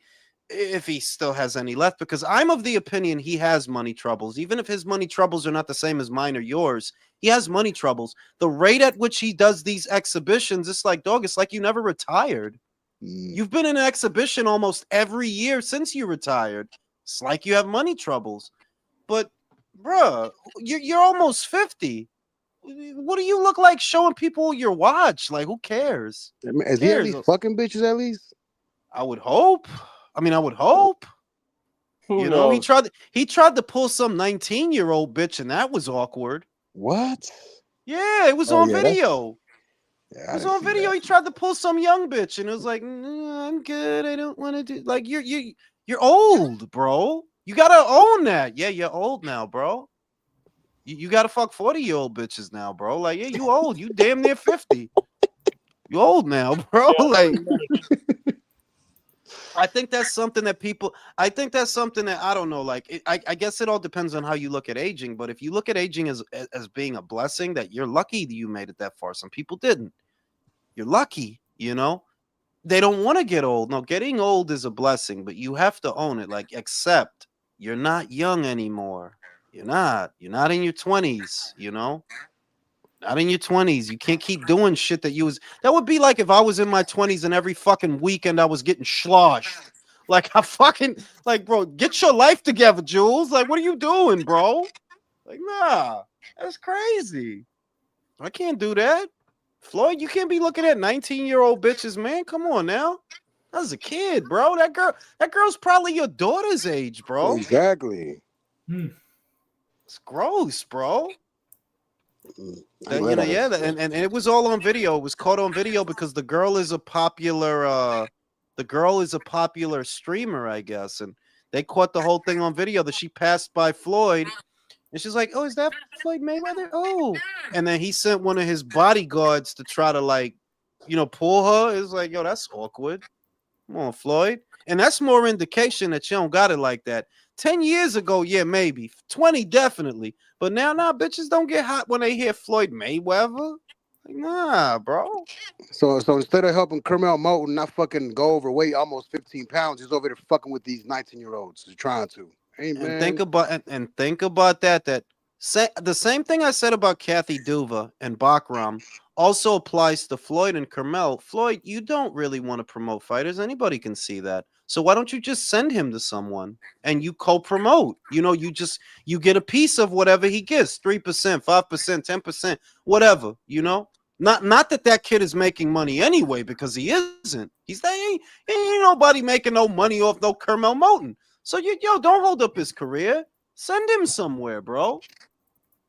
if he still has any left, because I'm of the opinion he has money troubles. Even if his money troubles are not the same as mine or yours, he has money troubles. The rate at which he does these exhibitions, it's like, dog, it's like you never retired. You've been in an exhibition almost every year since you retired. It's like you have money troubles. But, bruh, you're almost 50. What do you look like showing people your watch? Like, who cares? Is he at least fucking bitches at least? I would hope. I would hope. Who you know, knows? he tried to pull some 19-year-old bitch, and that was awkward. What? Yeah, it was on video. Yeah, it was on video. He tried to pull some young bitch, and it was like, I'm good. I don't want to do. Like, you're old, bro. You gotta own that. Yeah, you're old now, bro. You gotta fuck 40-year-old bitches now, bro. Like, yeah, you old. You damn near 50. You old now, bro. Like, I think that's something that I don't know. Like, I guess it all depends on how you look at aging. But if you look at aging as being a blessing, that you're lucky that you made it that far. Some people didn't. You're lucky, you know. they don't want to get old. No, getting old is a blessing, but you have to own it. Like, accept you're not young anymore. You're not in your 20s, you know? Not in your 20s. You can't keep doing shit that that would be like if I was in my 20s and every fucking weekend I was getting sloshed. Like, I fucking, like, bro, get your life together, Jules. Like, what are you doing, bro? Like, nah, that's crazy. I can't do that. Floyd, you can't be looking at 19-year-old bitches, man. Come on now. I was a kid, bro. That girl's probably your daughter's age, bro. Exactly. It's gross, bro. And it was all on video. It was caught on video because the girl is a popular streamer, I guess, and they caught the whole thing on video that she passed by Floyd, and she's like, "Oh, is that Floyd Mayweather?" Oh, and then he sent one of his bodyguards to try to, like, pull her. It's like, yo, that's awkward. Come on, Floyd. And that's more indication that you don't got it like that. 10 years ago, yeah, maybe. 20, definitely. But now, bitches don't get hot when they hear Floyd Mayweather. Like, nah, bro. So instead of helping Carmel Moulton not fucking go overweight almost 15 pounds, he's over there fucking with these 19-year-olds. He's trying to. Hey, man. And think about that. The same thing I said about Kathy Duva and Bakram also applies to Floyd and Carmel. Floyd, you don't really want to promote fighters. Anybody can see that. So why don't you just send him to someone and you co-promote? You get a piece of whatever he gets, 3%, 5%, 10%, whatever, Not that kid is making money anyway, because he isn't. Ain't nobody making no money off no Carmel Moulton. So don't hold up his career. Send him somewhere, bro.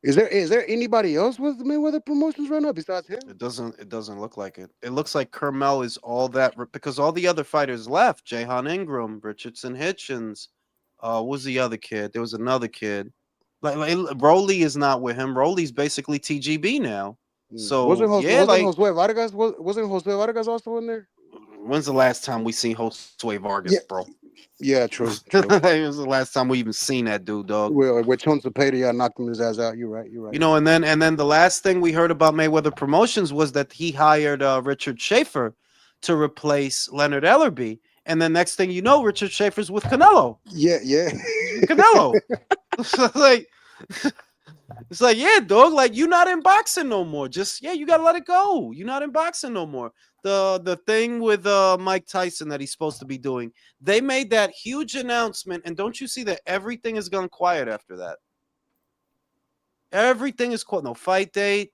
Is there anybody else with Mayweather Promotions right now besides him? It doesn't look like it. It looks like Carmel is all that, because all the other fighters left. Jahan Ingram, Richardson Hitchens. What was the other kid? There was another kid. Like Rolly is not with him. Rolly's basically TGB now. So wasn't Jose Vargas also in there? When's the last time we seen Josue Vargas, bro? Yeah, true. It was the last time we even seen that dude, dog. Well, with Chon Cepeda, knocked his ass out. You're right. And then the last thing we heard about Mayweather Promotions was that he hired Richard Schaefer to replace Leonard Ellerby. And then next thing you know, Richard Schaefer's with Canelo. Yeah. Canelo. It's like, yeah, dog, like, you're not in boxing no more. You gotta let it go. You're not in boxing no more. The thing with Mike Tyson that he's supposed to be doing, they made that huge announcement, and don't you see that everything has gone quiet after that? Everything is quiet. No fight date,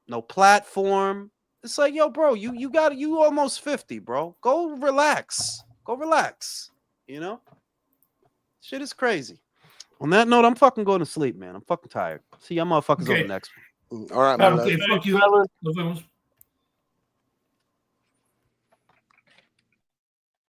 no platform. It's like, yo, bro, you almost 50, bro. Go relax. Shit is crazy. On that note, I'm fucking going to sleep, man. I'm fucking tired. See y'all motherfuckers on the next one. All right, man. Okay, fuck you. Nos vemos.